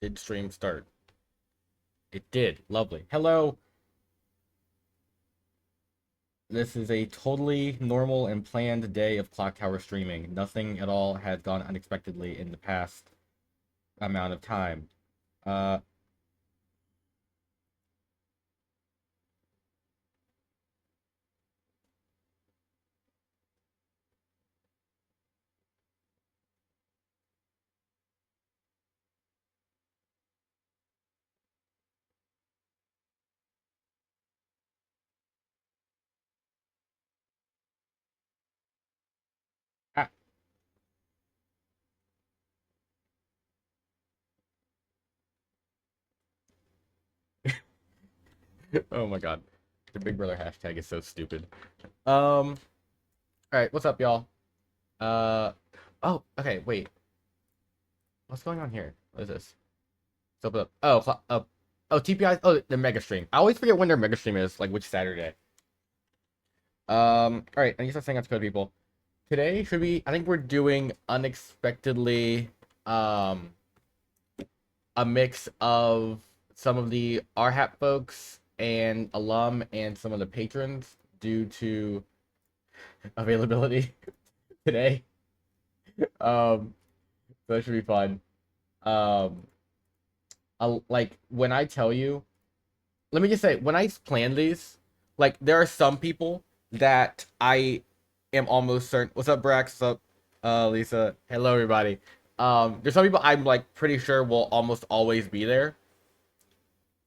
Did stream start? It did. Lovely. Hello. This is a totally normal and planned day of Clocktower streaming. Nothing at all has gone unexpectedly in the past amount of time. Uh, ah, oh my god. The Big Brother hashtag is so stupid. All right, what's up, y'all? Uh, oh, okay, wait. What's going on here? What is this? Let's open up. TPI. Oh, the mega stream. I always forget when their mega stream is, like which Saturday. All right, I need to start saying out to code people. Today should be, I think we're doing unexpectedly um a mix of some of the RHAP folks and alum and some of the patrons due to availability today. Um so it should be fun. Um like when I tell you, let me just say, when I plan these, like there are some people that I am almost certain. What's up, Brax? What's up, Lisa? Hello, everybody. There's some people I'm like pretty sure will almost always be there,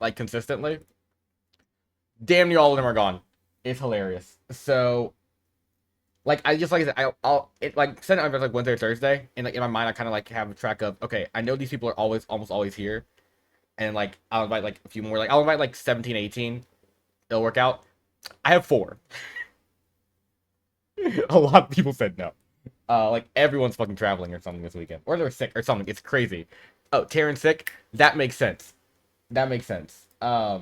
like consistently. Damn near all of them are gone. It's hilarious. So, like, I just like I said, I'll it like send it over like Wednesday or Thursday, and like in my mind, I kind of like have a track of okay, I know these people are always almost always here, and like I'll invite like a few more. Like I'll invite like 17, 18. It'll work out. I have four. A lot of people said no. Like everyone's fucking traveling or something this weekend, or they're sick or something. It's crazy. Oh, Taryn's sick. That makes sense. That makes sense. I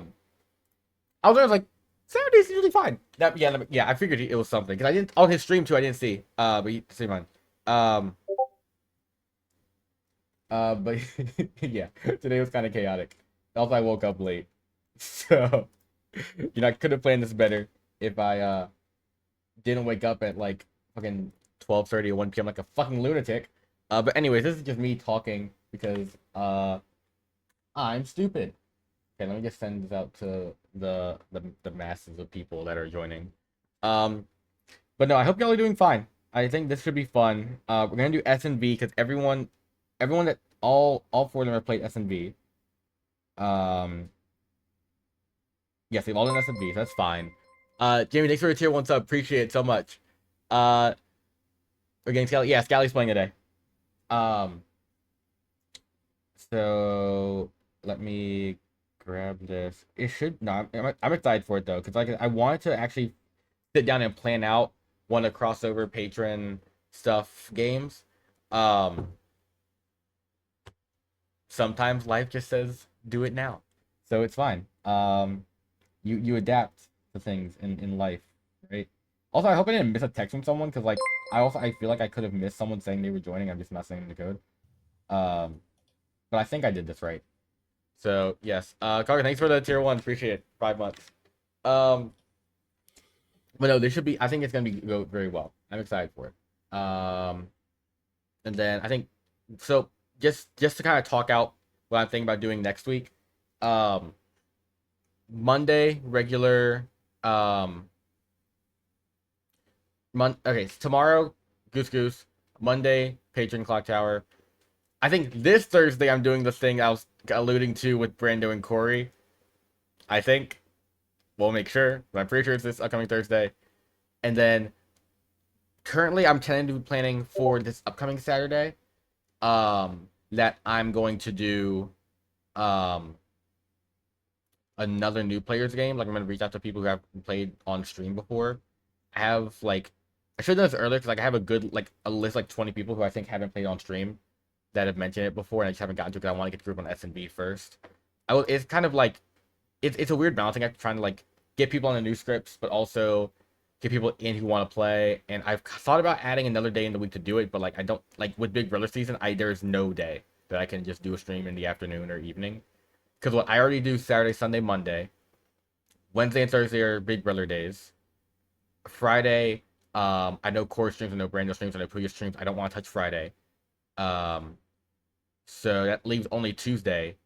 was like, Saturday's usually fine. Yeah. I figured it was something because I didn't on his stream too. I didn't see. But he see mine. Um, but yeah, today was kind of chaotic. Also, I woke up late, so I could have planned this better if I didn't wake up at like fucking 12:30 or 1 p.m. like a fucking lunatic. But anyways, this is just me talking because I'm stupid. Okay, let me just send this out to the masses of people that are joining. Um, but no, I hope y'all are doing fine. I think this should be fun. We're gonna do S and V because everyone that all four of them have played S and V. Um, yes, they've all done S and V, so that's fine. Jamie, thanks for the tier one sub. Appreciate it so much. Uh, we're getting Scally. Yeah, Scally's playing today. Um, so let me grab this. It should not. I'm excited for it though, because like I wanted to actually sit down and plan out one of the crossover patron stuff games. Um, Sometimes life just says do it now, so it's fine. You adapt to things in life, right? Also, I hope I didn't miss a text from someone because like I feel like I could have missed someone saying they were joining. I'm just not saying the code. Um, but I think I did this right. So yes, Carter, thanks for the tier one. Appreciate it. 5 months. Um, but no, this should be. I think it's gonna be go very well. I'm excited for it. And then I think so. Just to kind of talk out what I'm thinking about doing next week. Um, Monday regular. Um, okay, so tomorrow Goose Goose. Monday Patron Clock Tower. I think this Thursday I'm doing the thing I was alluding to with Brando and Corey. I think we'll make sure, but I'm pretty sure it's this upcoming Thursday. And then currently I'm tentatively planning for this upcoming Saturday. That I'm going to do um another new players game. Like I'm gonna reach out to people who have played on stream before. I have like I should have done this earlier because like I have a good like a list like 20 people who I think haven't played on stream that have mentioned it before, and I just haven't gotten to it because I want to get the group on S and B first. It's kind of like it's a weird balancing act trying to like get people on the new scripts, but also get people in who want to play. And I've thought about adding another day in the week to do it, but like I don't like with Big Brother season, there's no day that I can just do a stream in the afternoon or evening. Because what I already do Saturday, Sunday, Monday. Wednesday and Thursday are Big Brother days. Friday, I know core streams, I know brand new streams, I know previous streams. I don't want to touch Friday. So that leaves only Tuesday,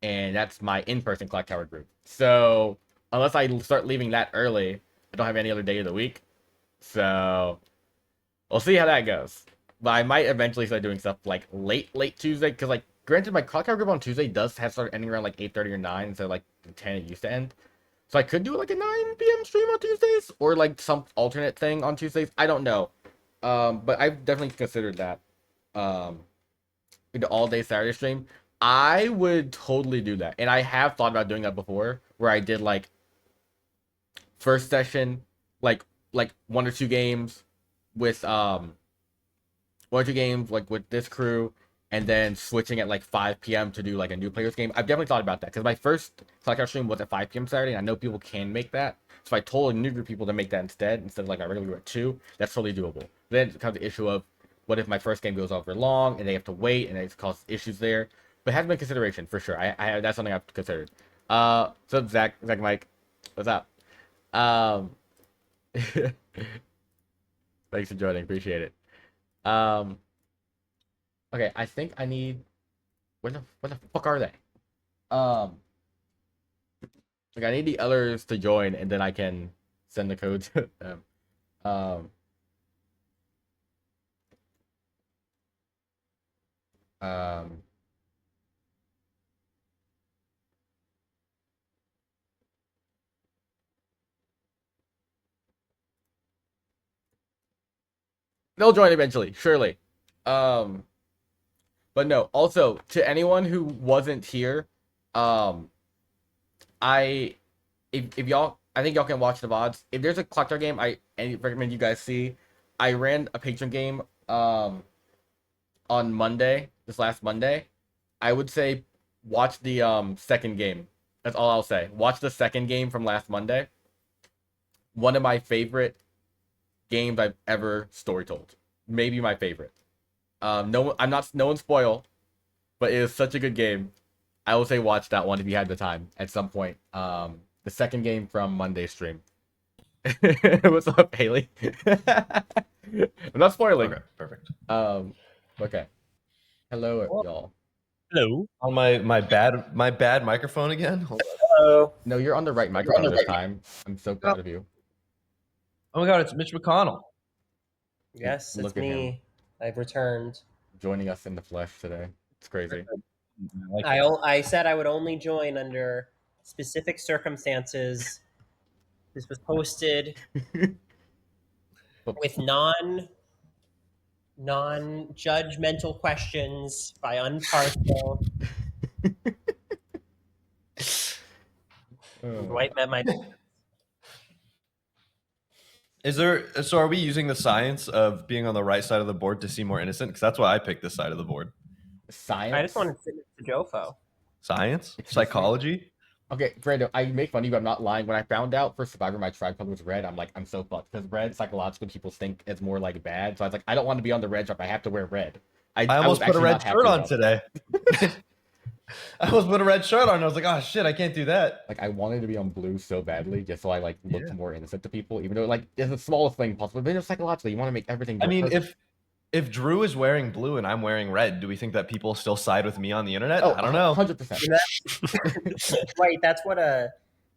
and that's my in-person Clocktower group. So unless I start leaving that early, I don't have any other day of the week. So we'll see how that goes. But I might eventually start doing stuff like late Tuesday, because like granted, my Clocktower group on Tuesday does have started ending around like 8:30 or 9 instead of like 10 it used to end. So I could do like a 9 p.m. stream on Tuesdays, or like some alternate thing on Tuesdays. I don't know. But I've definitely considered that. The all day Saturday stream. I would totally do that. And I have thought about doing that before, where I did like first session, like one or two games with one or two games like with this crew, and then switching at like 5 p.m. to do like a new players game. I've definitely thought about that, because my first Clockout stream was at 5 p.m. Saturday, and I know people can make that. So if I told a new group of people to make that instead of like my regular group at 2, that's totally doable. Then it comes the issue of, what if my first game goes over long and they have to wait and it causes issues there? But it has been consideration for sure. I that's something I've considered. So Zach Mike, what's up? Thanks for joining, appreciate it. Okay, I think I need, where the fuck are they? Like I need the others to join, and then I can send the code to them. Um, um, they'll join eventually, surely. Um, but no. Also, to anyone who wasn't here, um, I if y'all, I think y'all can watch the VODs. If there's a Clocktower game, I recommend you guys see. I ran a patron game on Monday, this last Monday. I would say watch the second game. That's all I'll say. Watch the second game from last Monday. One of my favorite games I've ever story told. Maybe my favorite. No one spoil, but it is such a good game. I will say watch that one if you had the time at some point. The second game from Monday stream. What's up, Haley? I'm not spoiling. Okay, perfect. Okay. Hello, y'all. Hello. On my bad microphone again. Hold on. Hello. No, you're on the right microphone this time. I'm so proud of you. Oh my god, it's Mitch McConnell. Yes, Look it's at me. him. I've returned. Joining us in the flesh today. It's crazy. I said I would only join under specific circumstances. This was posted with non-judgmental questions by unpartial. Dwight met my. So are we using the science of being on the right side of the board to seem more innocent? Because that's why I picked this side of the board. Science? I just wanted to sit next to Jofo. Science? Psychology? Okay, Brando, I make fun of you, but I'm not lying. When I found out for Survivor my tribe color was red, I'm like, I'm so fucked. Because red, psychologically, people think it's more like bad. So I was like, I don't want to be on the red tribe. I have to wear red. I almost put a red shirt on today. I almost put a red shirt on and I was like, oh shit, I can't do that. Like, I wanted to be on blue so badly, just so I like looked more innocent to people, even though like it's the smallest thing possible. But psychologically, you want to make everything. I mean, perfect. if Drew is wearing blue and I'm wearing red, do we think that people still side with me on the internet? I don't know. 100%. Right, that's what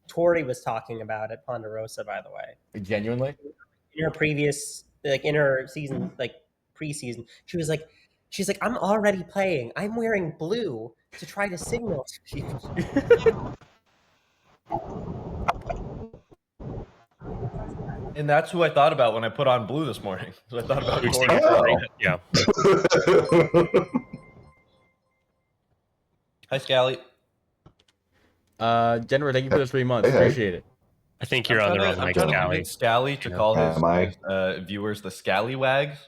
Tori was talking about at Ponderosa, by the way. Genuinely? In her previous, like in her season, like preseason, she's like, I'm already playing. I'm wearing blue to try to signal to people. And that's who I thought about when I put on blue this morning. So I thought about Corey. Yeah. Hi, Scally. Jennifer, thank you for the 3 months. Appreciate it. I think you're on the wrong I'm mic, trying to Scally. get Scally to call his viewers the Scallywags,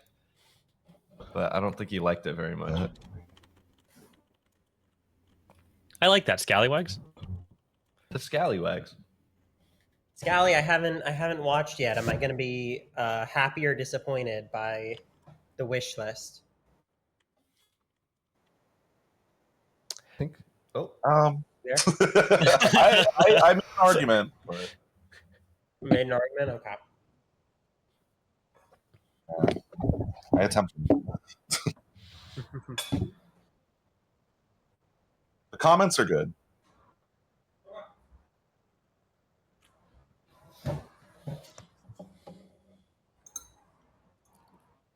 but I don't think he liked it very much. I like that, Scallywags. The Scallywags. Scally, I haven't watched yet. Am I going to be happy or disappointed by the wish list? think. Oh, There? I made an argument. But... Made an argument? Okay. I attempted. The comments are good.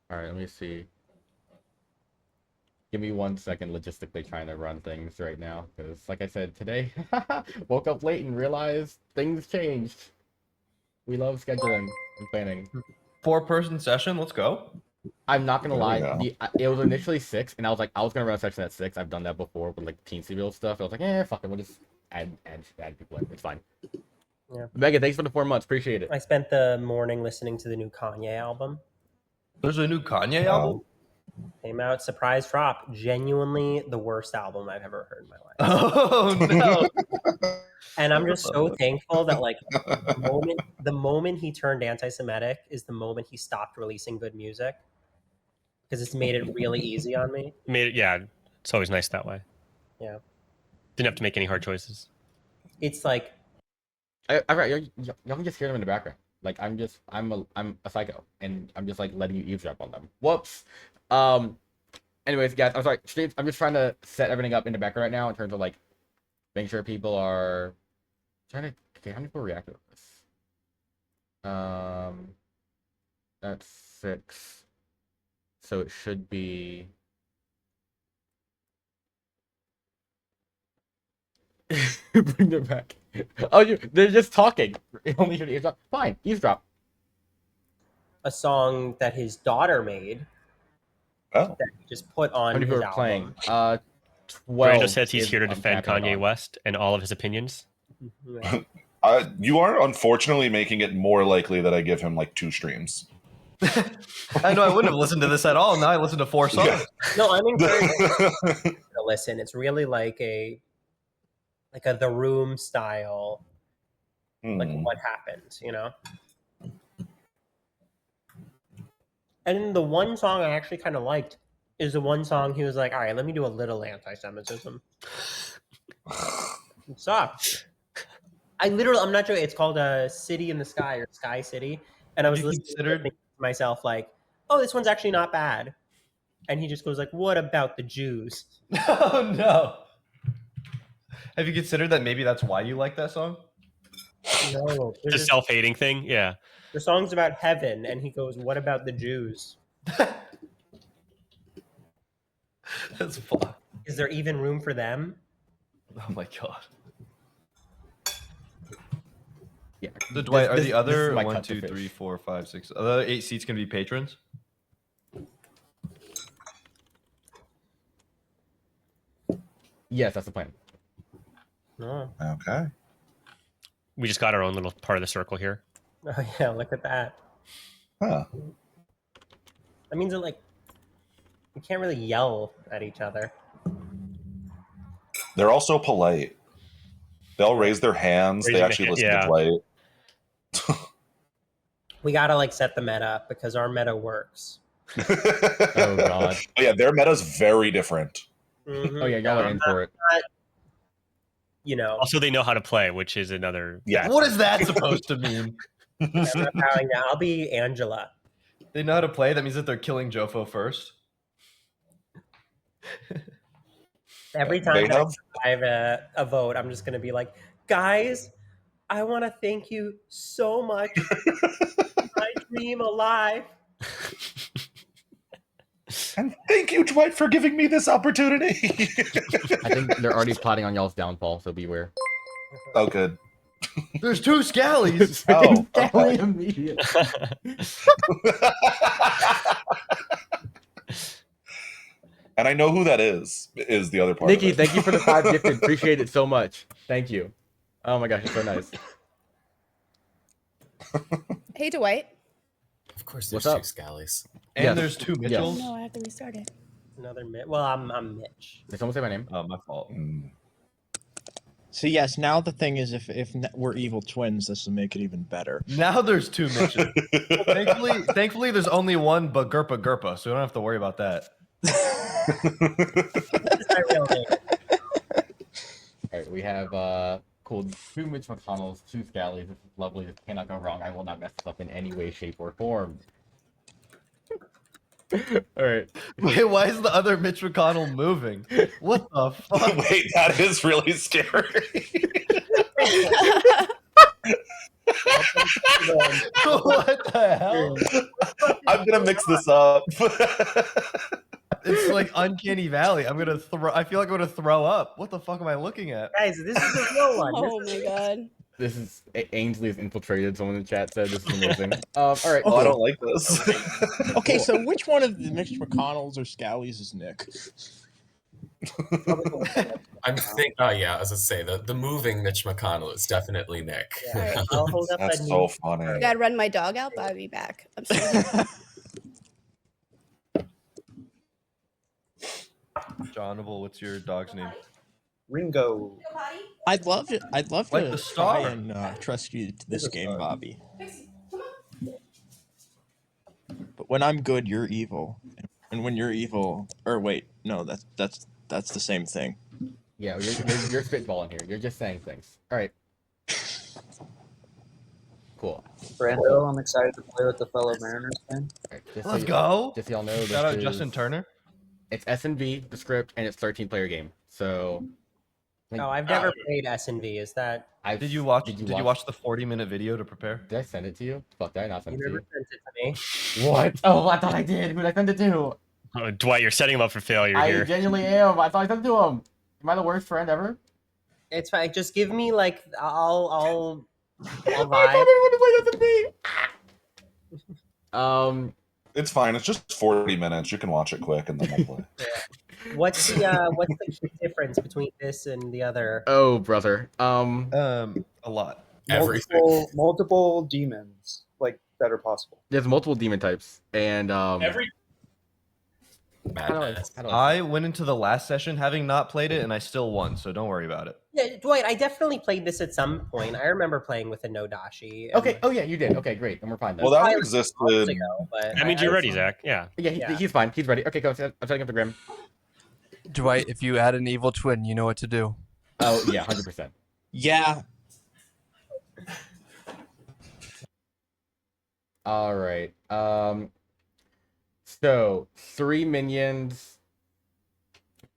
All right, let me see. Give me 1 second, logistically trying to run things right now. Because, like I said, today, woke up late and realized things changed. We love scheduling and planning. 4-person session. Let's go. I'm not gonna There we lie. go. It was initially 6, and I was gonna run a session at 6. I've done that before with like teensy build stuff. I was like, fuck it, we'll just add people in. It's fine. Yeah. Megan, thanks for the 4 months. Appreciate it. I spent the morning listening to the new Kanye album. There's a new Kanye album. Came out, surprise drop. Genuinely the worst album I've ever heard in my life. Oh no! And I'm just so thankful that like the moment he turned anti-Semitic is the moment he stopped releasing good music, because it's made it really easy on me. Yeah, it's always nice that way. Yeah. Didn't have to make any hard choices. It's like Y'all can just hear them in the background. Like I'm a psycho, and I'm just like letting you eavesdrop on them. Whoops. Anyways, guys, I'm sorry. Streams, I'm just trying to set everything up in the background right now in terms of like making sure people are trying to. Okay, how many people reacted to this? That's 6. So it should be. Bring them back. Oh, they're just talking. Only should eavesdrop. Fine, eavesdrop. a song that his daughter made Oh. that he just put on How many his people are album. playing? 12. Brando says he's is here to defend tapping Kanye on. West and all of his opinions. You are unfortunately making it more likely that I give him like 2 streams. I know I wouldn't have listened to this at all. Now I listen to 4 songs. Yeah. No, I'm encouraged to listen. It's really like a The Room style, like what happens, you know? And the one song I actually kind of liked is the one song he was like, all right, let me do a little anti-Semitism. It sucks. I'm not joking. It's called City in the Sky or Sky City. And I was listening to myself like, oh, this one's actually not bad. And he just goes like, what about the Jews? Oh, no. Have you considered that maybe that's why you like that song? No. It's a self-hating thing? Yeah. The song's about heaven, and he goes, what about the Jews? That's fun. Is there even room for them? Oh, my God. Yeah. So, Dwight, are the other is my 1, cut to 2, fish. 3, 4, 5, 6, are the other 8 seats going to be patrons? Yes, that's the plan. Oh. Okay. We just got our own little part of the circle here. Oh, yeah, look at that. Huh. That means that, like, we can't really yell at each other. They're also polite. They all raise their hands. They Raising actually the listen hand, to Dwight. We gotta, like, set the meta up because our meta works. Oh, God. Oh, yeah, their meta's very different. Mhm. Oh, yeah, y'all are in for it. You know, Also, they know how to play, which is another. Yeah. What is that supposed to mean? I'm not bowing down. I'll be Angela. They know how to play? That means that they're killing Jofo first? Every They time that have- I have a vote, I'm just gonna be like, guys, I want to thank you so much. My dream alive. And thank you, Dwight, for giving me this opportunity. I think they're already plotting on y'all's downfall, so beware. Oh, good. There's 2 Scallies! Oh, Scally okay. immediately. And I know who that is the other part. Nikki, of it. thank you for the 5 gifted. Appreciate it so much. Thank you. Oh my gosh, it's so nice. Hey, Dwight. Of course, What's there's up? 2 Scallies. And Yes. there's 2 Yes. Mitchells? No, I have to restart it. Another Mitch. Well, I'm Mitch. Did someone say my name? Oh, my fault. So yes, now the thing is, if we're evil twins, this will make it even better. Now there's 2 Mitchells. Thankfully, there's only one Bagurpa, so we don't have to worry about that. That's my real name. we have cool 2 Mitch McConnells, 2 Scallies. This is lovely. This cannot go wrong. I will not mess this up in any way, shape, or form. All right. Wait, why is the other Mitch McConnell moving? What the fuck? Wait, that is really scary. What the hell? I'm gonna mix this up. It's like Uncanny Valley. I'm gonna throw. I feel like I'm gonna throw up. What the fuck am I looking at? Guys, this is a real one. Oh my god. This is Ainsley has infiltrated. Someone in the chat said this is amazing. All right. Oh, I don't like this. Okay, so which one of the Mitch McConnells or Scallies is Nick? I'm thinking. Oh yeah, as I say, the moving Mitch McConnell is definitely Nick. Yeah. I'll hold up That's that so new- funny. I gotta run my dog out, but I'll be back. I'm sorry. Johnable, what's your dog's name? Ringo. I'd love it. I'd love Like to the try star. and trust you to this He's a game, star. Bobby. But when I'm good, you're evil, and when you're evil, or wait, no, that's the same thing. Yeah, you're spitballing here. You're just saying things. All right. Cool. Brando, I'm excited to play with the fellow Mariners fan. All right, just Let's go. Just so y'all know, Shout out this Justin is- Turner. It's S&V, the script, and it's 13-player game. So. No, I've never played S&V. Is that? Did you watch the 40-minute video to prepare? Did I send it to you? Fuck, did I not send You it to never you? sent it to me. What? Oh, I thought I did. Who did I send it to? Oh, Dwight, you're setting him up for failure I here. genuinely am. I thought I sent it to him. Am I the worst friend ever? It's fine. Just give me like I'll I vibe. thought everyone would play S&V. It's fine. It's just 40 minutes. You can watch it quick and then we'll play. What's the key difference between this and the other? Oh, brother. A lot. Everything. Multiple demons like that are possible. There's multiple demon types, and Madness. I went into the last session having not played it, and I still won, so don't worry about it. Yeah, Dwight, I definitely played this at some point. I remember playing with a Nodashi. Okay. Oh yeah, you did. Okay, great. Then we're fine then. Well, that Months existed. ago, but That means I you're was- ready, Zach. Yeah. Yeah, he's fine. He's ready. Okay, go. I'm setting up the Grim. Dwight, if you add an evil twin, you know what to do. Oh yeah, 100%. Yeah. All right. So 3 minions.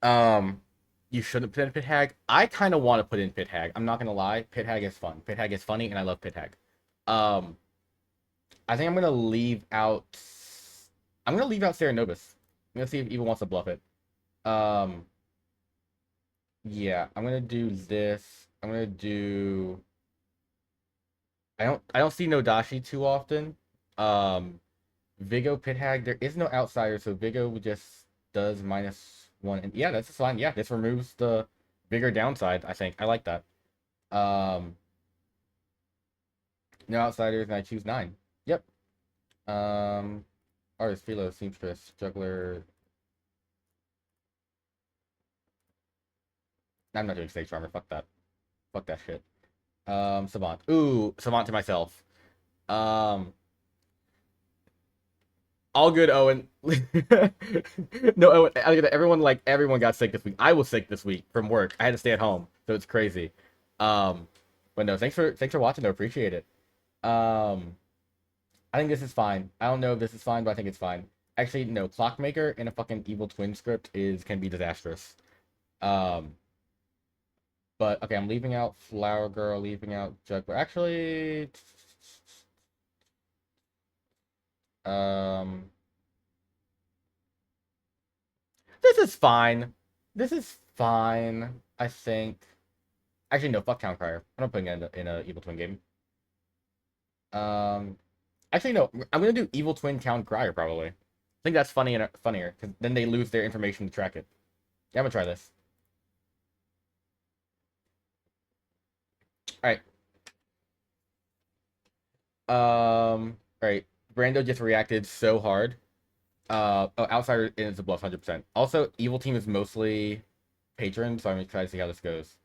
You shouldn't put in Pit Hag. I kind of want to put in Pit Hag. I'm not gonna lie. Pit Hag is fun. Pit Hag is funny, and I love Pit Hag. I think I'm gonna leave out. I'm gonna leave out Ceranobus. I'm gonna see if Evil wants to bluff it. Yeah, I'm gonna do this. I'm gonna do. I don't see Nodashi too often. Vigo Pit Hag. There is no outsider, so Vigo just does -1. And yeah, that's fine. Yeah, this removes the bigger downside. I think I like that. No outsiders, and I choose 9. Yep. Artist, Philo, Seamstress, Juggler. I'm not doing Stage Charmer. Fuck that. Fuck that shit. Savant. Ooh, Savant to myself. All good, Owen. No, Owen. Everyone got sick this week. I was sick this week from work. I had to stay at home, so it's crazy. But no, thanks for watching. Though, appreciate it. I think this is fine. I don't know if this is fine, but I think it's fine. Actually, no. Clockmaker in a fucking evil twin script can be disastrous. But okay, I'm leaving out Flower Girl, leaving out Juggler. Actually, this is fine. This is fine. I think. Actually, no. Fuck Town Crier. I'm not putting it in a evil twin game. Actually, no. I'm gonna do evil twin Town Crier probably. I think that's funnier because then they lose their information to track it. Yeah, I'm gonna try this. Alright. Alright. Brando just reacted so hard. Oh, Outsider is a bluff 100%. Also, Evil Team is mostly patrons, so I'm gonna try to see how this goes.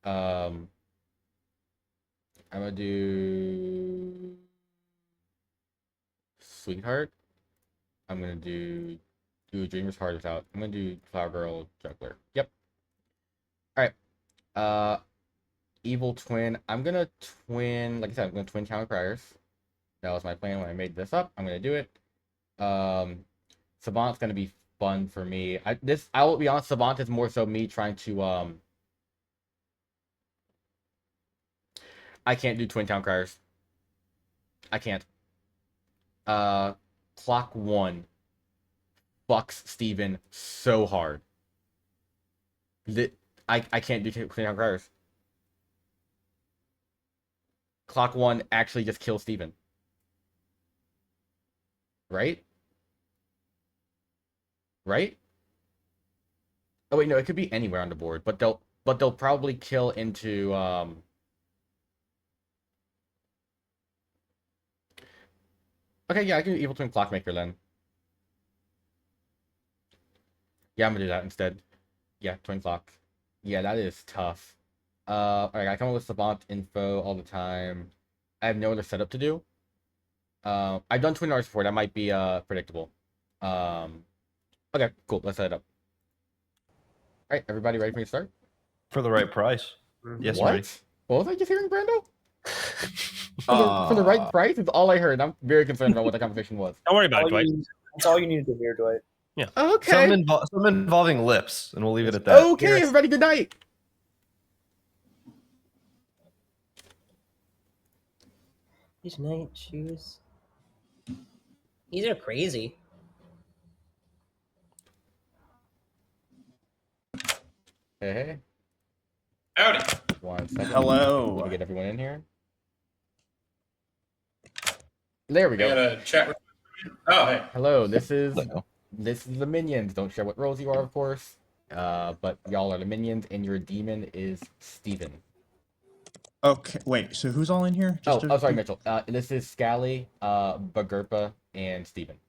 I'm gonna do Sweetheart. I'm gonna do Dreamer's Heart without. I'm gonna do Flower Girl Juggler. Yep. Alright. evil twin. I'm gonna twin, like I said, I'm gonna twin counter criers. That was my plan when I made this up. I'm gonna do it. Savant's gonna be fun for me. I will be honest, Savant is more so me trying to I can't do twin town criers. I can't. Clock 1 fucks Steven so hard. I can't do twin town criers. Clock 1 actually just kills Steven. Right? Right? Oh wait, no, it could be anywhere on the board, but they'll probably kill into Okay, yeah, I can do Evil Twin Clockmaker then. Yeah, I'm gonna do that instead. Yeah, Twin Clock. Yeah, that is tough. Alright, I come up with Savant info all the time. I have no other setup to do. I've done Twin Arts before, that might be predictable. Okay, cool, let's set it up. Alright, everybody ready for me to start? For the right price. Yes, what? I'm ready. What was I just hearing, Brando? For the right price is all I heard. I'm very concerned about what the conversation was. Don't worry about it, Dwight. That's all you needed to hear, Dwight. Yeah. Okay. Some involving lips, and we'll leave it at that. Okay, everybody, good night. These night shoes. These are crazy. Hey. Howdy. 1 second. Hello. Let me get everyone in here. There we We got go. a chat room. Oh, hey. Hello, this is the minions. Don't share what roles you are, of course. But y'all are the minions, and your demon is Steven. Okay, wait. So who's all in here? Sorry, Mitchell. This is Scally, Bagurpa, and Steven.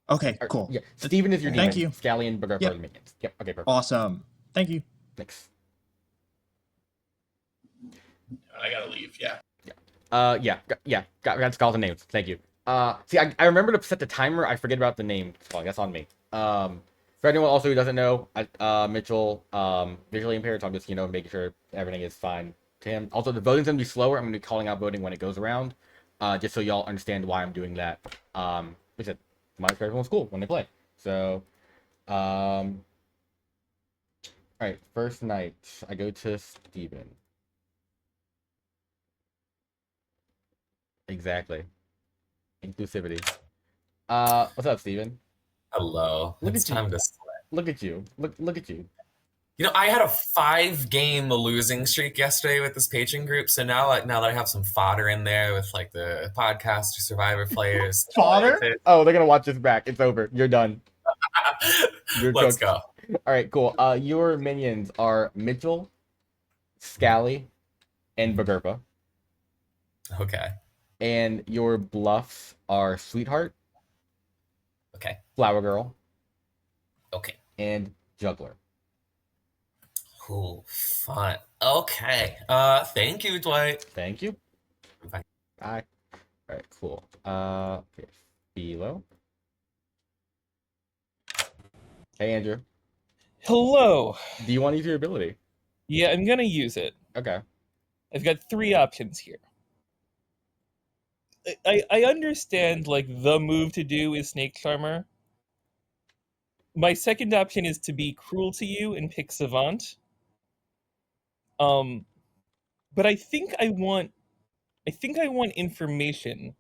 Okay, cool. Yeah, Steven is your demon. Thank you. Scally and Bagurpa Yep. are the minions. Yep. Okay, perfect. Awesome. Thank you. Thanks. I gotta leave. Yeah. Got to call the names. Thank you. See, I remember to set the timer. I forget about the name. Well, that's on me. For anyone also who doesn't know, Mitchell, visually impaired, so I'm just, making sure everything is fine to him. Also, the voting's gonna be slower. I'm gonna be calling out voting when it goes around, just so y'all understand why I'm doing that. Like I said, my everyone's cool when they play. So, all right, first night, I go to Steven. Exactly. Inclusivity. What's up, Steven? Hello. It's time to sweat. Look at you. Look at you. I had a 5-game losing streak yesterday with this patron group. So now that I have some fodder in there with like the podcast or Survivor players. Fodder? Oh, they're gonna watch this back. It's over. You're done. Let's go. All right, cool. Your minions are Mitchell, Scally, and Bagurpa. Okay. And your bluffs are Sweetheart. Okay. Flower Girl. Okay. And Juggler. Cool. Fun. Okay. Thank you, Dwight. Thank you. Bye. Bye. All right, cool. Okay. Philo. Hey, Andrew. Hello. Do you want to use your ability? Yeah, I'm gonna use it. Okay. I've got 3 options here. I understand, like, the move to do is Snake Charmer. My second option is to be cruel to you and pick Savant. But I think I want information.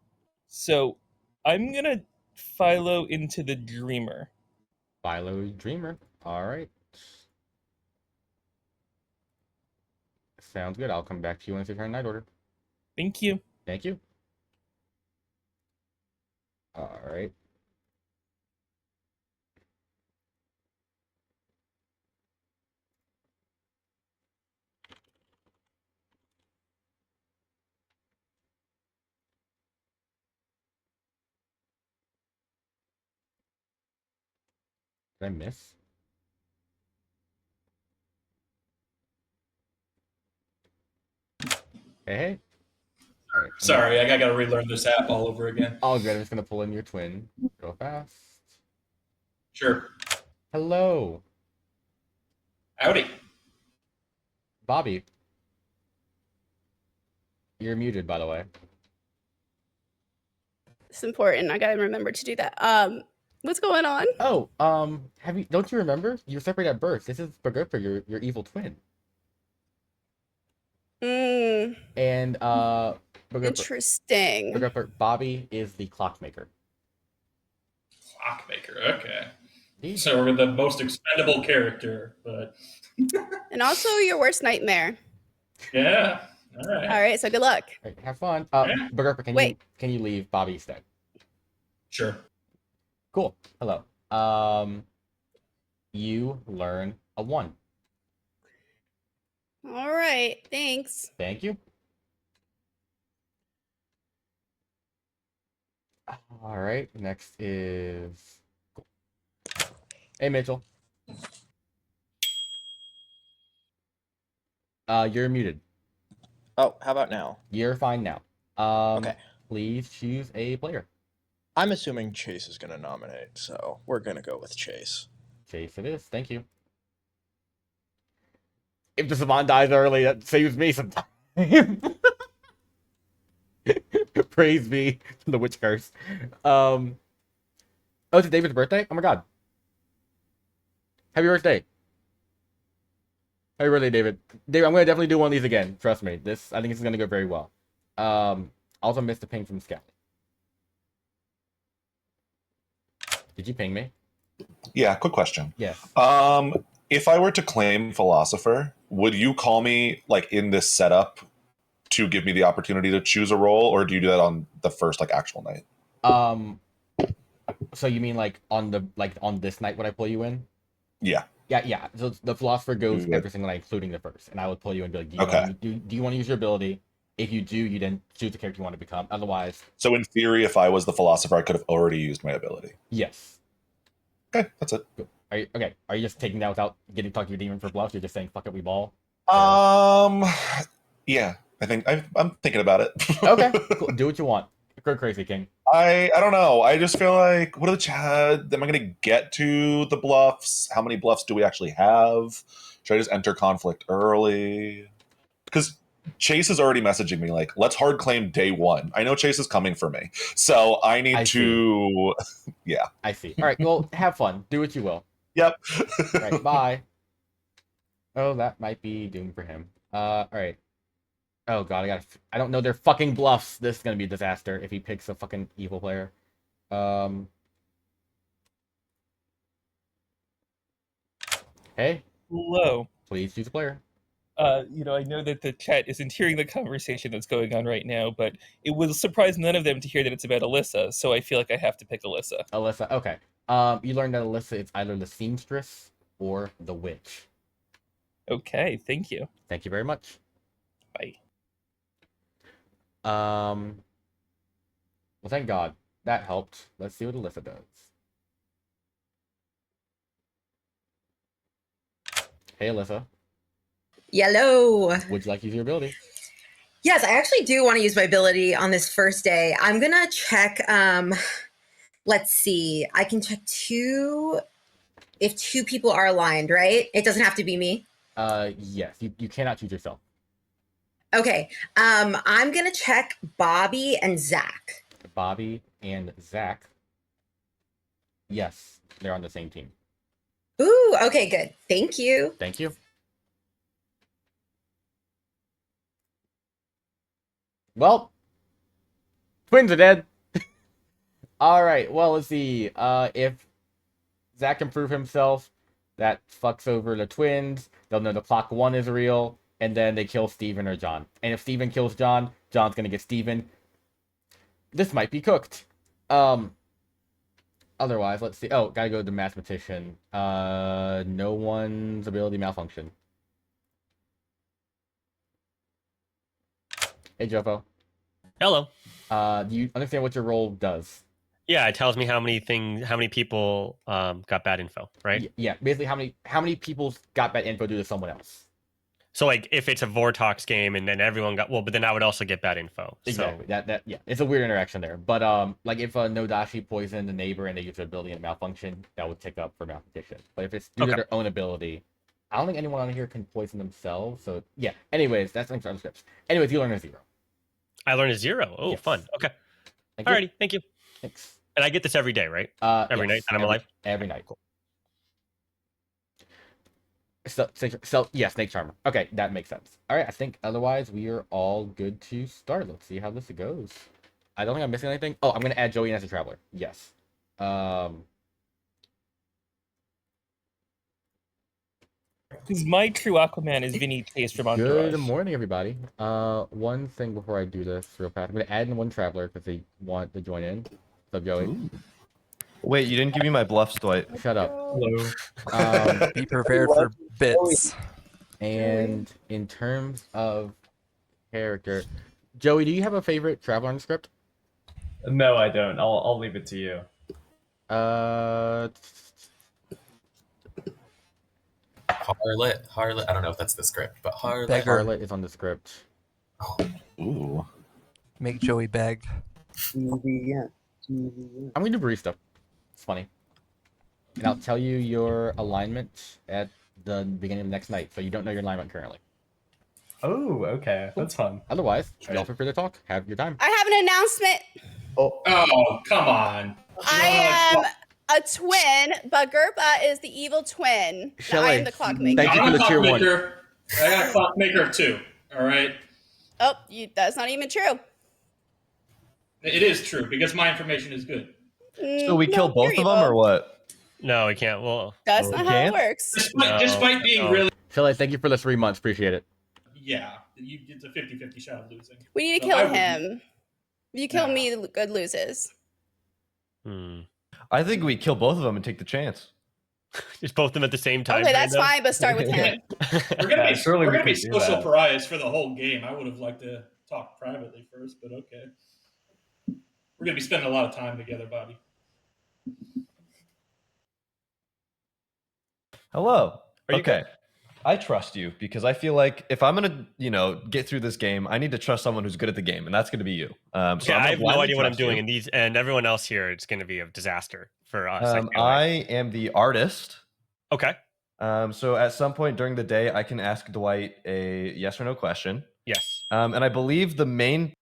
So I'm gonna Philo into the Dreamer. Philo Dreamer. All right. Sounds good. I'll come back to you once you turn night order. Thank you. Thank you. All right. Did I miss? Hey. All right. Sorry, I gotta relearn this app all over again. All good. I'm just gonna pull in your twin. Go fast. Sure. Hello. Howdy. Bobby. You're muted, by the way. It's important. I gotta remember to do that. What's going on? Oh, don't you remember? You were separated at birth. This is Bagurpa, your evil twin. And Bagurpa, Interesting. Bagurpa, Bobby is the clockmaker. Clockmaker, okay. So we're the most expendable character, but And also your worst nightmare. yeah. All right. All right, so good luck. All right, have fun. Yeah. Bagurpa, can you leave Bobby instead? Sure. Cool. Hello. You learn a 1. All right, thanks. Thank you. All right, next is... Hey, Mitchell. You're muted. Oh, how about now? You're fine now. Okay. Please choose a player. I'm assuming Chase is going to nominate, so we're going to go with Chase. Chase it is. Thank you. If the Savant dies early, that saves me some time. Praise be the witch curse. Oh, it's David's birthday? Oh my god. Happy birthday. Happy birthday, David. David, I'm gonna definitely do one of these again. Trust me. I think this is gonna go very well. Also missed the ping from Scout. Did you ping me? Yeah, quick question. Yes. If I were to claim philosopher, would you call me like in this setup to give me the opportunity to choose a role, or do you do that on the first like actual night? So you mean like on this night would I pull you in? Yeah. Yeah. So the philosopher goes every single night, including the first, and I would pull you and be like, do you want to use your ability? If you do, you then choose the character you want to become. Otherwise, so in theory, if I was the philosopher, I could have already used my ability. Yes. Okay, that's it. Cool. Are you just taking that without getting to talk to your demon for bluffs? You're just saying fuck it, we ball. Yeah, I think I'm thinking about it. Okay, cool. Do what you want. Go crazy, King. I don't know. I just feel like, what are the am I going to get to the bluffs? How many bluffs do we actually have? Should I just enter conflict early? Because Chase is already messaging me like, let's hard claim day 1. I know Chase is coming for me, so I need to. Yeah. I see. All right. Well, have fun. Do what you will. Yep. All right. Bye. Oh, that might be doomed for him. All right. Oh god, I don't know their fucking bluffs. This is gonna be a disaster if he picks a fucking evil player. Hey. Hello. Please choose a player. I know that the chat isn't hearing the conversation that's going on right now, but it will surprise none of them to hear that it's about Alyssa, so I feel like I have to pick Alyssa. Alyssa, okay. You learned that Alyssa is either the seamstress or the witch. Okay, thank you. Thank you very much. Bye. Well, thank God. That helped. Let's see what Alyssa does. Hey, Alyssa. Yellow. Would you like to use your ability? Yes, I actually do want to use my ability on this first day. I'm going to check, let's see. I can check if 2 people are aligned, right? It doesn't have to be me. Yes. You cannot choose yourself. Okay. I'm going to check Bobby and Zach. Bobby and Zach. Yes, they're on the same team. Ooh, okay, good. Thank you. Thank you. Well, twins are dead. All right. Well, let's see. If Zach can prove himself, that fucks over the twins. They'll know the clock 1 is real, and then they kill Steven or John. And if Steven kills John, John's gonna get Steven. This might be cooked. Otherwise, let's see. Oh, gotta go to the mathematician. No one's ability malfunction. Hey, Jofo. Hello. Do you understand what your role does? Yeah, it tells me how many people got bad info, right? Yeah, basically how many people got bad info due to someone else. So like if it's a Vortox game and then everyone got but then I would also get bad info. Exactly. So. That yeah, it's a weird interaction there. But like if Nodashi poisoned the neighbor and they use their ability and malfunction, that would tick up for mathematician. But if it's due to their own ability, I don't think anyone on here can poison themselves. So yeah. Anyways, that's linked to other scripts. Anyways, you learn a 0. I learned a 0. Oh, Yes. fun. Okay. Thank you. Alrighty. Thank you. Thanks. And I get this every day, right? Every night that I'm alive? Every night. Cool. So yeah, Snake Charmer. Okay, that makes sense. All right, I think otherwise we are all good to start. Let's see how this goes. I don't think I'm missing anything. Oh, I'm gonna add Joey in as a traveler. Yes. Because my true Aquaman is Vinny Chase from Entourage. Good morning, everybody. One thing before I do this real fast, I'm gonna add in one traveler because they want to join in. What's up, Joey? Ooh. Wait, you didn't give me my bluffs, Dwight. Shut up. Hello. Be prepared for bits. And in terms of character, Joey, do you have a favorite traveler on the script? No, I don't. I'll leave it to you. Harlot. I don't know if that's the script, but Harlot. Harlot is on the script. Oh. Ooh. Make Joey beg. I'm gonna do barista. It's funny. And I'll tell you your alignment at the beginning of the next night, so you don't know your alignment currently. Oh, okay. That's fun. Otherwise, y'all feel free to talk. Have your time. I have an announcement. Oh, come on. I am a twin, but Gerpa is the evil twin. And I am the clockmaker. Thank you for the tier 1. I got a clockmaker of 2. All right. Oh, that's not even true. It is true because my information is good. So we kill both of them, or what? No, we can't. Well, that's not how it works. Despite being really. Philly, thank you for the 3 months. Appreciate it. Yeah, it's a 50-50 shot of losing. We need to kill him. If you kill me, the good loses. I think we kill both of them and take the chance. Just both of them at the same time. Okay, that's fine, but start with him. We're gonna be do social that. pariahs for the whole game. I would have liked to talk privately first, but okay. We're gonna be spending a lot of time together, Bobby. Hello. Are you Okay. good? I trust you because I feel like if I'm gonna, get through this game, I need to trust someone who's good at the game, and that's gonna be you. So Okay, I'm I gonna have no blindly idea what I'm trust doing, you. and everyone else here, it's going to be a disaster for us. I feel like. I am the artist. Okay. So at some point during the day, I can ask Dwight a yes or no question. Yes. And I believe the main.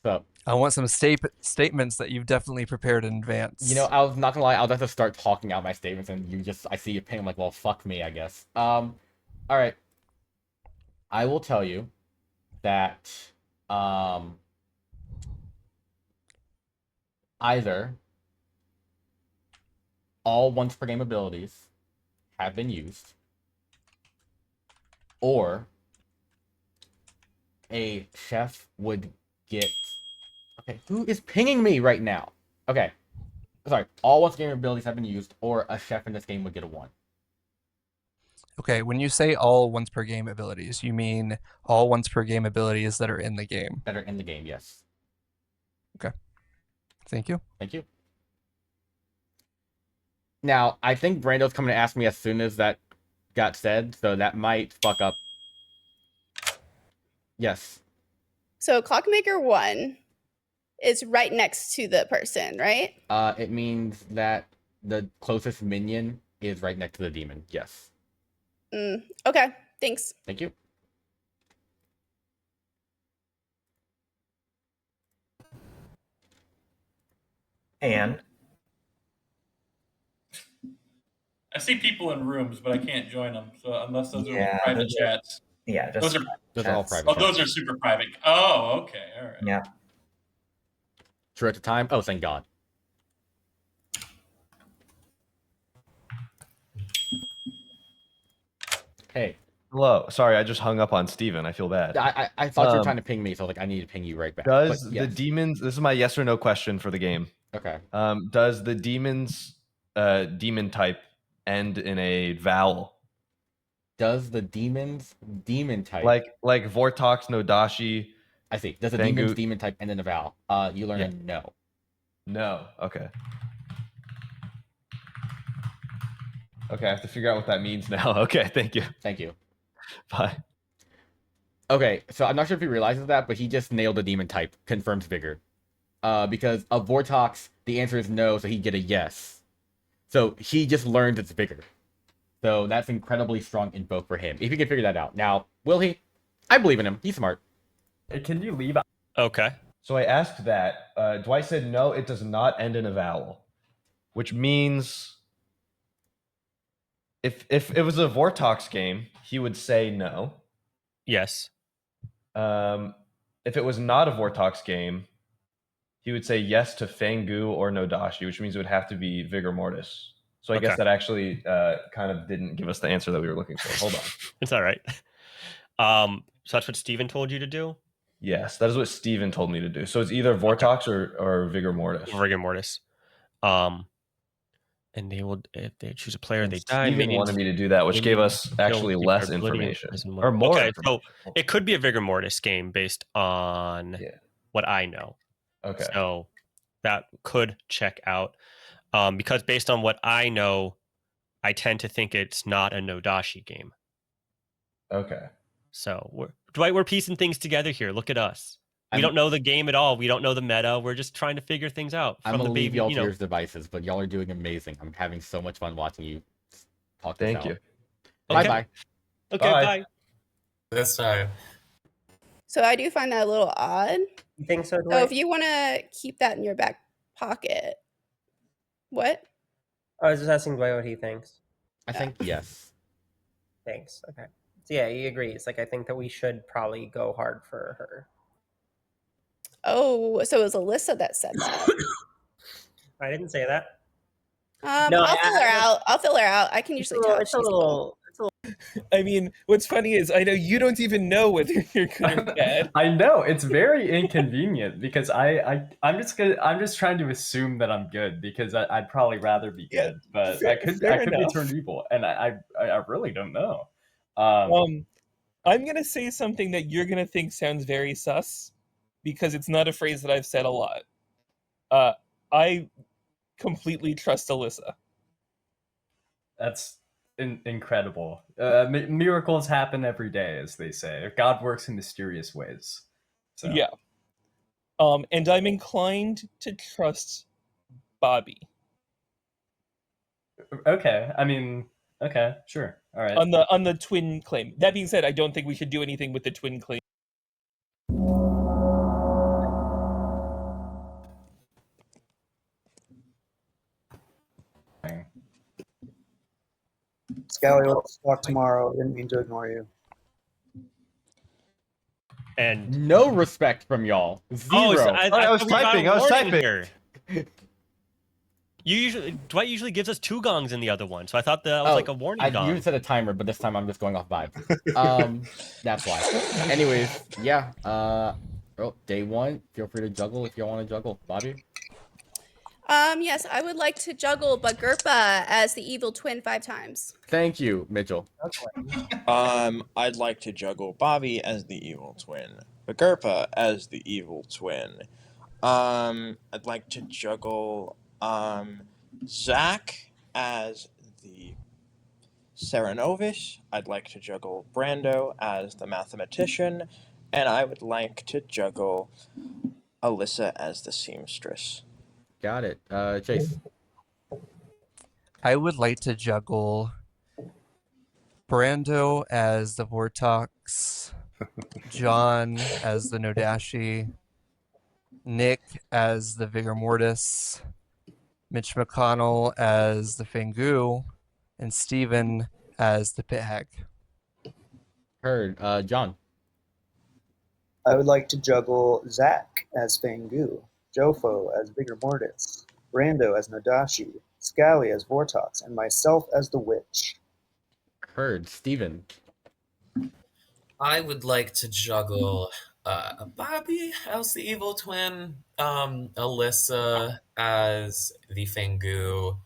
What's up? I want some statements that you've definitely prepared in advance. You know, I was not gonna lie, I'll have to start talking out my statements, and I see you ping, I'm like, well, fuck me, I guess. All right. I will tell you that, either all once per game abilities have been used, or a chef would get. Okay, who is pinging me right now? Okay. Sorry, all once game abilities have been used, or a chef in this game would get a 1. Okay, when you say all once per game abilities, you mean all once per game abilities that are in the game? That are in the game, yes. Okay. Thank you. Thank you. Now, I think Brando's coming to ask me as soon as that got said, so that might fuck up. Yes. So Clockmaker 1 is right next to the person, right? It means that the closest minion is right next to the demon. Yes. Okay, thanks. Thank you. And I see people in rooms, but I can't join them. So unless those are Yeah, private those are- chats. yeah, just those are Those are all private. Oh, those are super private. Oh, okay, all right. yeah. True at the time. Oh, thank God. Hey. Hello. Sorry, I just hung up on Steven. I feel bad. I thought you were trying to ping me, so I need to ping you right back. Does But the yes. demons? This is my yes or no question for the game. Okay. Does the demons demon type end in a vowel? Does the demon's demon type like Vortox Nodashi? I see. Does the Tengu- demon's demon type end in a vowel? You learn Yeah. a no. No. Okay. Okay, I have to figure out what that means now. Okay, thank you. Thank you. Bye. Okay, so I'm not sure if he realizes that, but he just nailed the demon type. Confirms vigor. Because of Vortox, the answer is no, so he'd get a yes. So he just learned it's vigor. So that's incredibly strong info for him, if he can figure that out. Now, will he? I believe in him. He's smart. Can you leave? Okay. So I asked that. Dwight said no, it does not end in a vowel, which means if it was a Vortox game, he would say no. Yes. If it was not a Vortox game, he would say yes to Fangu or Nodashi, which means it would have to be Vigor Mortis. So I guess Okay. that actually kind of didn't give us the answer that we were looking for. Hold on. It's all right. So that's what Steven told you to do? Yes, that is what Steven told me to do. So it's either Vortox or Vigor Mortis. Vigor Mortis. And they will, if they choose a player, And they die. Steven wanted me to do that, which gave us actually less information. Or more Okay, information. so it could be a Vigor Mortis game based on what I know. Okay. So that could check out. Because based on what I know, I tend to think it's not a Nodashi game. Okay. So we're piecing things together here. Look at us. We don't know the game at all. We don't know the meta. We're just trying to figure things out. I'm gonna leave y'all to your devices, but y'all are doing amazing. I'm having so much fun watching you talk this out. Thank you. Bye-bye. Okay, bye. This time. So I do find that a little odd. You think so, So Dwight? if you want to keep that in your back pocket, what? I was just asking Dwight what he thinks. I think yes. Thanks. Okay. So yeah, he agrees. Like, I think that we should probably go hard for her. Oh, so it was Alyssa that said that. I didn't say that. No, I'll fill her out. I'll fill her out. I can usually tell. It's a little. I mean, what's funny is I know you don't even know whether you're good or bad. I know it's very inconvenient because I'm just trying to assume that I'm good because I'd probably rather be good, but I could be enough. turned evil, and I really don't know. I'm gonna say something that you're gonna think sounds very sus, because it's not a phrase that I've said a lot. I completely trust Alyssa. That's incredible. Miracles happen every day, as they say. God works in mysterious ways. So. Yeah. And I'm inclined to trust Bobby. Okay. I mean, okay, sure. All right. On the twin claim. That being said, I don't think we should do anything with the twin claim. Scally, let's talk tomorrow. Didn't mean to ignore you. And no respect from y'all. Zero. So I was typing. Here. Dwight usually gives us 2 gongs in the other one, so I thought that was like a warning gong. You set a timer, but this time I'm just going off vibe. That's why. Anyways, yeah. Day 1. Feel free to juggle if you want to juggle, Bobby. Yes, I would like to juggle Bagurpa as the evil twin 5 times. Thank you, Mitchell. I'd like to juggle Bobby as the evil twin, Bagurpa as the evil twin. I'd like to juggle Zach as the Serenovis. I'd like to juggle Brando as the mathematician, and I would like to juggle Alyssa as the seamstress. Got it. Chase. I would like to juggle Brando as the Vortox, John as the Nodashi, Nick as the Vigor Mortis, Mitch McConnell as the Fangu, and Steven as the Pit Hag. Heard. John. I would like to juggle Zach as Fangu, Jofo as Vigor Mortis, Brando as Nodashi, Scally as Vortox, and myself as the Witch. Heard. Steven. I would like to juggle Bobby as the evil twin, Alyssa as the Fangu,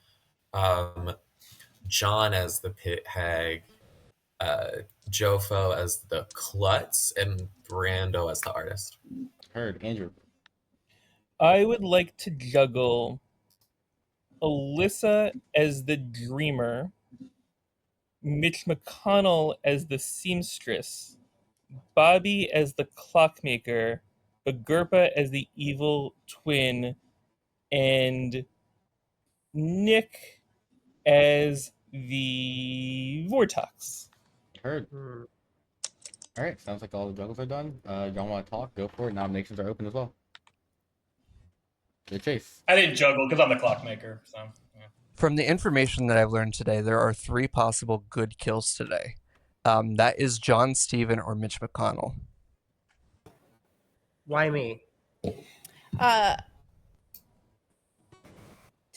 John as the Pit Hag, Jofo as the Klutz, and Brando as the artist. Heard. Andrew. I would like to juggle Alyssa as the dreamer, Mitch McConnell as the seamstress, Bobby as the clockmaker, Bagurpa as the evil twin, and Nick as the Vortox. Heard. All All right, sounds like all the juggles are done. Y'all want to talk? Go for it. Nominations are open as well. The Chase. I didn't juggle because I'm the clockmaker. So. Yeah. From the information that I've learned today, there are 3 possible good kills today. That is John, Steven, or Mitch McConnell. Why me? To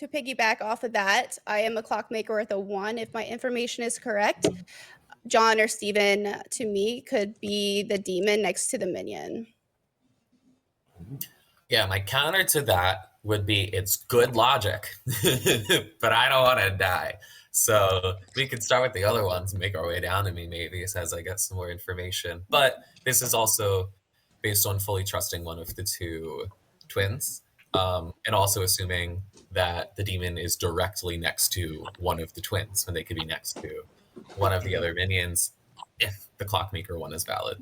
piggyback off of that, I am a clockmaker with a 1. If my information is correct, John or Steven, to me, could be the demon next to the minion. Yeah, my counter to that would be it's good logic, but I don't want to die. So we could start with the other ones and make our way down to me maybe as I get some more information. But this is also based on fully trusting one of the 2 twins, and also assuming that the demon is directly next to one of the twins when they could be next to one of the other minions if the clockmaker one is valid.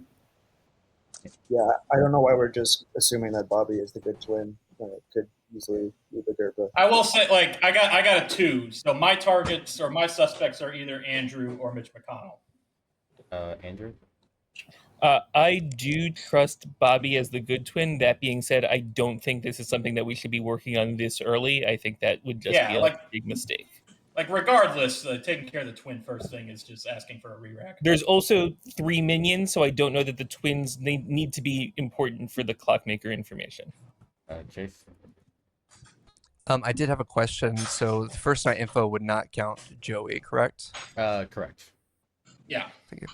Yeah, I don't know why we're just assuming that Bobby is the good twin. It could easily be the Gerpa. I will say, like, I got a 2. So my targets or my suspects are either Andrew or Mitch McConnell. Andrew? I do trust Bobby as the good twin. That being said, I don't think this is something that we should be working on this early. I think that would just be a big mistake. Like, regardless, taking care of the twin first thing is just asking for a re-rack. There's also 3 minions, so I don't know that the twins need to be important for the clockmaker information. Chase? I did have a question. So the first night info would not count Joey, correct? Correct. Yeah. Thank you.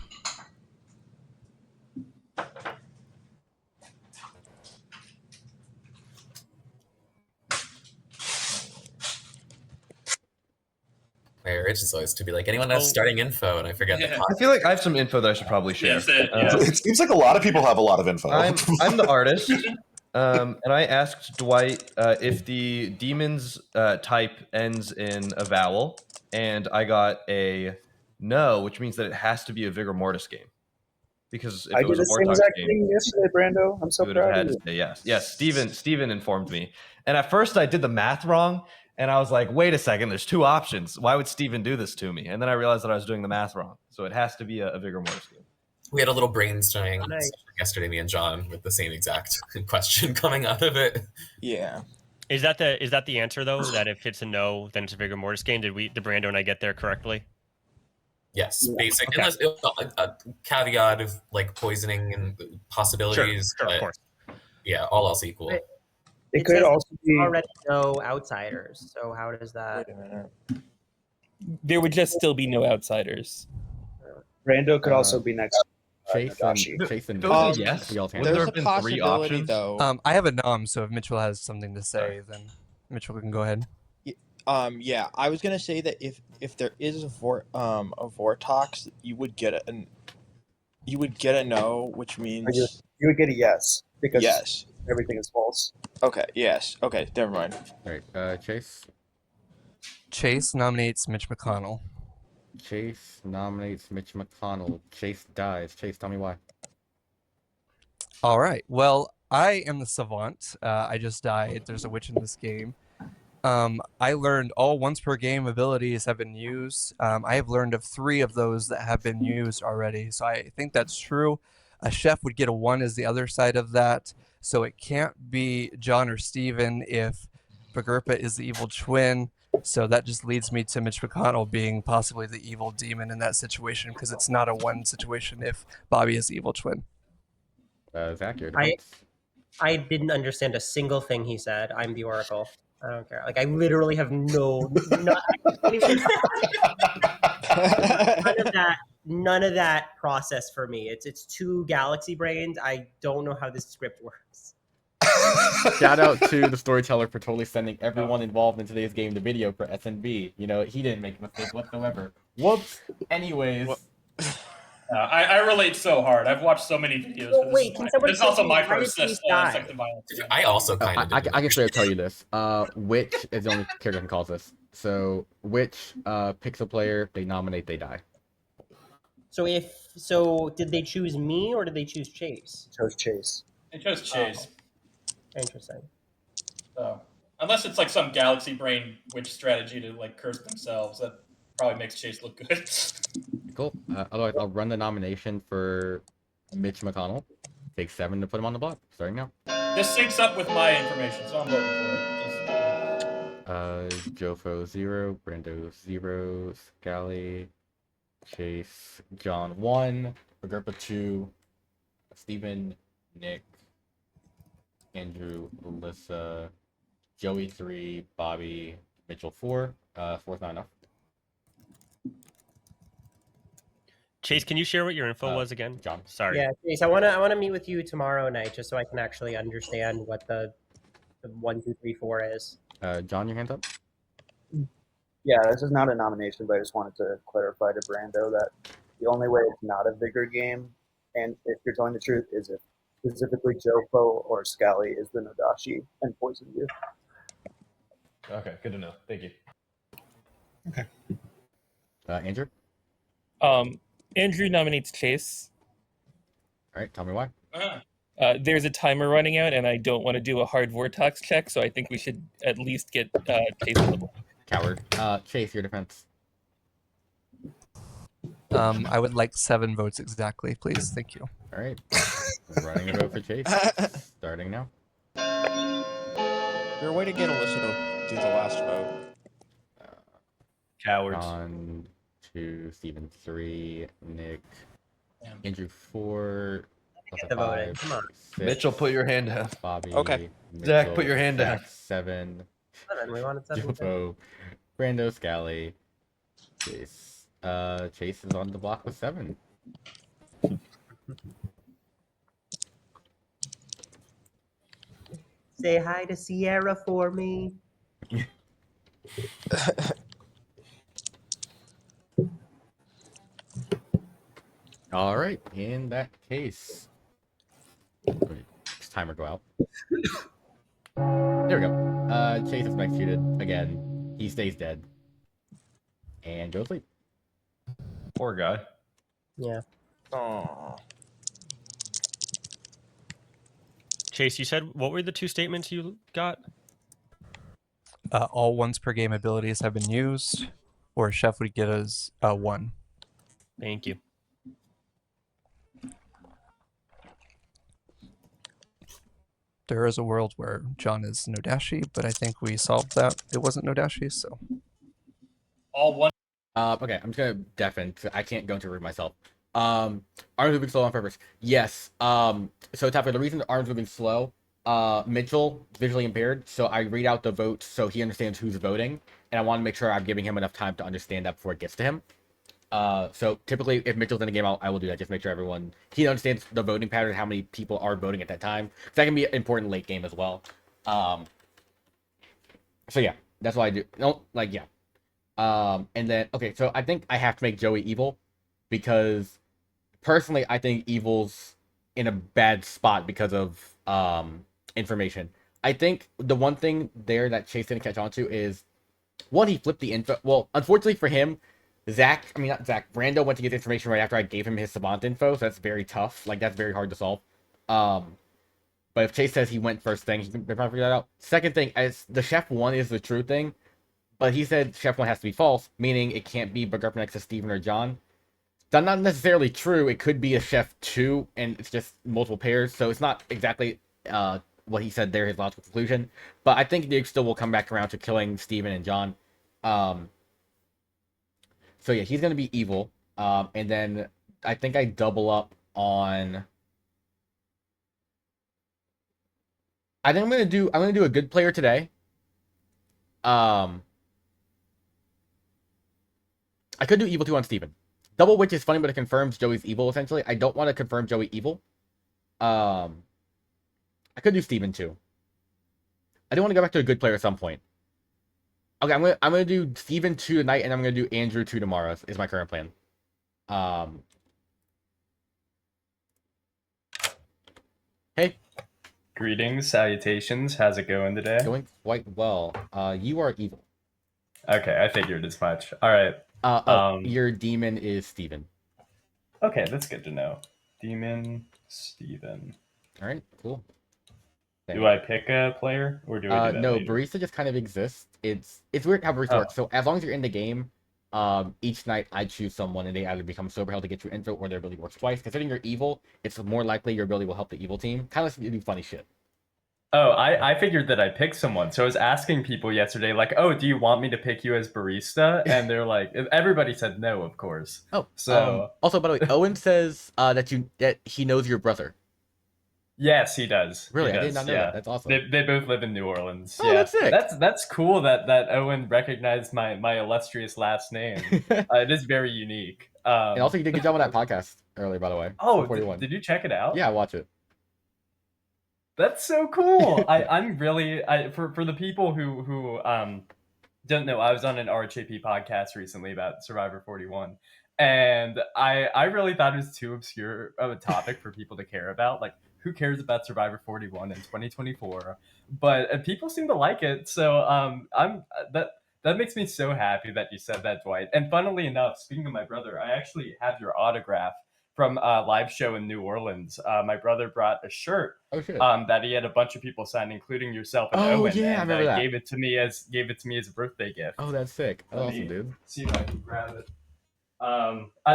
My urge is always to be like, anyone has starting info, and I forget the I feel like I have some info that I should probably share. It seems like a lot of people have a lot of info. I'm the artist, and I asked Dwight if the demon's type ends in a vowel, and I got a no, which means that it has to be a Vigor Mortis game. Because if I it did was a the same Vortox exact game, thing yesterday, Brando. I'm so you would have proud had of to you. say yes. Yes, Steven informed me. And at first I did the math wrong, and I was like, wait a second, there's 2 options. Why would Steven do this to me? And then I realized that I was doing the math wrong. So it has to be a Vigor Mortis game. We had a little brainstorming yesterday, me and John, with the same exact question coming out of it. Yeah. Is that the answer though? That if it's a no, then it's a Vigor Mortis game? Did Brando and I get there correctly? Yes, basic. Okay. Unless a caveat of like poisoning and possibilities. Sure, but, of course. Yeah, all else equal. It could says also be already no outsiders. So how does that? Wait a minute. There would just still be no outsiders. Brando could also be next. Chase and yes. There's a possibility though. I have a nom, so if Mitchell has something to say, then Mitchell can go ahead. Yeah, I was gonna say that if there is a Vortox, you would get a no, which means you would get a yes because yes, everything is false. Okay. Yes. Okay. Never mind. All right. Chase. Chase nominates Mitch McConnell. Chase nominates Mitch McConnell. Chase dies. Chase, tell me why. All right. Well, I am the savant. I just died. There's a witch in this game. I learned all once per game abilities have been used. I have learned of 3 of those that have been used already. So I think that's true. A chef would get a 1 as the other side of that. So it can't be John or Steven if Bagurpa is the evil twin. So that just leads me to Mitch McConnell being possibly the evil demon in that situation because it's not a 1 situation if Bobby is the evil twin. Zach, your I didn't understand a single thing he said. I'm the Oracle. I don't care. Like I literally have none of that process for me. It's too galaxy brained. I don't know how this script works. Shout out to the storyteller for totally sending everyone involved in today's game the video for SNB. You know, he didn't make a mistake whatsoever. Whoops. Anyways. I relate so hard. I've watched so many videos. Well, wait, can somebody this is also tell me my why first did Chase die? sexual violence. I also kind of. I can straight up tell you this. Witch is the only character who calls this. So Witch picks a player, they nominate, they die. So did they choose me or did they choose Chase? Chose Chase. They chose Chase. Interesting. So unless it's like some galaxy brain witch strategy to like curse themselves, that probably makes Chase look good. Cool. Otherwise, I'll run the nomination for Mitch McConnell. Take 7 to put him on the block. Starting now. This syncs up with my information, so I'm voting for it. Jofo 0, Brando 0, Scally, Chase, John 1, Agrippa 2, Stephen, Nick, Andrew, Alyssa, Joey 3, Bobby, Mitchell 4. 4's not enough. Chase, can you share what your info was again? John. Sorry. Yeah, Chase, I wanna meet with you tomorrow night just so I can actually understand what the 1, 2, 3, 4 is. John, your hands up. Yeah, this is not a nomination, but I just wanted to clarify to Brando that the only way it's not a vigor game, and if you're telling the truth, is if specifically Jofo or Scally is the Nodashi and poisoned you. Okay, good to know. Thank you. Okay. Andrew? Andrew nominates Chase. All right, tell me why. There's a timer running out, and I don't want to do a hard Vortex check, so I think we should at least get Chase on the block. Coward. Chase, your defense. I would like 7 votes exactly, please. Thank you. All right. Running a vote for Chase. Starting now. Your way to get Alyssa to do the last vote. Cowards. John 2, Stephen 3, Nick, Andrew 4, Get the voting. Come on. 6, Mitchell, put your hand down. Bobby. Okay. Zach, put your hand down. 7. 7. We wanted 7. Jofo, Brando, Scally, Chase. Chase is on the block with 7. Say hi to Sierra for me. All right. In that case, timer go out. There we go. Chase is executed again. He stays dead and goes to sleep. Poor guy. Yeah. Oh. Chase, you said what were the 2 statements you got? All once per game abilities have been used, or Chef would get us 1. Thank you. There is a world where John is Nodashi, but I think we solved that. It wasn't Nodashi, so. All one. Okay, I'm just gonna deafen. I can't go into a room myself. Arms moving slow on purpose. Yes. So Tapper, the reason the arms moving slow, Mitchell visually impaired, so I read out the vote so he understands who's voting, and I want to make sure I'm giving him enough time to understand that before it gets to him. So typically, if Mitchell's in the game, I will do that. Just make sure he understands the voting pattern, how many people are voting at that time. So that can be an important late game as well. So yeah, that's what I do. No, like yeah. And then okay, so I think I have to make Joey evil because personally, I think evil's in a bad spot because of information. I think the one thing there that Chase didn't catch on to is one, he flipped the info. Well, unfortunately for him, Brando went to get information right after I gave him his Savant info, so that's very tough. Like, that's very hard to solve. But if Chase says he went first thing, he can probably figure that out. Second thing, as the Chef 1 is the true thing, but he said Chef 1 has to be false, meaning it can't be Bug Up next to Steven or John. That's not necessarily true. It could be a Chef 2, and it's just multiple pairs, so it's not exactly what he said there, his logical conclusion. But I think Nick still will come back around to killing Steven and John. So yeah, he's gonna be evil. And then I think I double up on. I think I'm gonna do a good player today. I could do evil 2 on Steven. Double witch is funny, but it confirms Joey's evil essentially. I don't want to confirm Joey evil. I could do Steven 2. I do want to go back to a good player at some point. Okay, I'm gonna do Steven 2 tonight, and I'm gonna do Andrew 2 tomorrow. Is my current plan. Hey. Greetings, salutations. How's it going today? Going quite well. You are evil. Okay, I figured as much. All right. Your demon is Steven. Okay, that's good to know. Demon Steven. All right, cool. Do I pick a player or do I do that no, later? Barista just kind of exists. It's weird how Barista works. So as long as you're in the game, each night I choose someone, and they either become sober hell to get your info, or their ability works twice. Considering you're evil, it's more likely your ability will help the evil team. Kind of do funny shit. Oh, I figured that I picked someone. So I was asking people yesterday, like, oh, do you want me to pick you as barista? And they're like, everybody said no, of course. Oh, so also, by the way, Owen says that he knows your brother. Yes, he does. Really, he I does. did not know yeah. that. That's awesome. They both live in New Orleans. Oh, yeah, that's sick. That's cool that Owen recognized my illustrious last name. It is very unique. And also, you did a good job on that podcast earlier, by the way. Oh, did you check it out? Yeah, watch it. That's so cool. I'm really for the people who don't know, I was on an RHAP podcast recently about Survivor 41, and I really thought it was too obscure of a topic for people to care about. Like, who cares about Survivor 41 in 2024? But people seem to like it, so that makes me so happy that you said that, Dwight. And funnily enough, speaking of my brother, I actually have your autograph from a live show in New Orleans. My brother brought a shirt that he had a bunch of people sign, inclling yourself and Owen. Yeah, and I remember that. Gave it to me as a birthday gift. Oh, that's sick. That's awesome, dude. See if I can grab it.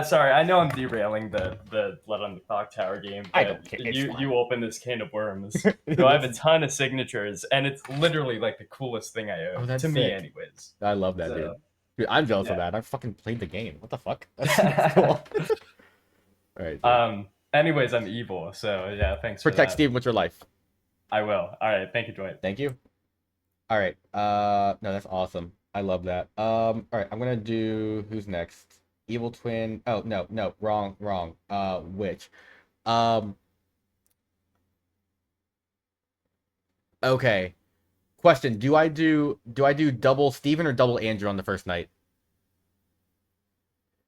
Sorry, I know I'm derailing the Blood on the Clocktower game. But I don't care. You open this can of worms. So I have a ton of signatures, and it's literally like the coolest thing I own to me, anyways. I love that, So, dude. I'm jealous of that. I fucking played the game. What the fuck? That's cool. All right. Anyways, I'm evil, so yeah. Thanks. Protect Steve with your life. I will. All right. Thank you, Dwight. Thank you. All right. No, that's awesome. I love that. All right. I'm gonna do who's next. Evil twin. Oh no, wrong. Witch. Okay. Question: Do I do double Steven or double Andrew on the first night?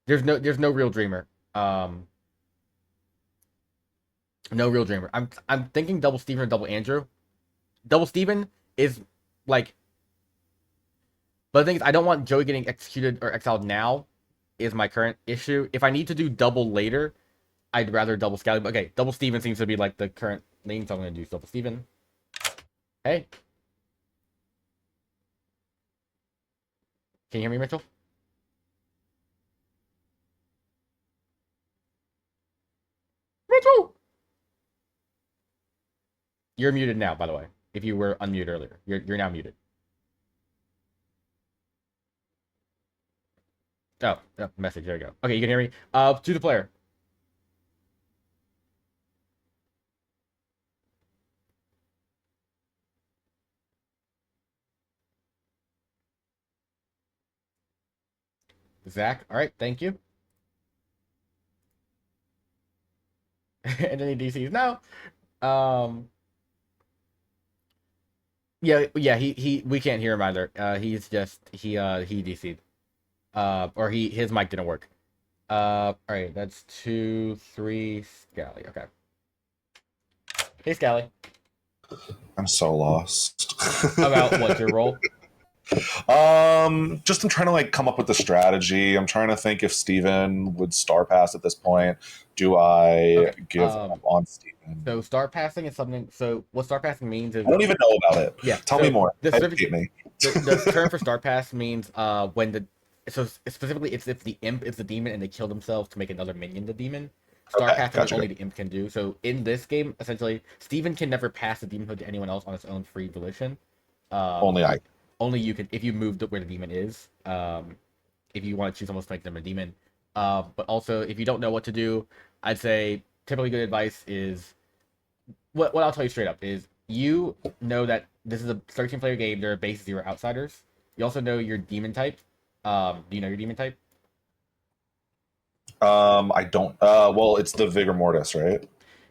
There's no real dreamer. No real dreamer. I'm thinking double Steven or double Andrew. Double Steven is like, but the thing is, I don't want Joey getting executed or exiled now. Is my current issue. If I need to do double later, I'd rather double Scally. But okay, double Steven seems to be like the current lean, so I'm gonna do double Steven. Hey. Can you hear me, Mitchell? Mitchell! You're muted now, by the way. If you were unmuted earlier. You're now muted. Oh, message. There you go. Okay, you can hear me. To the player. Zach. All right, thank you. And then he DCs. No. Yeah. We can't hear him either. He's just he DC'd. Or his mic didn't work. All right, that's 2, 3, Scally. Okay. Hey, Scally. I'm so lost. About what's your role? Just I'm trying to like come up with the strategy. I'm trying to think if Steven would star pass at this point. Do I give up on Steven? So star passing is something. So what star passing means is I don't even know about it. Yeah, tell me more. Educate me. The term for star pass means when the specifically it's if the imp is the demon and they kill themselves to make another minion the demon. Star passing is only the imp can do. So in this game, essentially, Steven can never pass the demonhood to anyone else on his own free volition. Only I. Only you can if you move to where the demon is. If you want to choose someone to make them a demon. But also if you don't know what to do, I'd say typically good advice is what I'll tell you straight up is you know that this is a 13-player game. There are base 0 outsiders. You also know your demon type. Do you know your demon type? I don't. Well, it's the Vigor Mortis, right?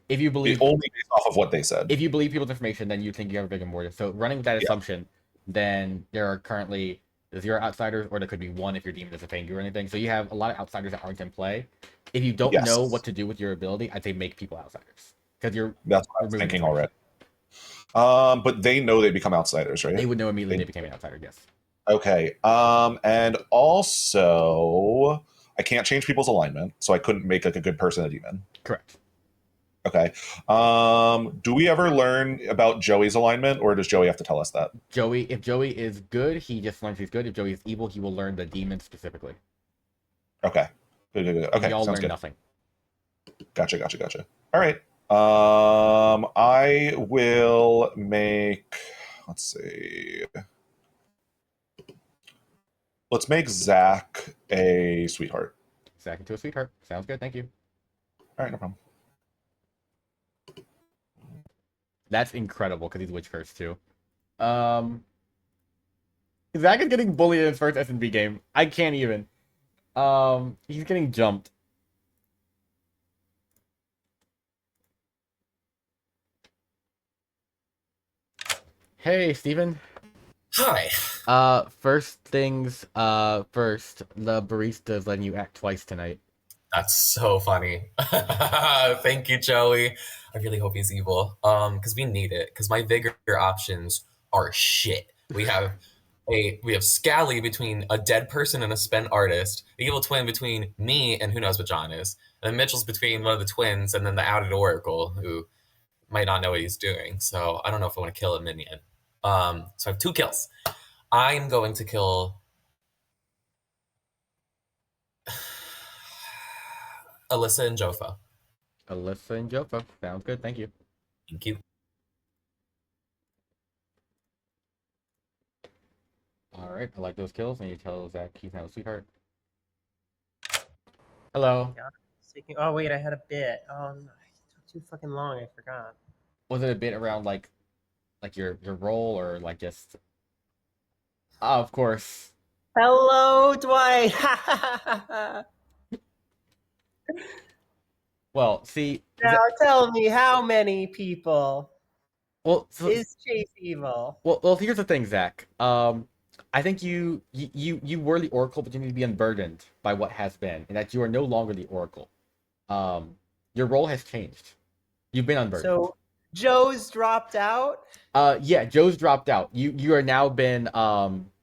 If you believe only based off of what they said. If you believe people's information, then you think you have a Vigor Mortis. So running with that assumption, then there are currently 0 outsiders, or there could be 1 if your demon doesn't Fangu or anything. So you have a lot of outsiders that aren't in play. If you don't know what to do with your ability, I'd say make people outsiders because That's what I was thinking already. But they know they become outsiders, right? They would know immediately they became an outsider. Yes. Okay. And also, I can't change people's alignment, so I couldn't make like a good person a demon. Correct. Okay. Do we ever learn about Joey's alignment, or does Joey have to tell us that? If Joey is good, he just learns he's good. If Joey is evil, he will learn the demon specifically. Okay. Good. Okay, Y'all sounds learn good. nothing. Gotcha. All right. I will make. Let's see. Let's make Zach a sweetheart. Zach into a sweetheart. Sounds good. Thank you. All right, no problem. That's incredible because he's witch cursed too. Zach is getting bullied in his first S&B game. I can't even. He's getting jumped. Hey, Steven. Hi. First things first, the barista's letting you act twice tonight. That's so funny. Thank you, Joey. I really hope he's evil. Because we need it. Because my vigor options are shit. We have Scally between a dead person and a spent artist, the evil twin between me and who knows what John is, and then Mitchell's between one of the twins and then the outed oracle who might not know what he's doing. So I don't know if I want to kill a minion. So I have 2 kills. I'm going to kill Alyssa and Jofa. Alyssa and Jofa. Sounds good. Thank you. Thank you. All right. I like those kills. And you tell Zach he's now a sweetheart. Hello. Oh wait, I had a bit. It took too fucking long. I forgot. Was it a bit around like your role or like just? Oh, of course. Hello, Dwight. Well, see. Now tell me, how many people is Chase evil? Well, here's the thing, Zach. I think you were the Oracle, but you need to be unburdened by what has been, and that you are no longer the Oracle. Your role has changed. You've been unburdened. So Joe's dropped out? Yeah, Joe's dropped out. You are now been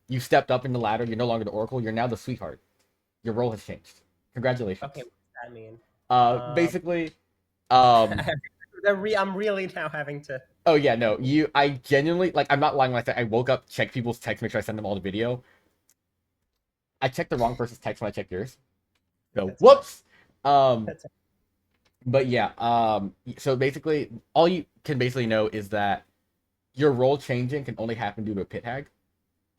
you stepped up in the ladder. You're no longer the Oracle. You're now the sweetheart. Your role has changed. Congratulations. Okay, what does that mean? Basically, I'm really now having to. Oh yeah, no. I genuinely I'm not lying when I say I woke up, checked people's texts, make sure I send them all the video. I checked the wrong person's text when I checked yours. So whoops. But yeah, so basically all you can basically know is that your role changing can only happen due to a pit hag.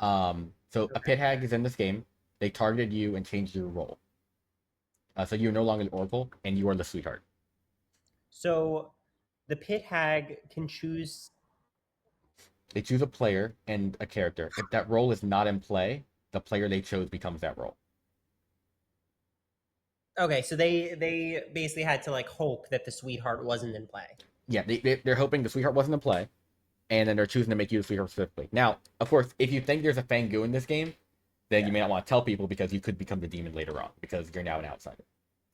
So a pit hag is in this game. They targeted you and changed your role. So you're no longer the Oracle, and you are the sweetheart. So the pit hag can choose. They choose a player and a character. If that role is not in play, the player they chose becomes that role. Okay, so they basically had to hope that the sweetheart wasn't in play. Yeah, they're hoping the sweetheart wasn't in play, and then they're choosing to make you the sweetheart specifically. Now, of course, if you think there's a Fangu in this game, then you may not want to tell people because you could become the demon later on because you're now an outsider.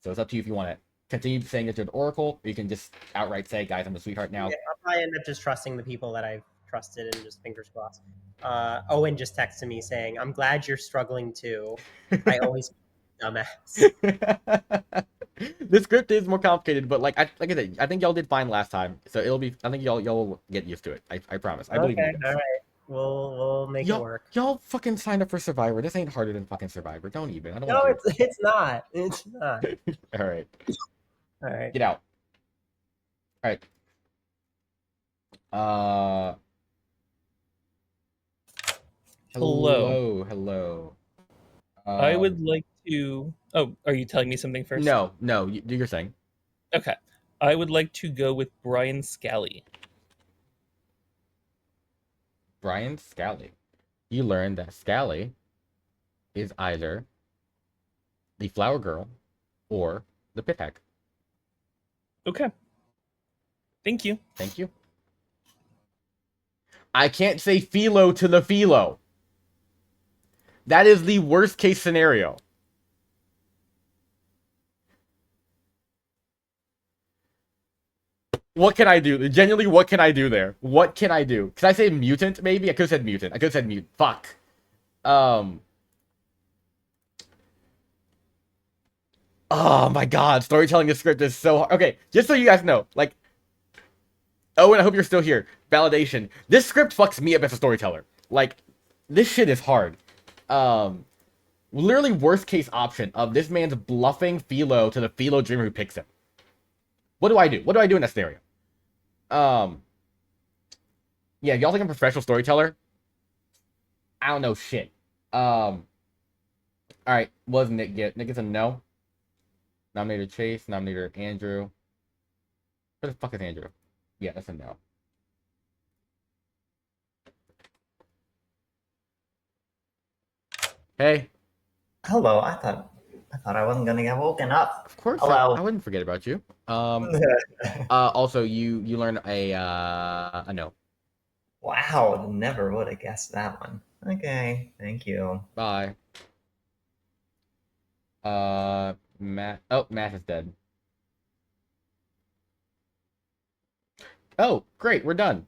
So it's up to you if you want to continue saying that you're the Oracle, or you can just outright say, guys, I'm the sweetheart now. Yeah, I'll probably end up just trusting the people that I've trusted and just fingers crossed. Owen just texted me saying, I'm glad you're struggling too. I always dumbass. The script is more complicated, but like I said, I think y'all did fine last time. So it'll be I think y'all will get used to it. I promise. I believe in you guys. All right. We'll make it work. Y'all fucking signed up for Survivor. This ain't harder than fucking Survivor. Don't even. I don't No, want it's not. It's not. All right. All right. Get out. All right. Hello. I would like to. Oh, are you telling me something first? No, do your thing. Okay. I would like to go with Brian Scally. Brian Scally. You learn that Scally is either the flower girl or the pit hag. Okay. Thank you. Thank you. I can't say philo to the philo. That is the worst case scenario. What can I do? Genuinely, what can I do there? What can I do? Can I say mutant, maybe? I could have said mutant. I could have said mutant. Fuck. Oh my god. Storytelling this script is so hard. Okay, just so you guys know. Owen, I hope you're still here. Validation. This script fucks me up as a storyteller. This shit is hard. literally worst case option of this man's bluffing Philo to the Philo dreamer who picks him. What do I do? What do I do in that scenario? Yeah, y'all think I'm a professional storyteller? I don't know shit. All right, what does Nick get? Nick gets a no. Nominator Chase, nominator Andrew. Where the fuck is Andrew? Yeah, that's a no. Hey. Hello. I thought I wasn't gonna get woken up. Of course. Hello. I wouldn't forget about you. Also, you learn a no. Wow. Never would have guessed that one. Okay. Thank you. Bye. Matt. Oh, Matt is dead. Oh, great. We're done.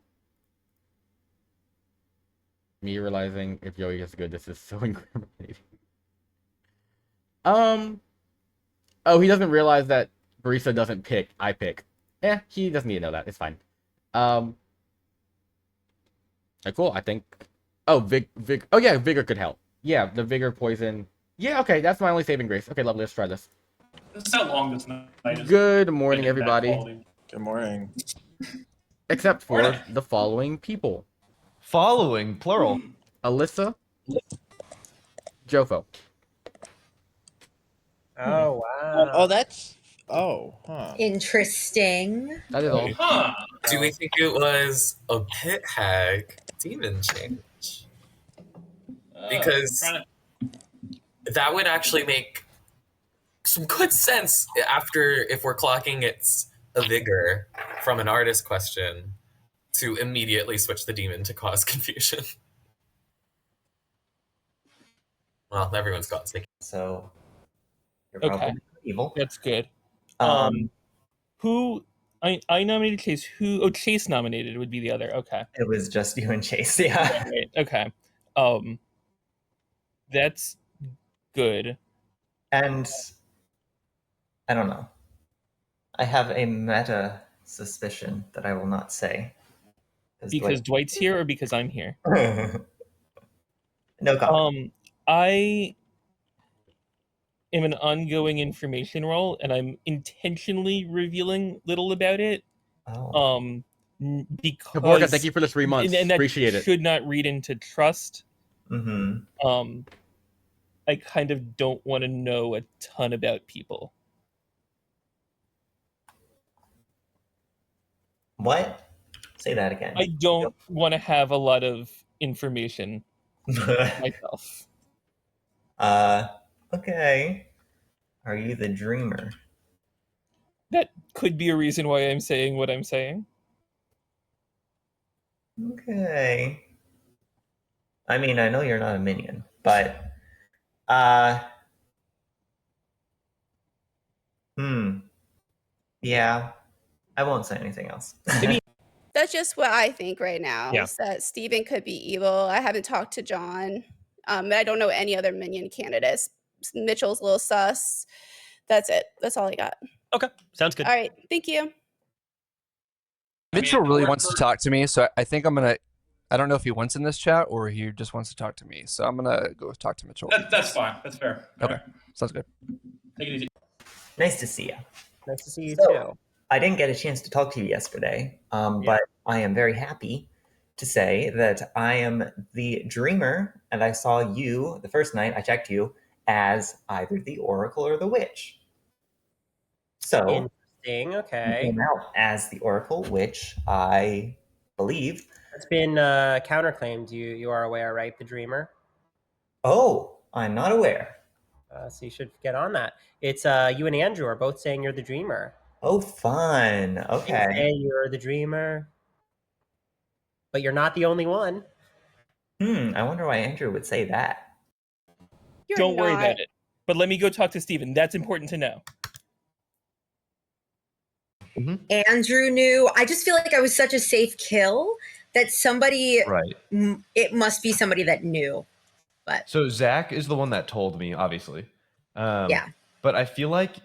Me realizing if Joey gets good, this is so incriminating. Oh, he doesn't realize that Barista doesn't pick. I pick. Yeah, he doesn't need to know that. It's fine. Cool. I think. Oh, Vig. Oh yeah, Vigor could help. Yeah, the Vigor poison. Yeah, okay, that's my only saving grace. Okay, lovely. Let's try this. This is how long this night is. Good morning, everybody. Good morning. Except for the following people. Following, plural. Alyssa. Jofo. Oh, wow. Oh, that's... Oh, huh. Interesting. That is all. Huh. Do we think it was a pit hag demon change? Because that would actually make some good sense after, if we're clocking it's a vigor from an artist question, to immediately switch the demon to cause confusion. Well, everyone's got sticky. So you're probably evil. That's good. Um, Who I nominated Chase. Who? Oh, Chase nominated would be the other. Okay. It was just you and Chase. Yeah. Right. Okay. That's good. And I don't know. I have a meta suspicion that I will not say. Because Dwight's here or because I'm here? No comment. I am an ongoing information role, and I'm intentionally revealing little about it. Oh. Because Kaborga, thank you for the 3 months. and that Appreciate it. should not read into trust. Mm-hmm. I kind of don't want to know a ton about people. What? Say that again. I don't want to have a lot of information myself. Okay. Are you the dreamer? That could be a reason why I'm saying what I'm saying. Okay. I mean, I know you're not a minion, but yeah, I won't say anything else. That's just what I think right now. Yeah. Is that Steven could be evil. I haven't talked to John. I don't know any other minion candidates. Mitchell's a little sus. That's it. That's all I got. Okay, sounds good. All right. Thank you. Mitchell really wants to talk to me, so I think I'm gonna. I don't know if he wants in this chat or he just wants to talk to me, so I'm gonna go talk to Mitchell. That's fine. That's fair. Okay, sounds good. Take it easy. Nice to see you. Nice to see you So, too. I didn't get a chance to talk to you yesterday, but I am very happy to say that I am the dreamer, and I saw you the first night I checked you as either the Oracle or the Witch. So Interesting. you Okay. came out as the Oracle, which I believe. It's been counterclaimed. You are aware, right? The dreamer. Oh, I'm not aware. So you should get on that. It's you and Andrew are both saying you're the dreamer. Oh, fun. They Okay. say you're the dreamer, but you're not the only one. I wonder why Andrew would say that. Don't worry about it. But let me go talk to Steven. That's important to know. Andrew knew. I just feel like I was such a safe kill that somebody, Right. It must be somebody that knew. But So Zach is the one that told me, obviously. Yeah. But I feel like,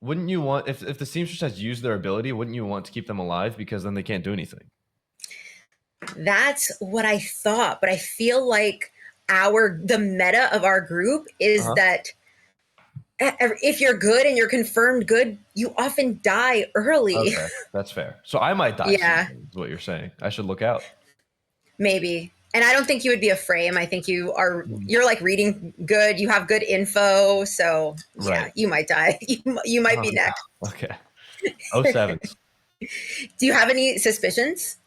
wouldn't you want, if the seamstress has used their ability, wouldn't you want to keep them alive because then they can't do anything? that's what I thought. But I feel like the meta of our group is that if you're good and you're confirmed good, you often die early. Okay, that's fair. So I might die. Yeah. Soon, is what you're saying. I should look out. Maybe. And I don't think you would be a frame. I think you're like reading good. You have good info. So yeah, you might die. You might be next. Okay. 07s. Do you have any suspicions?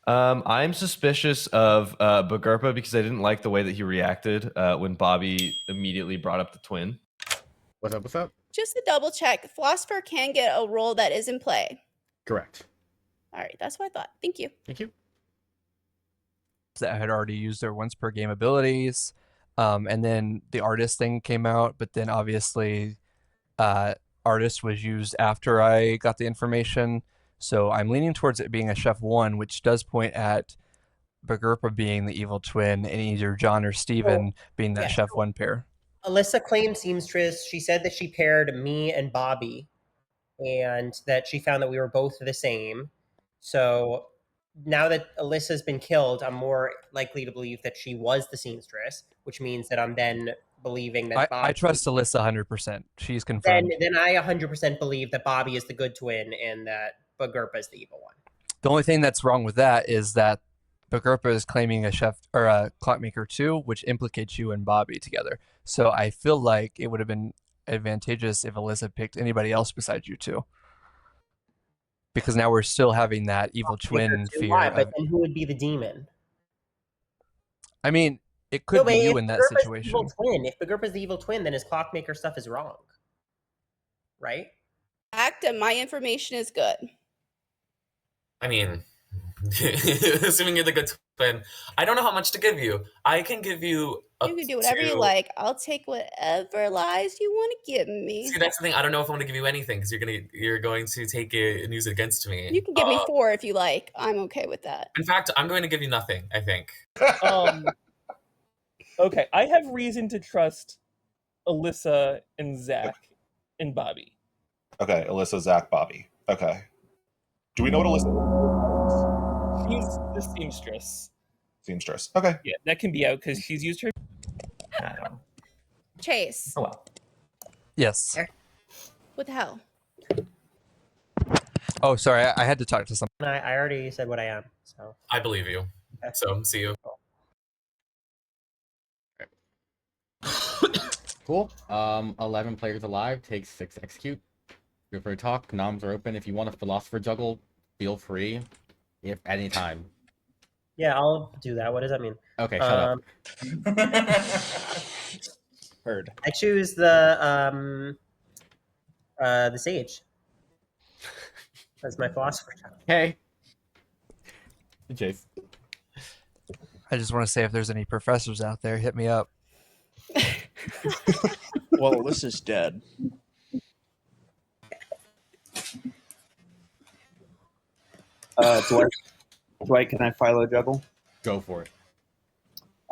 I'm suspicious of Bagurpa because I didn't like the way that he reacted when Bobby immediately brought up the twin. What's up? What's up? Just to double check, Philosopher can get a role that is in play. Correct. All right, that's what I thought. Thank you. Thank you. That had already used their once per game abilities. And then the artist thing came out, but then obviously artist was used after I got the information. So I'm leaning towards it being a Chef 1, which does point at Bagurpa being the evil twin and either John or Steven being that Chef 1 pair. Alyssa claimed seamstress. She said that she paired me and Bobby and that she found that we were both the same. So now that Alyssa's been killed, I'm more likely to believe that she was the seamstress, which means that I'm then believing that Bobby... I trust Alyssa 100%. She's confirmed. Then I 100% believe that Bobby is the good twin and that Bagurpa is the evil one. The only thing that's wrong with that is that Bagurpa is claiming a chef or a clockmaker too, which implicates you and Bobby together. So I feel like it would have been advantageous if Alyssa picked anybody else besides you two. Because now we're still having that evil twin fear. Why? But then who would be the demon? I mean, it could be you in that situation. Evil twin. If Bagurpa's the evil twin, then his clockmaker stuff is wrong. Right? Acta, my information is good. I mean, assuming you're the good twin, I don't know how much to give you. I can give you. You can do whatever you like. I'll take whatever lies you want to give me. See, that's the thing. I don't know if I want to give you anything because you're going to take it and use it against me. You can give me 4 if you like. I'm okay with that. In fact, I'm going to give you nothing, I think. Okay, I have reason to trust Alyssa and Zach and Bobby. Okay, Alyssa, Zach, Bobby. Okay. Do we know what Alyssa? She's the seamstress. Seamstress. Okay. Yeah, that can be out because she's used her. Chase. Oh well. Yes. What the hell? Oh, sorry. I had to talk to someone. I already said what I am. So I believe you. So, see you. Cool. 11 players alive. Takes 6 to execute. Feel free to talk. Noms are open. If you want a philosopher juggle, feel free. If any time. yeah, I'll do that. What does that mean? Okay, shut up. Heard. I choose the sage. That's my philosopher. Hey. Chase. I just want to say if there's any professors out there, hit me up. Well, Alyssa's dead. Dwight, can I philo juggle? Go for it.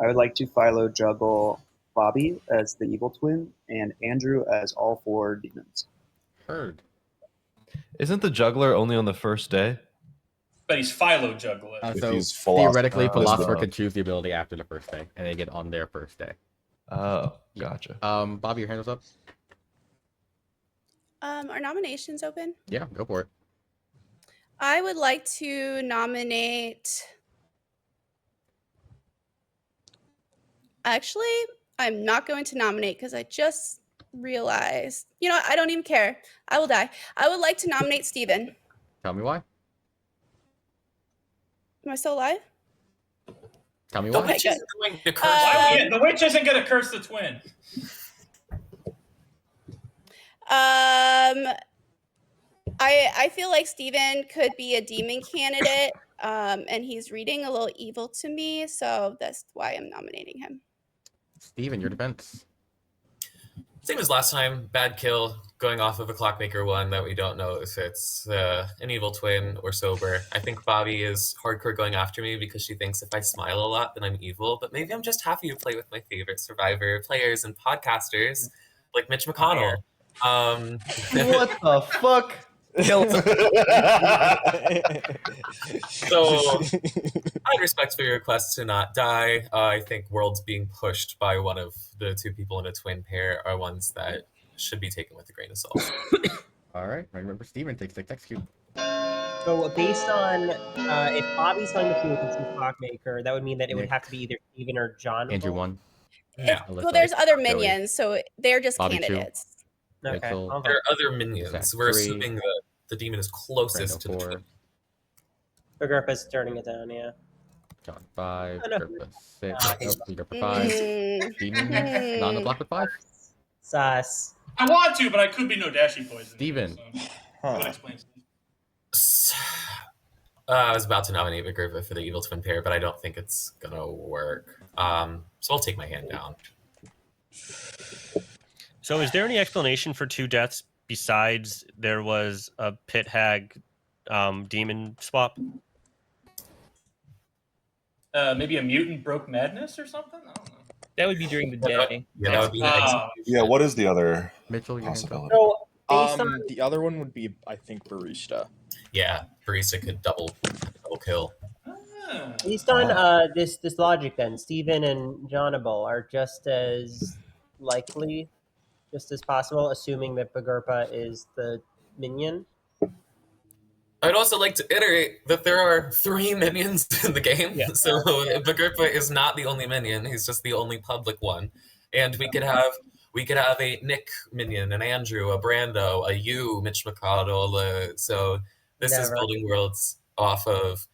I would like to philo juggle Bobby as the evil twin and Andrew as all 4 demons. Heard. Isn't the juggler only on the first day? But he's Philo Juggler. So he's theoretically, philosopher. philosopher can choose the ability after the first day, and they get on their first day. Oh, gotcha. Bobby, your hand was up. Are nominations open? Yeah, go for it. I would like to nominate. Actually, I'm not going to nominate because I just realized. You know what? I don't even care. I will die. I would like to nominate Steven. Tell me why. Am I still alive? Tell me The why. witch isn't going to curse The witch isn't going to curse the twin. I feel like Steven could be a demon candidate, and he's reading a little evil to me, so that's why I'm nominating him. Steven, your defense. Same as last time, bad kill, going off of a clockmaker one that we don't know if it's an evil twin or sober. I think Bobby is hardcore going after me because she thinks if I smile a lot, then I'm evil. But maybe I'm just happy to play with my favorite Survivor players and podcasters like Mitch McConnell. What the fuck? So, I respect for your request to not die. I think worlds being pushed by one of the two people in a twin pair are ones that should be taken with a grain of salt. All right. Remember, Steven takes 6 execute. So based on if Bobby's telling the truth and she's Clockmaker, that would mean that it would Nick. have to be either Steven or John. Andrew 1. Well, there's other minions, so they're just Bobby 2. candidates. Okay. Mitchell. There are other minions. Zach We're 3. assuming that the demon is closest to the Brando 4. twin. Gerpa's turning it down, yeah. John 5. Oh, no. Gerpa 6. Ah, Nope, Gerpa 5. Demon. Not on the block with 5. Sus. I want to, but I could be no dashi poison. Steven. So that explains. I was about to nominate Vigurva for the evil twin pair, but I don't think it's gonna work. So I'll take my hand down. So is there any explanation for 2 deaths besides there was a pit hag demon swap? Maybe a mutant broke madness or something? I don't know. That would be during the day. Yeah, that would be nice. Yeah, what is the other Mitchell, possibility? So based on The other one would be, I think, Barista. Yeah, Barista could double kill. based on this logic, then Steven and Johnable are just as likely, just as possible, assuming that Bagurpa is the minion. I'd also like to iterate that there are 3 minions in the game, Yeah. so Bagurpa is not the only minion; he's just the only public one. And we could have a Nick minion, an Andrew, a Brando, a you, Mitch McConnell. So this is Never. building worlds off of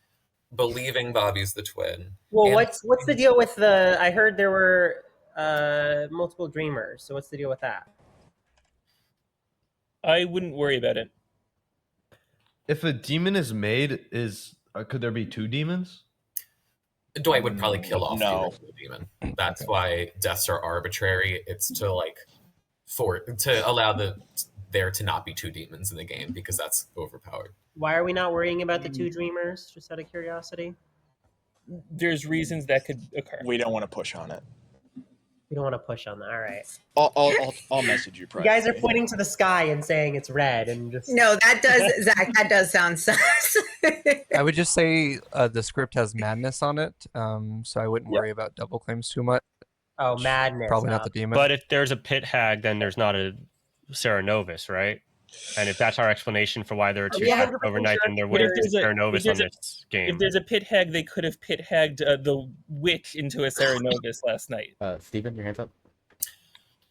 believing Bobby's the twin. Well, And- what's the deal with the? I heard there were multiple dreamers. So what's the deal with that? I wouldn't worry about it. If a demon is made, could there be 2 demons? Dwight would probably kill off No. the original demon. That's why deaths are arbitrary. It's to allow there to not be 2 demons in the game because that's overpowered. Why are we not worrying about the 2 dreamers? Just out of curiosity. There's reasons that could occur. We don't want to push on it. We don't want to push on that. All right. I'll message you You privately. guys are pointing to the sky and saying it's red, and just No, that does, Zach. That does sound sus. I would just say the script has madness on it, so I wouldn't worry about double claims too much. Oh, madness. Probably not the demon. But if there's a pit hag, then there's not a Sarah Novus, right? And if that's our explanation for why there are 2 Yeah, deaths overnight, then there But wouldn't if be there's a- Sarah Novus if on there's this game. If there's a pit hag, they could have pit hagged the witch into a Sarah Novus last night. Steven, your hands up.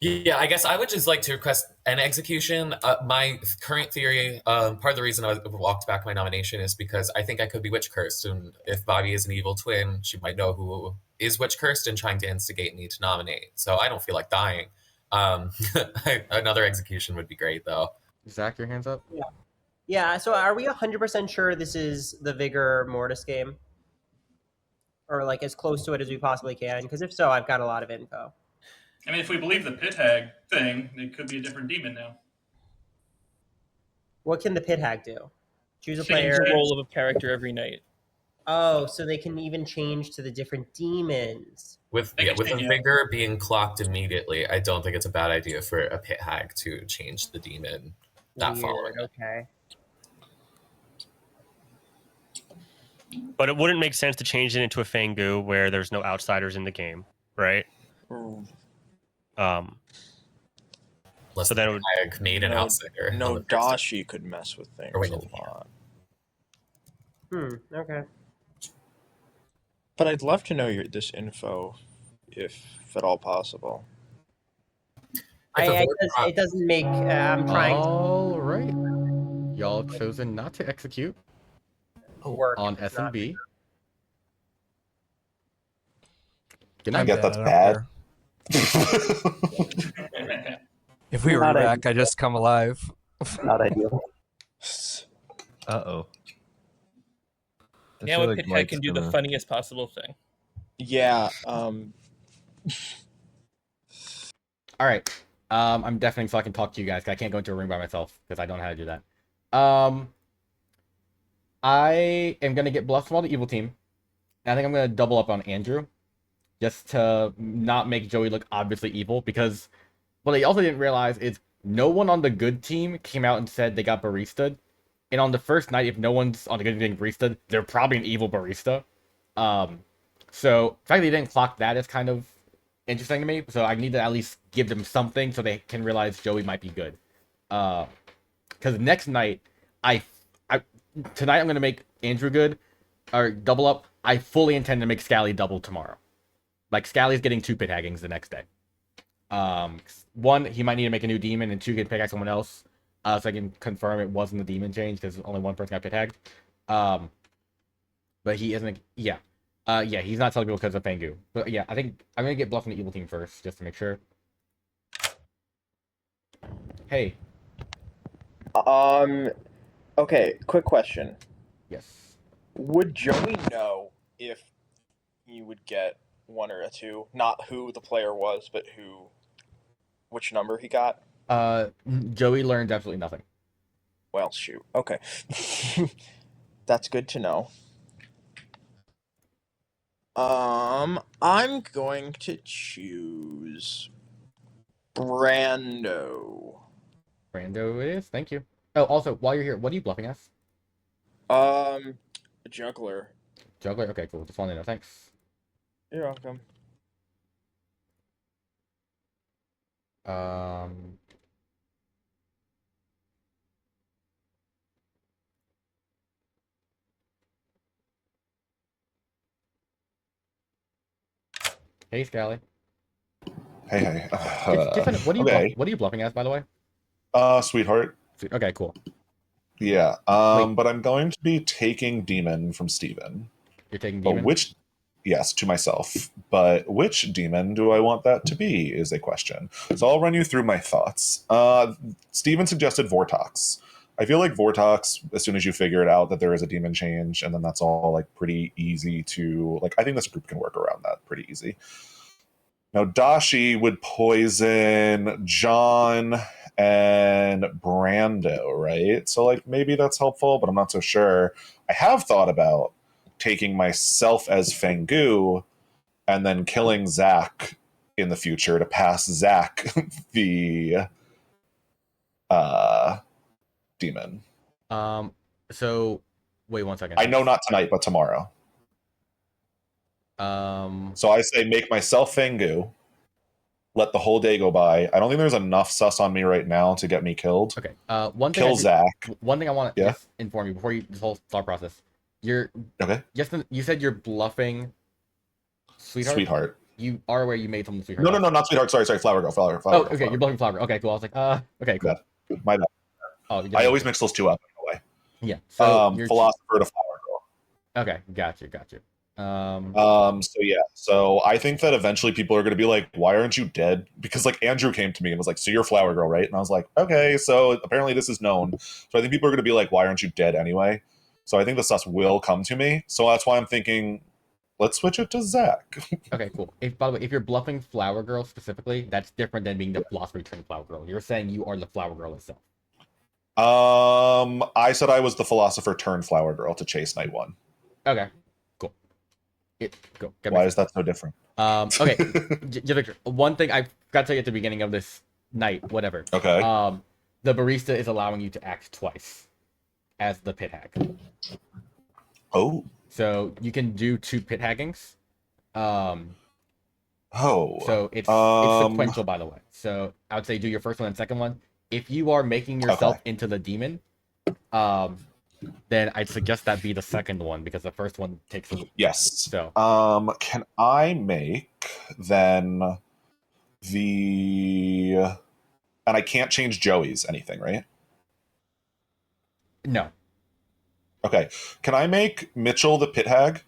Yeah, I guess I would just like to request an execution. My current theory, part of the reason I walked back my nomination is because I think I could be witch cursed, and if Bobby is an evil twin, she might know who is witch cursed and trying to instigate me to nominate. So I don't feel like dying. Another execution would be great, though. Zach, your hands up. Yeah. So are we 100% sure this is the Vigor Mortis game, or like as close to it as we possibly can? Because if so, I've got a lot of info. I mean, if we believe the pit hag thing, it could be a different demon now. What can the pit hag do? Choose a Change player. the role of a character every night. Oh, so they can even change to the different demons. With They a can change it. vigor being clocked immediately, I don't think it's a bad idea for a pit hag to change the demon that Weird, following it. Okay. But it wouldn't make sense to change it into a Fangu where there's no outsiders in the game, right? Unless so then it the would hag made an outsider. on No, the first Dashi could mess with things Or wait, a no, lot. Okay. But I'd love to know this info, if at all possible. It doesn't make. I'm trying. All right. Y'all chosen not to execute work on S and B. Good I night. get that's I bad. If we were Not wreck, I just come alive. Not ideal. Uh-oh. I Now feel a like pit hag Mike's can do the gonna- funniest possible thing. Yeah. All right. I'm deafening so I can talk to you guys. 'Cause I can't go into a room by myself because I don't know how to do that. I am gonna get bluffed from all the evil team. And I think I'm gonna double up on Andrew, just to not make Joey look obviously evil. Because what I also didn't realize is no one on the good team came out and said they got baristaed. And on the first night, if no one's on the good getting barista, they're probably an evil barista. So the fact that they didn't clock that is kind of interesting to me. So I need to at least give them something so they can realize Joey might be good. Because next night, tonight I'm gonna make Andrew good, or double up. I fully intend to make Scally double tomorrow. Like Scally's getting 2 pit haggings the next day. One, he might need to make a new demon, and 2, get pit hag someone else. So I can confirm it wasn't the demon change because only one person got pit hagged. But he isn't. Yeah. Yeah, he's not telling people because of Fangu. But yeah, I think I'm gonna get bluffing the evil team first just to make sure. Hey. Okay, quick question. Yes. Would Joey know if he would get 1 or a 2? Not who the player was, but which number he got? Joey learned absolutely nothing. Well, shoot. Okay. That's good to know. I'm going to choose Brando. Brando it is. Thank you. Oh, also, while you're here, what are you bluffing as? Juggler. Juggler? Okay, cool. Just wanted to know. Thanks. You're welcome. Hey, Scally. Hey. What are you okay. what are you bluffing as, by the way? Sweetheart. Okay, cool. Yeah. But I'm going to be taking demon from Steven. You're taking demon? But yes, to myself. But which demon do I want that to be is a question. So I'll run you through my thoughts. Steven suggested Vortox. I feel like Vortox, as soon as you figure it out that there is a demon change, and then that's all like pretty easy to I think this group can work around that pretty easy. Now Dashi would poison John and Brando, right? So maybe that's helpful, but I'm not so sure. I have thought about taking myself as Fangu and then killing Zach in the future to pass Zach the demon. So wait 1 second. I know not tonight, but tomorrow. So I say make myself Fangu, let the whole day go by. I don't think there's enough sus on me right now to get me killed. Okay. Zach. One thing I want to inform you before this whole thought process. You're okay. You said you're bluffing Sweetheart. You are aware you made someone Sweetheart. No, not Sweetheart. Sorry, Flower Girl. Flower oh, Girl, okay. You're bluffing Flower Girl. Okay, cool. I was like, okay, cool. My bad. Oh, I always mix those two up anyway. Yeah. So Philosopher to Flower Girl. Okay, got you. So I think that eventually people are going to be like, why aren't you dead? Because Andrew came to me and was like, so you're Flower Girl, right? And I was like, okay, so apparently this is known. So I think people are going to be like, why aren't you dead anyway? So I think the sus will come to me. So that's why I'm thinking, let's switch it to Zach. Okay, cool. By the way, if you're bluffing Flower Girl specifically, that's different than being the philosopher turned Flower Girl. You're saying you are the Flower Girl itself. I said I was the philosopher turned Flower Girl to chase night 1. Okay, cool. Go. Why is that so different? Okay, Victor. One thing I forgot to tell you at the beginning of this night, whatever. Okay. The barista is allowing you to act twice as the pit hag. Oh. So you can do 2 pit haggings. So it's sequential, by the way. So I would say do your first one and second one. If you are making yourself into the demon, then I'd suggest that be the second one because the first one takes a yes. So can I make then and I can't change Joey's anything, right? No. Okay. Can I make Mitchell the pit hag?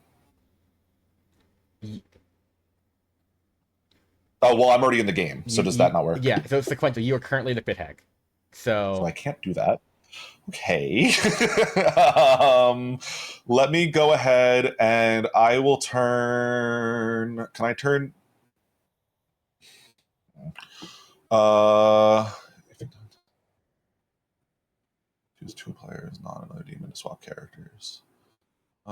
Oh well, I'm already in the game, so does that not work? Yeah, so it's sequential. You are currently the pit hag. So I can't do that. Okay. Let me go ahead and I will turn. Can I turn? Choose 2 players, not another demon to swap characters. I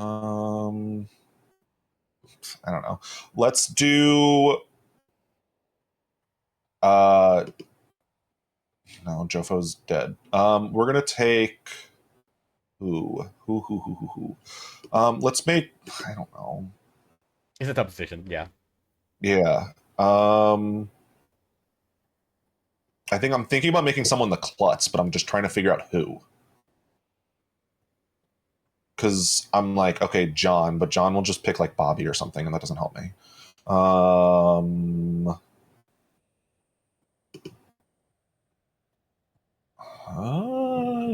don't know. Let's do. No, Jofo's dead. We're gonna take Who? Let's make. I don't know. It's a tough decision. Yeah. Yeah. I think I'm thinking about making someone the klutz, but I'm just trying to figure out who. Because I'm like, okay, John, but John will just pick like Bobby or something, and that doesn't help me.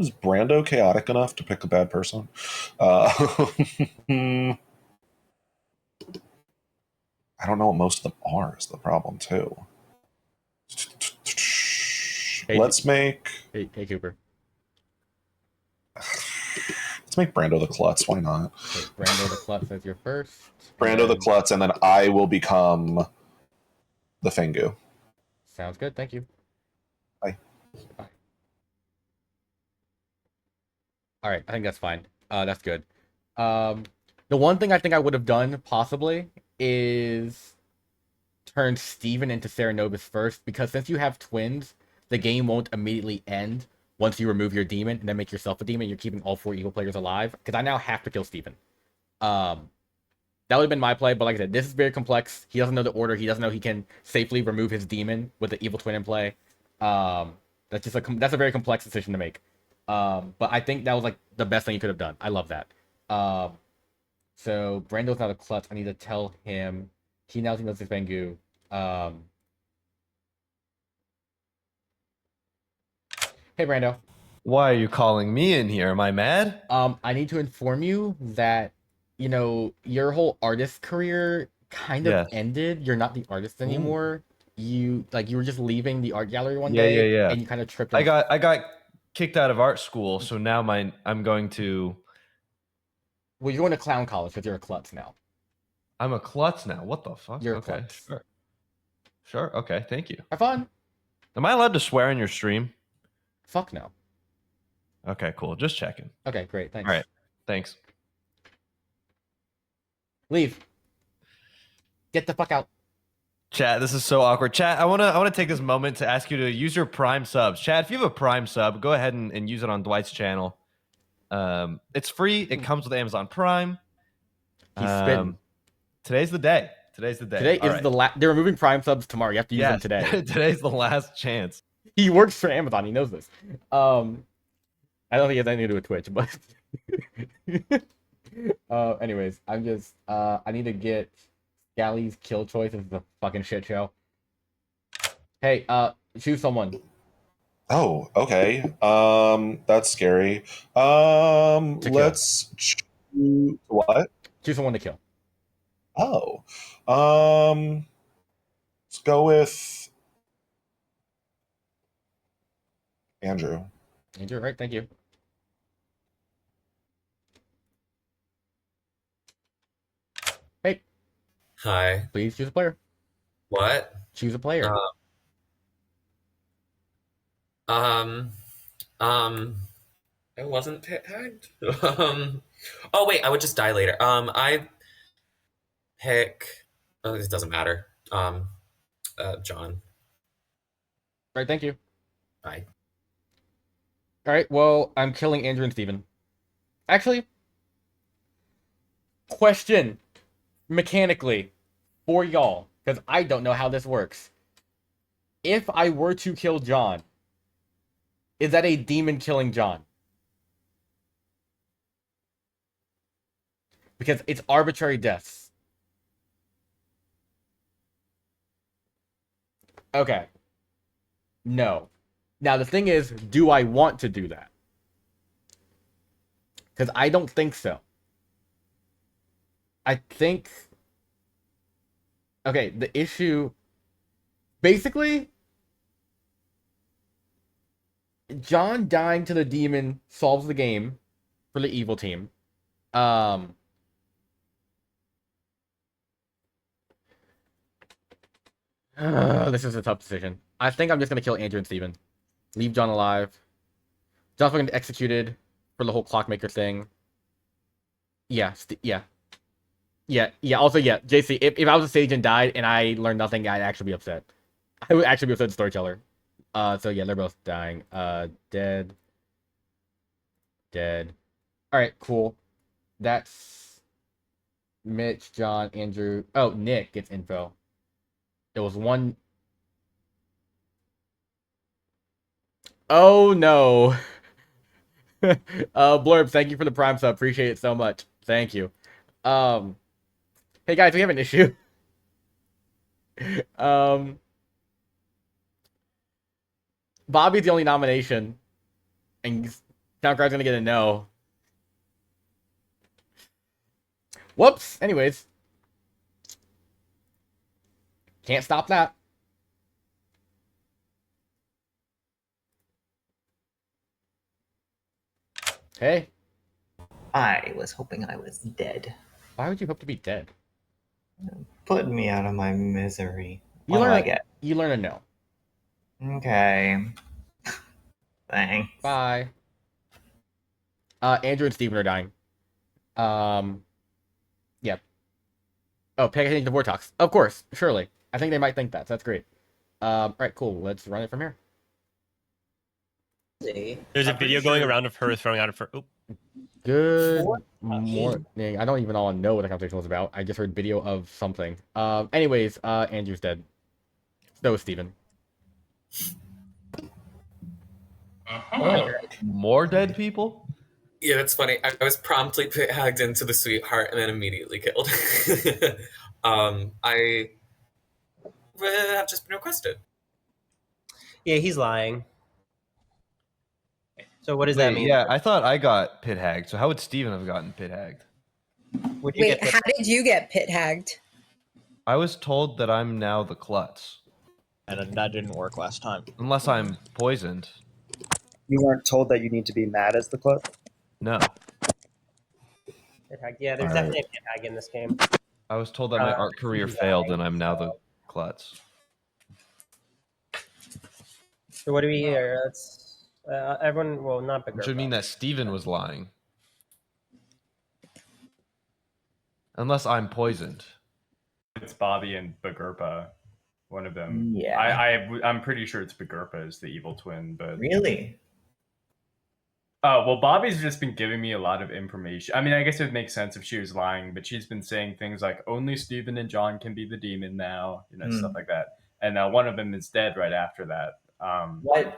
Is Brando chaotic enough to pick a bad person? I don't know what most of them are is the problem too. Let's make Hey Cooper. Let's make Brando the klutz. Why not? Okay, Brando the klutz as your first. Brando the klutz, and then I will become the Fengu. Sounds good. Thank you. Bye. Bye. All right, I think that's fine. That's good. The one thing I think I would have done possibly is turn Steven into Cerenovus first, because since you have twins, the game won't immediately end once you remove your demon and then make yourself a demon. You're keeping all 4 evil players alive, because I now have to kill Steven. That would have been my play, but like I said, this is very complex. He doesn't know the order. He doesn't know he can safely remove his demon with the evil twin in play. That's a very complex decision to make. But I think that was like the best thing you could have done. I love that. So Brando's not a klutz. I need to tell him. He knows his Bengu. Hey Brando. Why are you calling me in here? Am I mad? I need to inform you that, you know, your whole artist career kind of ended. You're not the artist anymore. You were just leaving the art gallery one day. Yeah. And you kind of tripped. I got kicked out of art school, so now I'm going to. Well, you're going to clown college because you're a klutz now. I'm a klutz now. What the fuck? You're a okay, klutz. Sure. Okay. Thank you. Have fun. Am I allowed to swear in your stream? Fuck no. Okay, cool. Just checking. Okay, great. Thanks. All right. Thanks. Leave. Get the fuck out. Chat, this is so awkward. Chat, I wanna take this moment to ask you to use your Prime subs. Chat, if you have a Prime sub, go ahead and use it on Dwight's channel. It's free. It comes with Amazon Prime. He's spitting. Today's the day. Today is the last. They're removing Prime subs tomorrow. You have to use them today. Today's the last chance. He works for Amazon. He knows this. I don't think it has anything to do with Twitch, but anyways, I'm just I need to get Scally's kill choice. This is a fucking shit show. Hey, choose someone. Oh, okay. That's scary. Let's choose what? Choose someone to kill. Oh. Let's go with Andrew. Andrew, right? Thank you. Hey. Hi. Please choose a player. What? Choose a player. I wasn't tagged. Oh wait, I would just die later. I pick. Oh, it doesn't matter. John. Right, thank you. Bye. All right, well, I'm killing Andrew and Steven. Actually, question mechanically for y'all, because I don't know how this works. If I were to kill John, is that a demon killing John? Because it's arbitrary deaths. Okay. No. Now, the thing is, do I want to do that? Because I don't think so. I think... Okay, the issue... Basically, John dying to the demon solves the game for the evil team. This is a tough decision. I think I'm just going to kill Andrew and Steven. Leave John alive. John's going to get executed for the whole clockmaker thing. Yeah. Also, JC, if I was a sage and died and I learned nothing, I'd actually be upset. I would actually be upset, storyteller. So yeah, they're both dying. Dead. All right, cool. That's Mitch, John, Andrew. Oh, Nick gets info. There was one. Oh no. Blurb, thank you for the prime sub. Appreciate it so much. Thank you. Hey guys, we have an issue. Bobby's the only nomination, and Soundcloud's gonna get a no. Whoops. Anyways, can't stop that. Hey. I was hoping I was dead. Why would you hope to be dead? Put me out of my misery. You What do learn. I get? You learn a no. Okay. Thanks. Bye. Andrew and Steven are dying. Yep. Oh, Peg, I think the Vortox. Of course, surely. I think they might think that, so that's great. Alright, cool. Let's run it from here. There's a video going around of her throwing out of her. Oh. Good morning. I don't even all know what the conversation was about. I just heard video of something. Anyways, Andrew's dead. So is Steven. More dead people? Yeah, that's funny. I was promptly hacked into the sweetheart and then immediately killed. I have just been requested. Yeah, he's lying. So what does that mean? Yeah, I thought I got pit hagged. So how would Steven have gotten pit hagged? Wait, how did you get pit hagged? I was told that I'm now the klutz. And that didn't work last time. Unless I'm poisoned. You weren't told that you need to be mad as the club? No. Pit hag. Yeah, there's All definitely a pit hag in this game. I was told that my art career failed and I'm now the klutz. So what do we hear? Let's everyone. Well, not bigger. Which would mean that Steven was lying. Unless I'm poisoned. It's Bobby and Bagurpa, one of them. Yeah. I'm pretty sure it's Bagurpa is the evil twin, but Really? Oh, well, Bobby's just been giving me a lot of information. I mean, I guess it would make sense if she was lying, but she's been saying things like only Steven and John can be the demon now, stuff like that. And one of them is dead right after that.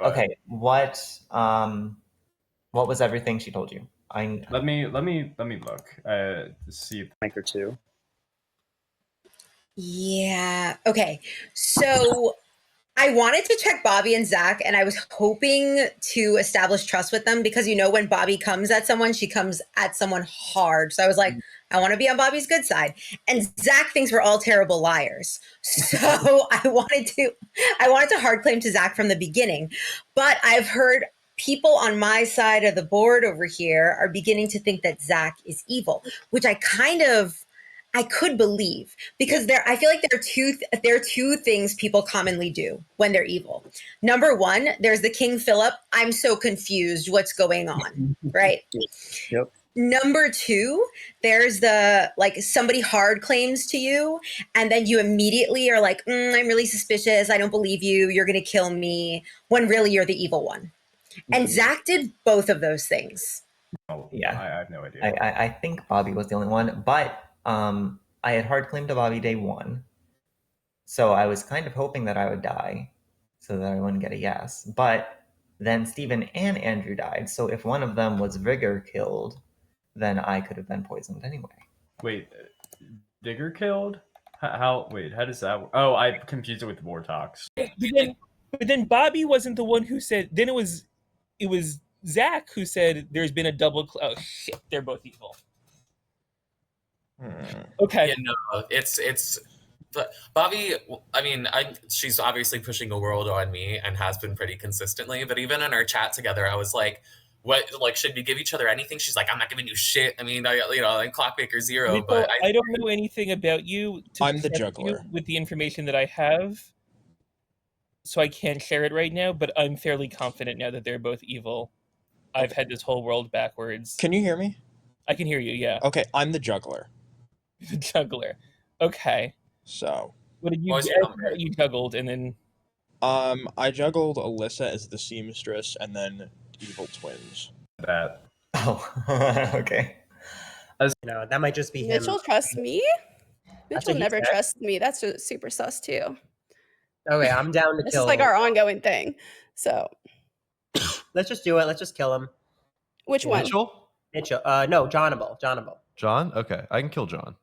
Okay. What was everything she told you? Let me look to see if Anchor 2. Yeah. Okay. So I wanted to check Bobby and Zach, and I was hoping to establish trust with them because, when Bobby comes at someone, she comes at someone hard. So I was like, I want to be on Bobby's good side. And Zach thinks we're all terrible liars. So I wanted to hard claim to Zach from the beginning. But I've heard people on my side of the board over here are beginning to think that Zach is evil, which I could believe because I feel like there are two things people commonly do when they're evil. Number one, there's the King Philip. I'm so confused. What's going on? Right. Yep. Number two, there's the somebody hard claims to you and then you immediately are like, I'm really suspicious. I don't believe you. You're going to kill me when really you're the evil one. And Zach did both of those things. Oh, yeah. I have no idea. I think Bobby was the only one, but I had hard claim to Bobby day one. So I was kind of hoping that I would die so that I wouldn't get a yes. But then Steven and Andrew died. So if one of them was Vigor killed, then I could have been poisoned anyway. Wait, Digger killed? How does that work? Oh, I confused it with Vortox. But then Bobby wasn't the one who said, then it was Zach who said there's been a double, oh shit, they're both evil. Okay. Yeah, no, it's but Bobby. I mean, she's obviously pushing a world on me and has been pretty consistently. But even in our chat together, I was like, "What? Should we give each other anything?" She's like, "I'm not giving you shit." I mean, I'm Clockmaker 0, but I don't know anything about you. I'm the juggler with the information that I have, so I can't share it right now. But I'm fairly confident now that they're both evil. I've had this whole world backwards. Can you hear me? I can hear you. Yeah. Okay, I'm the juggler. The juggler. Okay. So what did you? You juggled and then. I juggled Alyssa as the seamstress and then evil twins. That. Oh, okay. That might just be him. Mitchell trusts me? That's Mitchell what he never said. trusts me. That's just super sus too. Okay, I'm down to This kill. is like our ongoing thing. So Let's just do it. Let's just kill him. which one? Mitchell? Mitchell. No, Johnable. Johnable. John? Okay, I can kill John.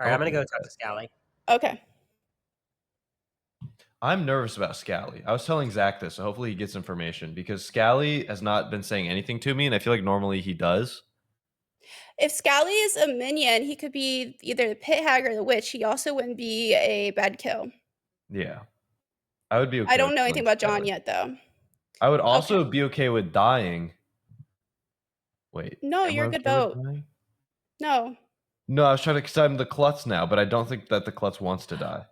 All right, I'm gonna go talk to Scally. Okay. I'm nervous about Scally. I was telling Zach this, so hopefully he gets information because Scally has not been saying anything to me, and I feel like normally he does. If Scally is a minion, he could be either the pit hag or the witch. He also wouldn't be a bad kill. Yeah. I would be okay. I don't with know anything killing about John Scally. yet, though. I would also be okay with dying. Wait. No, am you're I a good okay with vote. dying? No. No, I was trying to, because I'm the klutz now, but I don't think that the klutz wants to die.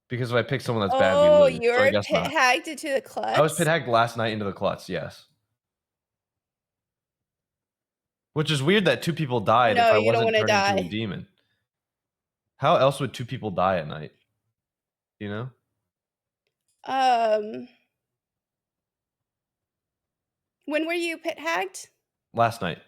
Because if I pick someone that's bad, we Oh, lose. So I you're guess pit not. hagged into the klutz? I was pit hagged last night into the klutz, yes. Which is weird that 2 people died if No, I you don't wasn't wanna turning into a die. demon. How else would 2 people die at night? You know? When were you pit hagged? Last night.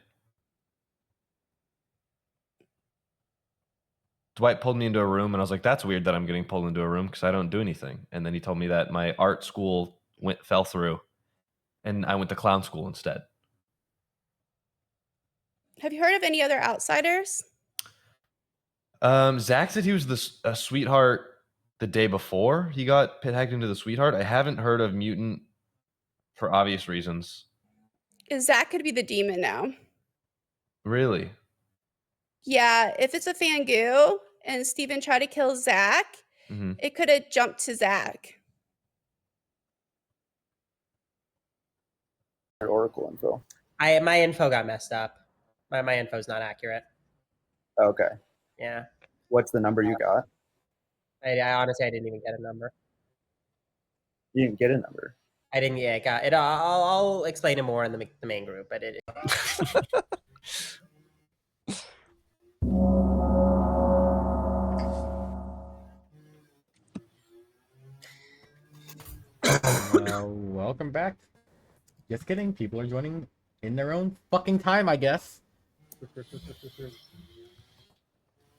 Dwight pulled me into a room and I was like, that's weird that I'm getting pulled into a room because I don't do anything. And then he told me that my art school fell through and I went to clown school instead. Have you heard of any other outsiders? Zach said he was a sweetheart the day before he got pit hacked into the sweetheart. I haven't heard of mutant for obvious reasons. Zach could be the demon now. Really? Yeah, if it's a Fangu and Steven tried to kill Zach, it could have jumped to Zach. Oracle info. My info got messed up. My info's not accurate. Okay. Yeah. What's the number you got? I honestly didn't even get a number. You didn't get a number. I didn't. Yeah, got it. I'll explain it more in the main group, but it. Welcome back. Just kidding. People are joining in their own fucking time, I guess.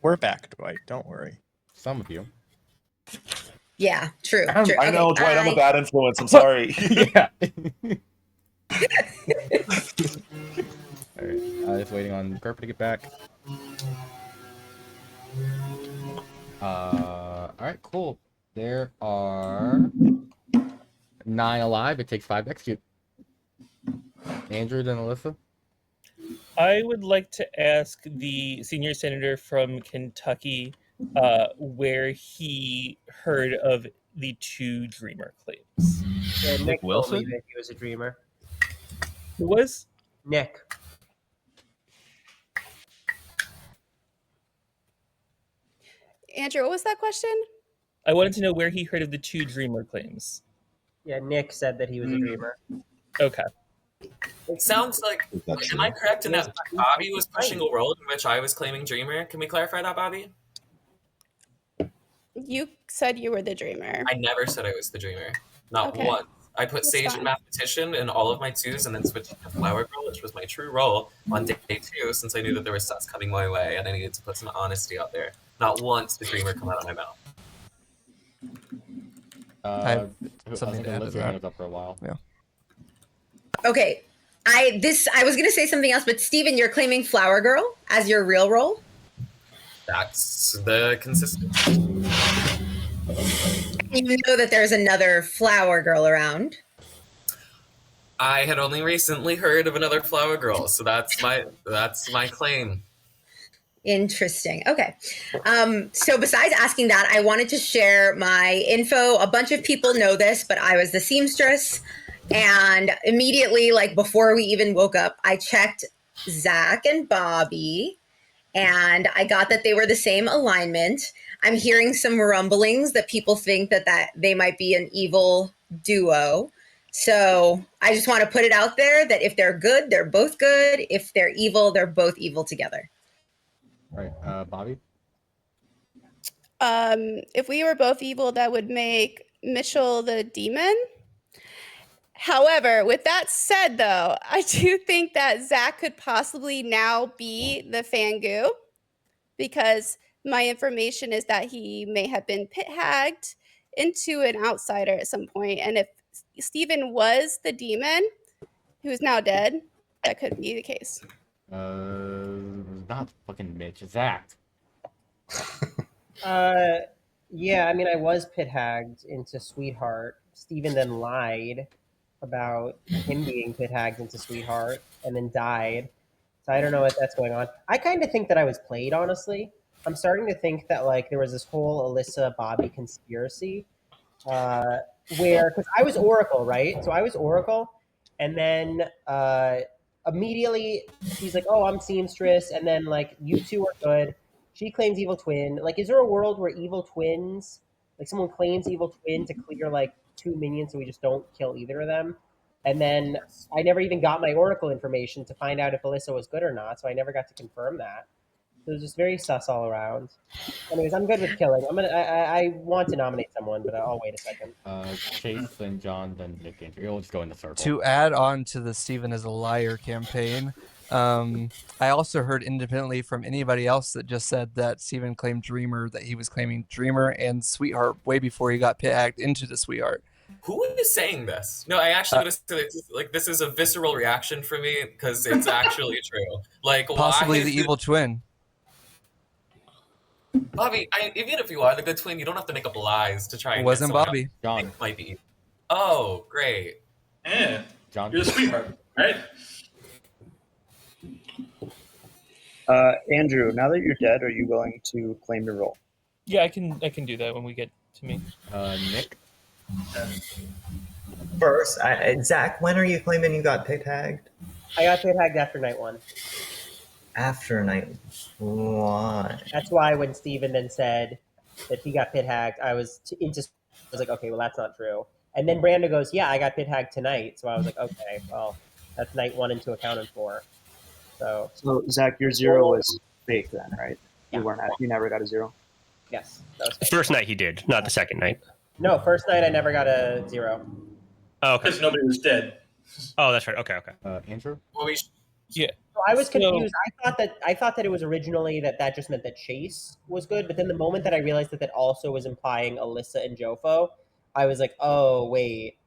We're back, Dwight. Don't worry. Some of you. Yeah, true. I true. know, Okay, Dwight. I'm a bad influence. I'm sorry. Yeah. Alright, just waiting on Garp to get back. Alright, cool. There are 9 alive. It takes 5 to execute. Andrew, then Alyssa. I would like to ask the senior senator from Kentucky where he heard of the 2 dreamer claims. Yeah, Nick Wilson? told me that he was a dreamer. Who was? Nick. Andrew, what was that question? I wanted to know where he heard of the 2 dreamer claims. Yeah, Nick said that he was a dreamer. Okay. It sounds like, am I correct in that Bobby was pushing a role in which I was claiming dreamer? Can we clarify that, Bobby? You said you were the dreamer. I never said I was the dreamer. Not Okay. once. I put That's Sage fine. and Mathematician in all of my 2s and then switched to Flower Girl, which was my true role on day 2 since I knew that there was sus coming my way and I needed to put some honesty out there. Not once did dreamer come out of my mouth. I have I something think to add to Alyssa that. was up for a while. Yeah. Okay. I was gonna say something else, but Steven, you're claiming Flower Girl as your real role? That's the consistent. You know that there's another Flower Girl around. I had only recently heard of another Flower Girl, so that's my claim. Interesting. Okay. So besides asking that, I wanted to share my info. A bunch of people know this, but I was the seamstress. And immediately, like before we even woke up, I checked Zach and Bobby, and I got that they were the same alignment. I'm hearing some rumblings that people think that they might be an evil duo. So I just want to put it out there that if they're good, they're both good. If they're evil, they're both evil together. All right, Bobby. If we were both evil, that would make Mitchell the demon. However, with that said, though, I do think that Zach could possibly now be the Fangu because my information is that he may have been pit hagged into an outsider at some point. And if Steven was the demon who is now dead, that could be the case. Not fucking Mitch, Zach. Yeah, I mean, I was pit hagged into Sweetheart. Steven then lied about him being pit hagged into Sweetheart and then died. So I don't know what that's going on. I kind of think that I was played, honestly. I'm starting to think that like there was this whole Alyssa Bobby conspiracy where because I was Oracle, right? So I was Oracle, and then immediately she's like, "Oh, I'm Seamstress," and then like you two are good. She claims evil twin. Like, is there a world where evil twins, like someone claims evil twin to clear like 2 minions, so we just don't kill either of them? And then I never even got my Oracle information to find out if Alyssa was good or not, so I never got to confirm that. So it was just very sus all around. Anyways, I'm good with killing. I want to nominate someone, but I'll wait a second. Chase, then John, then Nick, Andrew. We'll just go in the circle. To add on to the Steven is a liar campaign, I also heard independently from anybody else that just said that Steven claimed Dreamer, that he was claiming Dreamer and Sweetheart way before he got pit hacked into the Sweetheart. Who is saying this? No, I actually want to say like this is a visceral reaction for me because it's actually true. Like Possibly why the evil twin. Bobby, even if you are the good twin, you don't have to make up lies to try and It wasn't get Bobby. John might be. Oh, great. Yeah, John, you're the Sweetheart, right? Andrew, now that you're dead, are you going to claim your role? Yeah, I can do that when we get to me. Nick. First, Zach, when are you claiming you got pit tagged? I got pit hagged after night one. After night one. That's why when Steven then said that he got pit hagged, I was like, okay, well that's not true. And then Brando goes, yeah, I got pit hagged tonight. So I was like, okay, well that's night one and two accounted for. So Zach, your zero was fake then, right? You weren't. You never got a zero. Yes, that was The first night he did, not the second night. No, first night I never got a 0. Oh, okay. Because nobody was dead. Oh, that's right. Okay. Andrew. Yeah. So I was confused. I thought that it was originally that just meant that Chase was good, but then the moment that I realized that also was implying Alyssa and Jofo, I was like, oh wait.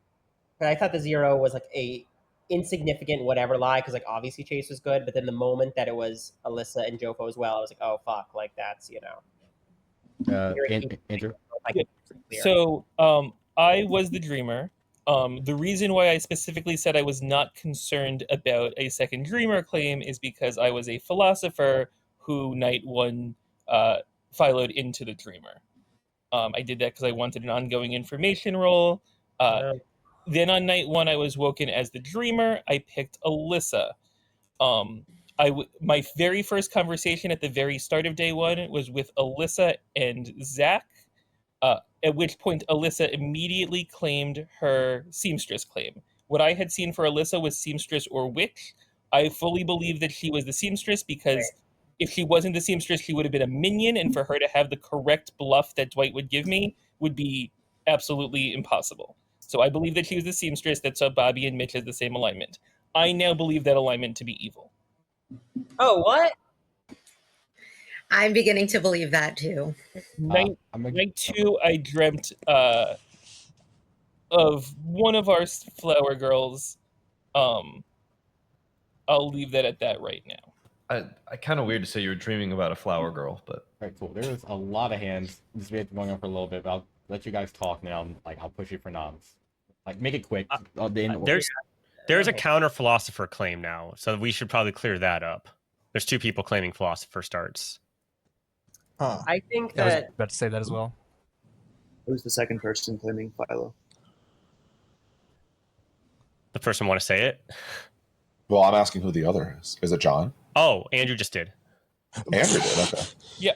But I thought the 0 was like a insignificant whatever lie because like obviously Chase was good, but then the moment that it was Alyssa and Jofo as well, I was like, oh fuck, like that's Andrew. So I was the dreamer. The reason why I specifically said I was not concerned about a second dreamer claim is because I was a philosopher who night one followed into the dreamer. I did that because I wanted an ongoing information role. Then on night one, I was woken as the dreamer. I picked Alyssa. My very first conversation at the very start of day one was with Alyssa and Zach. At which point Alyssa immediately claimed her seamstress claim. What I had seen for Alyssa was seamstress or witch. I fully believe that she was the seamstress because if she wasn't the seamstress, she would have been a minion, and for her to have the correct bluff that Dwight would give me would be absolutely impossible. So I believe that she was the seamstress that saw Bobby and Mitch as the same alignment. I now believe that alignment to be evil. Oh, what? I'm beginning to believe that too. Night 2, I dreamt of one of our flower girls. I'll leave that at that right now. I kind of weird to say you were dreaming about a flower girl, but All right, cool. There's a lot of hands. This has been going on for a little bit, but I'll let you guys talk now. I'll push you for noms. Like, make it quick. There's a counter philosopher claim now, so we should probably clear that up. There's 2 people claiming philosopher starts. I think I was that about to say that as well. Who's the second person claiming Philo? The person want to say it? Well, I'm asking who the other is. Is it John? Oh, Andrew just did. Andrew did. Okay. Yeah.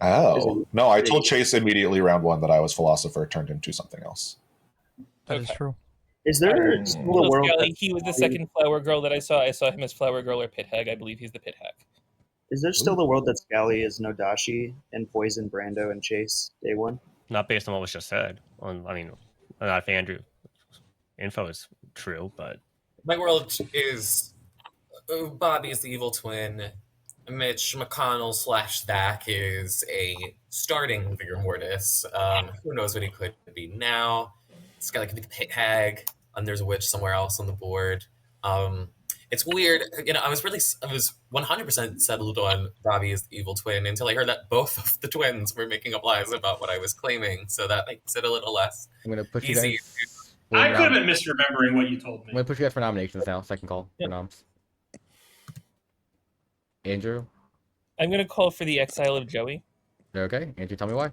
Oh no! I told Chase immediately round 1 that I was philosopher turned into something else. That is true. Is there still a world? He was the second flower girl that I saw. I saw him as flower girl or pit hag. I believe he's the pit hag. Is there still the world that Scally is Nodashi and Poison Brando and Chase day one? Not based on what was just said. I mean, not if Andrew. info is true, but My world is Bobby is the evil twin. Mitch McConnell / Zach is a starting vigor mortis. Who knows what he could be now? Skelly could be the pit hag, and there's a witch somewhere else on the board. It's weird. I was 100% settled on Bobby is the evil twin until I heard that both of the twins were making up lies about what I was claiming. So that makes it a little less I'm gonna push easy. you guys. I could have been misremembering what you told me. I'm gonna push you guys for nominations now. Second call for noms. Andrew. I'm going to call for the exile of Joey. Okay, Andrew, tell me why.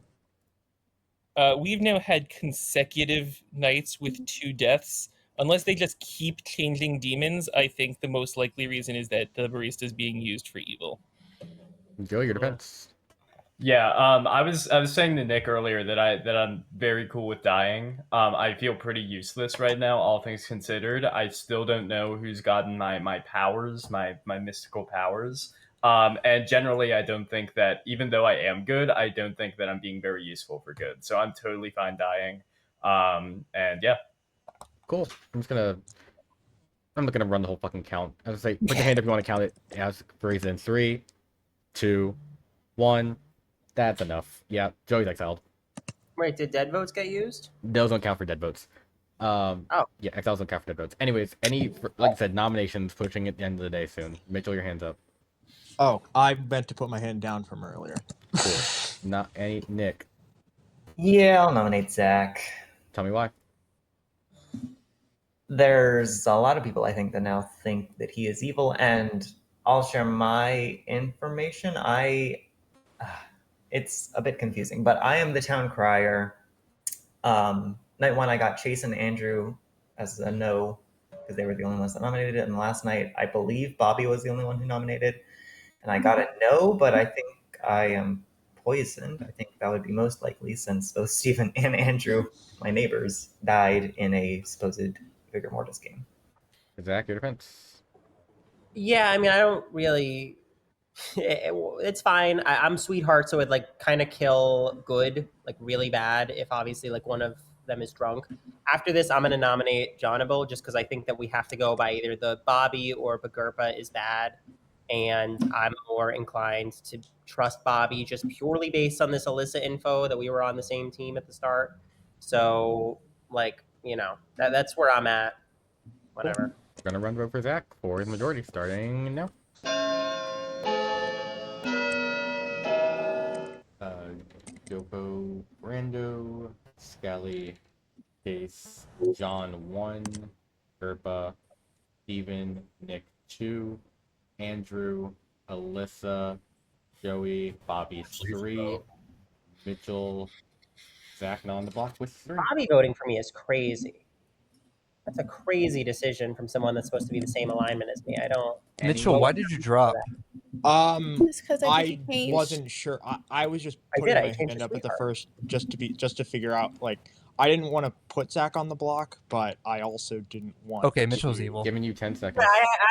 We've now had consecutive nights with 2 deaths. Unless they just keep changing demons, I think the most likely reason is that the barista is being used for evil. Joey, your defense. Yeah, I was saying to Nick earlier that I'm very cool with dying. I feel pretty useless right now, all things considered. I still don't know who's gotten my powers, my mystical powers. And generally, I don't think that, even though I am good, I don't think that I'm being very useful for good. So I'm totally fine dying. And yeah. Cool. I'm not gonna run the whole fucking count. I was say, put your hand if you want to count it as for reason. 3, 2, 1. That's enough. Yeah, Joey's exiled. Wait, did dead votes get used? Those don't count for dead votes. Yeah, exiles don't count for dead votes. Anyways, like I said, nominations pushing at the end of the day soon. Mitchell, your hands up. Oh, I meant to put my hand down from earlier. Cool. Not any Nick. Yeah, I'll nominate Zach. Tell me why. There's a lot of people, I think, that now think that he is evil, and I'll share my information. It's a bit confusing, but I am the town crier. Night 1, I got Chase and Andrew as a no, because they were the only ones that nominated it. And last night, I believe Bobby was the only one who nominated. And I got a no, but I think I am poisoned. I think that would be most likely, since both Stephen and Andrew, my neighbors, died in a supposed Vigor Mortis game. Zach, your defense. Yeah, I mean, I don't really. It's fine. I'm sweetheart, so it like kind of kill good, like really bad, if obviously like one of them is drunk. After this, I'm gonna nominate Johnable just because I think that we have to go by either the Bobby or Bagurpa is bad, and I'm more inclined to trust Bobby just purely based on this Alyssa info that we were on the same team at the start. So like that's where I'm at. Whatever. We're gonna run vote for Zach for his majority starting now. Joko, Brando, Scally, Case, John 1, Gerpa, Steven, Nick 2, Andrew, Alyssa, Joey, Bobby 3, Mitchell, Zach not on the block with 3. Bobby voting for me is crazy. That's a crazy decision from someone that's supposed to be the same alignment as me. I don't. Mitchell, why did you drop? Just 'cause I think you changed. Wasn't sure. I was just I putting did, I my changed hand to up at the sweetheart. first just to figure out, like, I didn't want to put Zach on the block, but I also didn't want. Okay, Mitchell's evil. Giving you 10 seconds.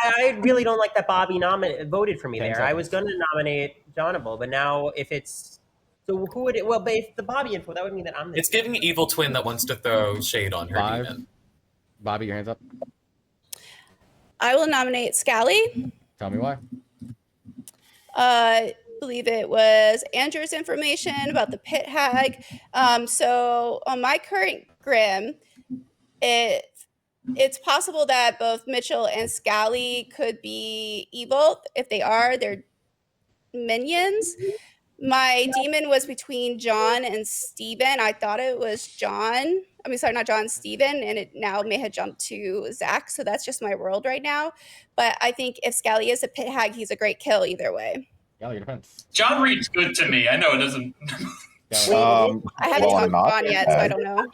I really don't like that Bobby voted for me 10 there. I was going to nominate Johnable, but now if it's so, who would it? Well, but if the Bobby info, that would mean that I'm. It's giving evil twin that wants to throw shade on her 5. demon. Bobby, your hands up. I will nominate Scally. Tell me why. Believe it was Andrew's information about the pit hag. So on my current grim, it's possible that both Mitchell and Scally could be evil. If they are, they're minions. My demon was between John and Steven. I thought it was John. I mean, sorry, not John, Steven, and it now may have jumped to Zach. So that's just my world right now. But I think if Scally is a pit hag, he's a great kill either way. Yeah, your defense. John Reed's good to me. I know it doesn't. I haven't talked to John yet, so I don't know.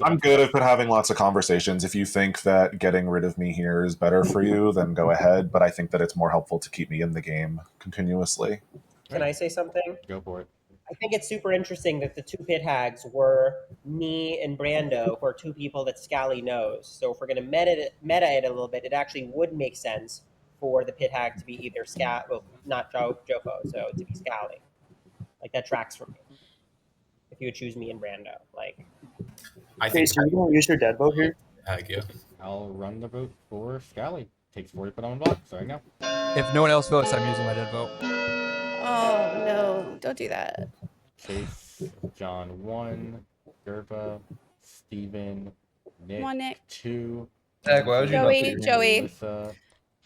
I'm good at having lots of conversations. If you think that getting rid of me here is better for you, then go ahead. But I think that it's more helpful to keep me in the game continuously. Can I say something? Go for it. I think it's super interesting that the 2 pit hags were me and Brando, who are 2 people that Scally knows. So if we're going to meta it a little bit, it actually would make sense for the pit hag to be either not Joko, so to be Scally. Like, that tracks for me. If you would choose me and Brando. Like, I think Chase, are you going to use your dead vote here? I'll run the vote for Scally. Takes 4 to put on the block, starting now. If no one else votes, I'm using my dead vote. Oh no! Don't do that. Chase, John 1, Gerpa, Steven, Nick, Come on, Nick. 2, Zach, why would you not put your Joey. Alyssa,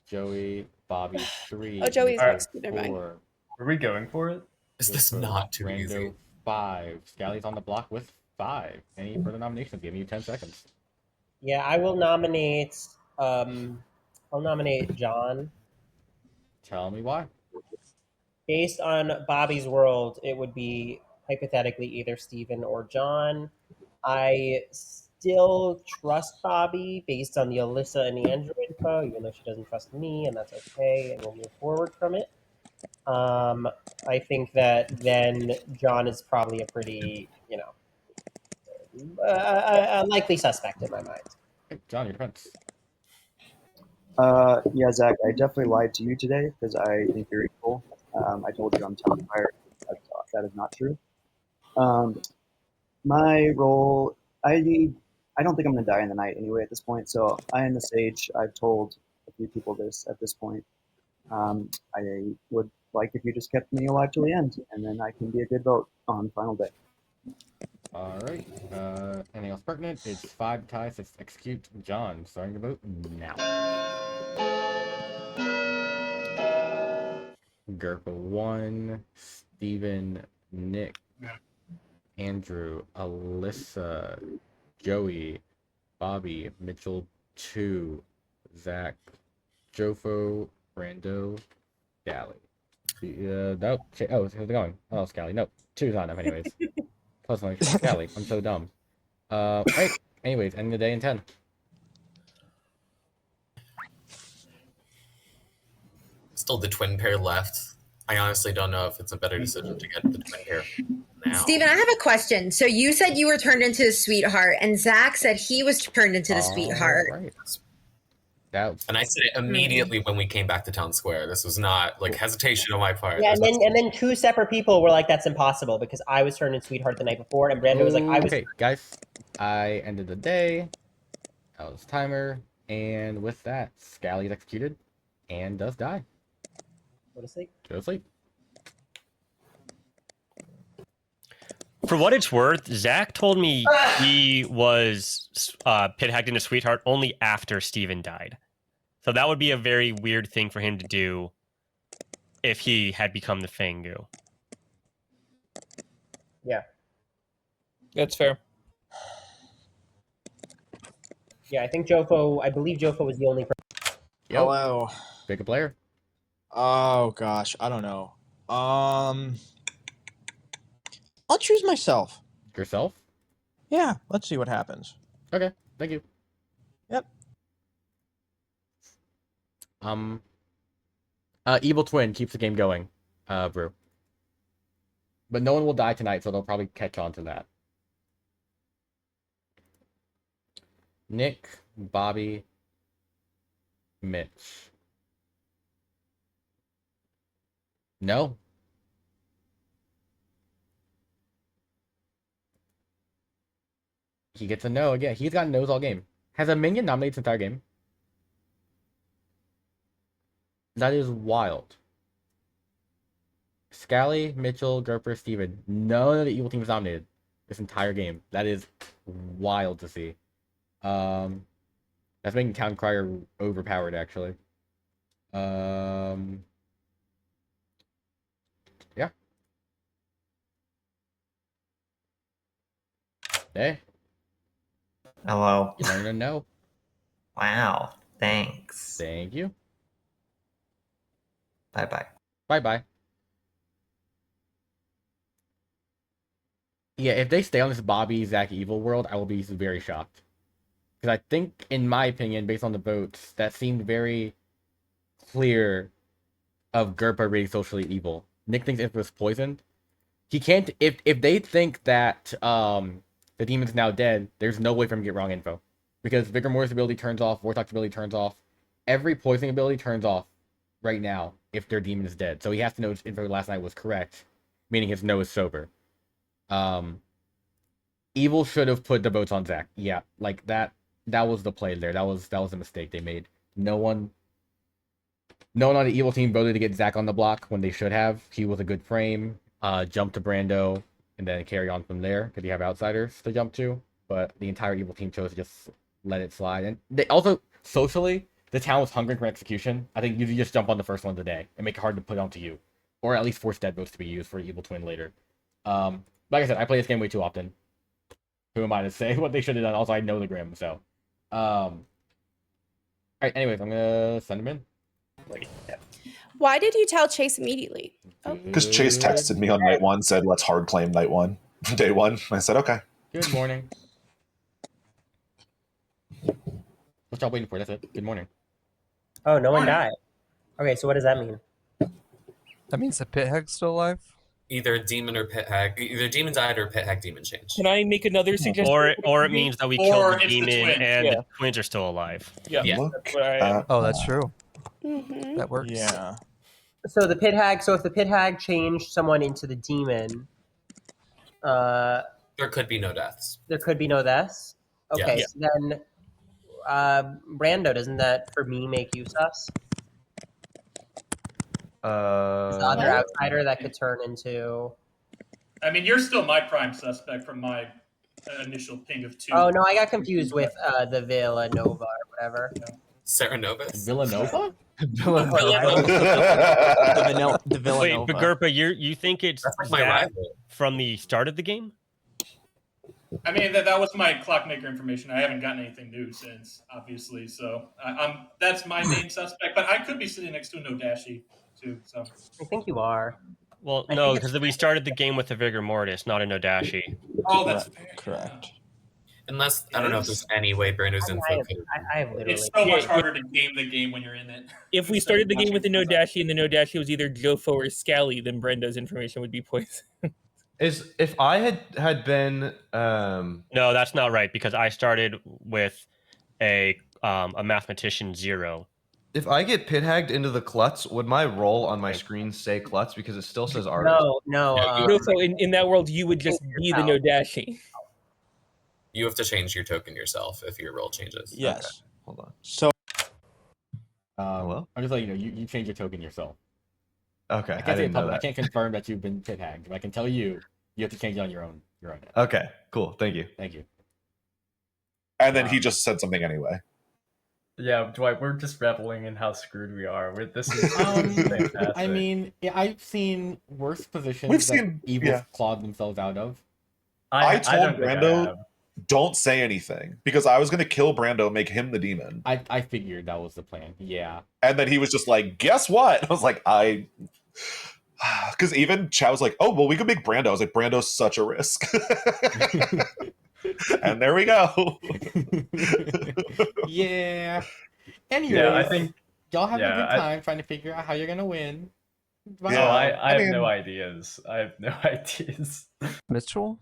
Joey, Bobby 3, Oh, Joey's Mitchell, next. Never mind. 4. Are we going for it? Is this Gerpa, not too Rando, easy? 5. Scally's on the block with 5. Any further nominations? Give me 10 seconds. Yeah, I will nominate. I'll nominate John. Tell me why. Based on Bobby's world, it would be hypothetically either Steven or John. I still trust Bobby based on the Alyssa and the Andrew info, even though she doesn't trust me, and that's okay, and we'll move forward from it. I think that then John is probably a pretty, a likely suspect in my mind. Hey, John, your defense. Yeah, Zach, I definitely lied to you today because I think you're equal. I told you I'm town fire. That is not true. My role, I don't think I'm going to die in the night anyway at this point. So I am the sage. I've told a few people this at this point. I would like if you just kept me alive till the end, and then I can be a good vote on final day. All right. Anything else pertinent? It's 5 ties. Let's execute John. Starting the vote now. Gerpa 1, Steven, Nick, Andrew, Alyssa, Joey, Bobby, Mitchell 2, Zach, Jofo, Rando, Scally. Nope. Oh, how's it going? Oh, Scally. Nope. 2's not enough anyways. Plus one. Scally. I'm so dumb. Right. Anyways, ending the day in 10. Still the twin pair left. I honestly don't know if it's a better decision to get the twin pair now. Steven, I have a question. So you said you were turned into the sweetheart, and Zach said he was turned into the sweetheart. Right. And I said it immediately when we came back to town square. This was not like hesitation on my part. Yeah, and then 2 separate people were like, "That's impossible," because I was turned into sweetheart the night before, and Brando was like, "I was." Okay, guys. I ended the day. That was timer. And with that, Scally is executed and does die. Go to sleep. Go to sleep. For what it's worth, Zach told me he was pit hacked into Sweetheart only after Steven died. So that would be a very weird thing for him to do if he had become the Fangu. Yeah. That's fair. Yeah, I believe Jofo was the only person. Hello. Pick a player. Oh gosh, I don't know. I'll choose myself. Yourself? Yeah, let's see what happens. Okay, thank you. Yep. Evil Twin keeps the game going, Brew. But no one will die tonight, so they'll probably catch on to that. Nick, Bobby, Mitch. No. He gets a no again. He's got no's all game. Has a minion nominated this entire game? That is wild. Scally, Mitchell, Gerper, Steven. None of the evil teams nominated this entire game. That is wild to see. That's making Town Crier overpowered, actually. Yeah. Hey. Hello. You learned to know. Wow. Thanks. Thank you. Bye-bye. Bye-bye. Yeah, if they stay on this Bobby, Zach Evil world, I will be very shocked. Because I think, in my opinion, based on the votes, that seemed very clear of Gerpa being socially evil. Nick thinks it was poisoned. He can't... If they think that the demon's now dead, there's no way for him to get wrong info. Because Vigor Moore's ability turns off, Vortox's ability turns off. Every poisoning ability turns off right now if their demon is dead. So he has to know his info last night was correct, meaning his no is sober. Evil should have put the votes on Zach. Yeah, like that was the play there. That was a mistake they made. No one on the Evil team voted to get Zach on the block when they should have. He was a good frame. Jump to Brando and then carry on from there because you have outsiders to jump to. But the entire Evil team chose to just let it slide. And they also, socially, the town was hungry for execution. I think you just jump on the first one of the day and make it hard to put onto you. Or at least force dead votes to be used for Evil Twin later. Like I said, I play this game way too often. Who am I to say what they should have done? Also, I know the Grim, so. Alright, anyways, I'm gonna send him in. Why did you tell Chase immediately? Because Chase texted me on night one, said, let's hard claim night one, day one. I said, okay. Good morning. What y'all waiting for? That's it. Good morning. Oh, no one died. Okay, so what does that mean? That means the pit hag's still alive? Either demon or pit hag. Either demon died or pit hag demon changed. Can I make another suggestion? Or it means that we killed the demon and the twins are still alive. Yeah. Yeah. Oh, that's true. Mm-hmm. That works. Yeah. So the pit hag. So if the pit hag changed someone into the demon, There could be no deaths. there could be no deaths. Okay, Yes. so then Brando, doesn't that for me make you sus? Is the other outsider that could turn into? I mean, you're still my prime suspect from my initial ping of 2. Oh no, I got confused with the Villanova or whatever. Sarah Novus? Villanova? The Villanova. Wait, Bagurpa, you think it's That's like my Zach rival. from the start of the game? I mean, that was my clockmaker information. I haven't gotten anything new since, obviously. So that's my main suspect. But I could be sitting next to a Nodashi, too. So I think you are. Well, no, because we started the game with a Vigor Mortis, not a Nodashi. Oh, that's fair. Correct. Unless, I don't know if there's any way Brando's info could. I have literally. It's so much harder to game the game when you're in it. If we started the game with the Nodashi and the Nodashi was either Jofo or Scally, then Brenda's information would be poison. If I had been No, that's not right because I started with a mathematician 0. if I get pit hagged into the Klutz, would my role on my screen say Klutz because it still says artist? No. So in that world, you would just be the Nodashi. You have to change your token yourself if your role changes. Yes. Okay. Hold on. So Hello? I'm just letting you know, you change your token yourself. Okay, I I can't say in didn't know public. I that. can't confirm that you've been pit hagged, but I can tell you have to change it on your own. Okay, cool. Thank you. Thank you. And then he just said something anyway. Yeah, Dwight, we're just reveling in how screwed we are. This is fantastic. I mean, yeah, I've seen worse positions We've that seen- evils yeah. clawed themselves out of. I told don't think I Brando, have. don't say anything because I was going to kill Brando, make him the demon. I figured that was the plan. Yeah. And then he was just like, guess what? I was like, because even Chow was like, oh, well, we could make Brando. I was like, Brando's such a risk. And there we go. Yeah. Anyways, Yeah, I think y'all have a yeah, good I- time trying to figure out how you're gonna win. Oh, Yeah, I have mean- no ideas. I have no ideas. Mitchell?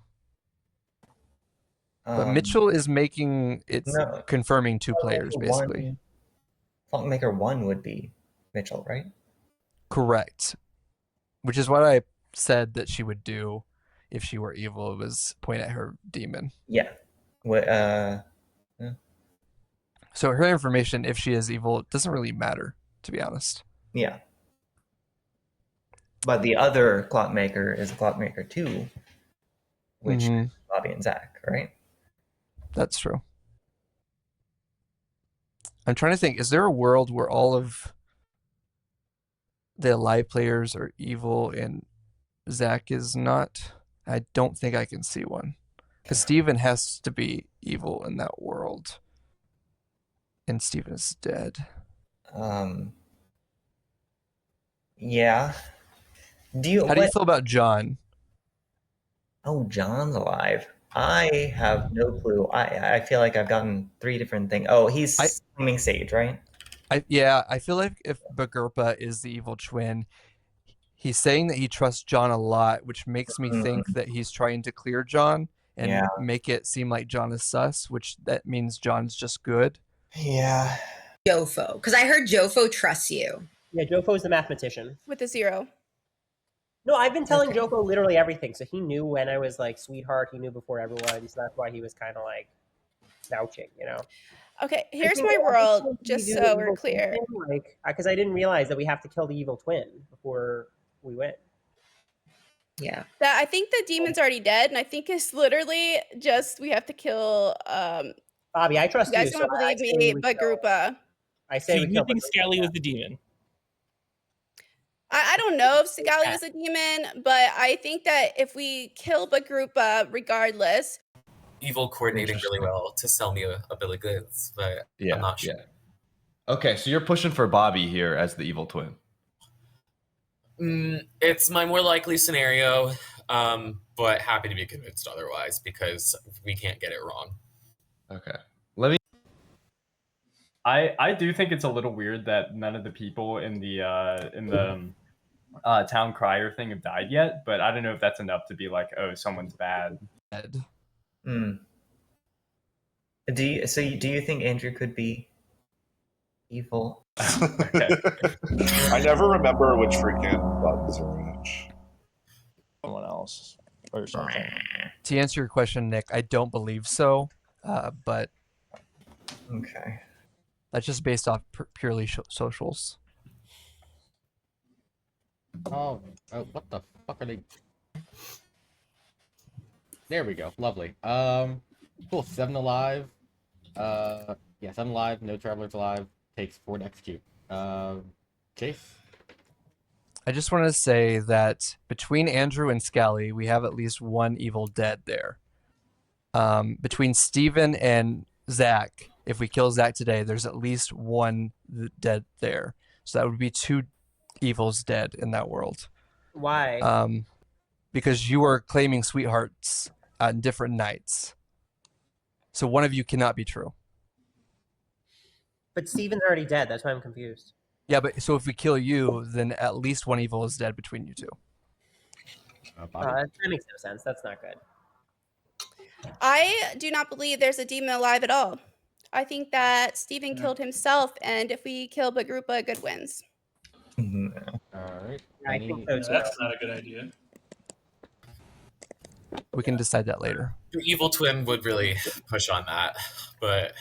But Mitchell is making it's no. confirming 2 players basically. Clockmaker 1 would be Mitchell, right? Correct. Which is what I said that she would do if she were evil, was point at her demon. Yeah. So her information, if she is evil, it doesn't really matter, to be honest. Yeah. But the other Clockmaker is Clockmaker 2, which Mhm. is Bobby and Zach, right? That's true. I'm trying to think, is there a world where all of the alive players are evil and Zach is not? I don't think I can see one. Because Steven has to be evil in that world. And Steven is dead. Yeah. How do you feel about John? Oh, John's alive. I have no clue. I feel like I've gotten 3 different things. Oh, he's claiming Sage, right? I feel like if Bagurpa is the evil twin, he's saying that he trusts John a lot, which makes me think that he's trying to clear John and make it seem like John is sus, which that means John's just good. Yeah. Jofo, because I heard Jofo trusts you. Yeah, Jofo's the mathematician. With a 0. No, I've been telling Joko literally everything, so he knew when I was like sweetheart. He knew before everyone, so that's why he was kind of like vouching, you know. Okay, here's my world, just so we're clear. Like, because I didn't realize that we have to kill the evil twin before we win. Yeah. That I think the demon's already dead, and I think it's literally just we have to kill. Bobby, I trust you. Guys you, don't so believe I say me, we but kill- Grupa. I say So we you kill think Bagrupa. Scally was the demon? I don't know if Sigali was a demon, but I think that if we kill Bagrupa, regardless, Evil coordinating really well to sell me a bill of goods, but Yeah, I'm not sure. yeah. Okay, so you're pushing for Bobby here as the evil twin. It's my more likely scenario, but happy to be convinced otherwise because we can't get it wrong. Okay. Let me. I do think it's a little weird that none of the people in the town crier thing have died yet, but I don't know if that's enough to be like, oh, someone's bad. Do you think Andrew could be evil? I never remember which freaking buttons are which. Someone else or something. To answer your question, Nick, I don't believe so, but okay, that's just based off purely socials. Oh, what the fuck are they? There we go. Lovely. Cool. 7 alive. Yeah, 7 alive. No travelers alive. Takes 4 to execute. Chase. I just want to say that between Andrew and Scally, we have at least one evil dead there. Between Steven and Zach, if we kill Zach today, there's at least one dead there. So that would be 2 evils dead in that world. Why? Because you are claiming sweethearts on different nights. So one of you cannot be true. But Steven's already dead. That's why I'm confused. Yeah, but so if we kill you, then at least one evil is dead between you two. That makes no sense. That's not good. I do not believe there's a demon alive at all. I think that Steven killed himself, and if we kill Bagrupa, good wins. Alright. I think so too. That's not a good idea. We can decide that later. The evil twin would really push on that, but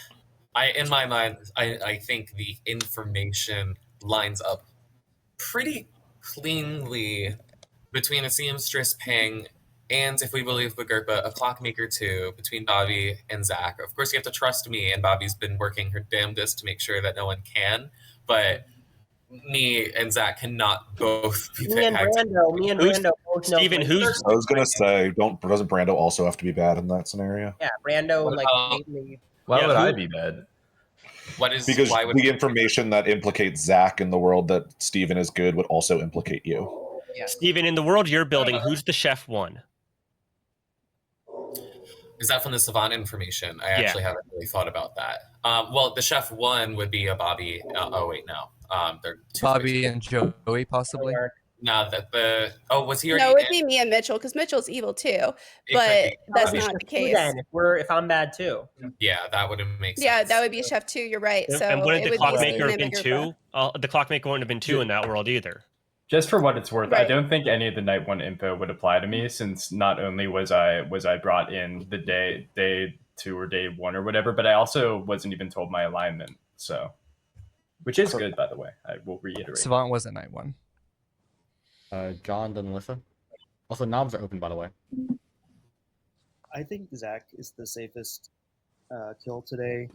in my mind, I think the information lines up pretty cleanly between a seamstress ping and, if we believe Bagurpa, a clockmaker too, between Bobby and Zach. Of course, you have to trust me, and Bobby's been working her damnedest to make sure that no one can, but me and Zach cannot both be Me and Brando both know. Steven, who's... I was gonna say, doesn't Brando also have to be bad in that scenario? Yeah, Brando What like about- blatantly. Why would I be bad? What is Because why would the information that implicates Zach in the world that Steven is good would also implicate you. Yeah. Steven, in the world you're building, who's the chef one? Is that from the Savant information? I actually haven't really thought about that. Well, the chef one would be a Bobby. Oh wait, no. They're two Bobby and Joey, possibly. No, was he already? No, it would be me and Mitchell, because Mitchell's evil too. But that's not the case. Then if I'm bad too. Yeah, that would make sense. Yeah, that would be Chef 2. You're right. So And wouldn't it the would be clockmaker Steven have and been Bagrupa. 2? The clockmaker wouldn't have been 2 in that world either. Just for what it's worth, I Right. don't think any of the night 1 info would apply to me, since not only was I brought in the day 2 or day 1 or whatever, but I also wasn't even told my alignment. So, which is good, by the way. I will reiterate. Savant was at night 1. John, then Melissa. Also, knobs are open, by the way. I think Zach is the safest kill today.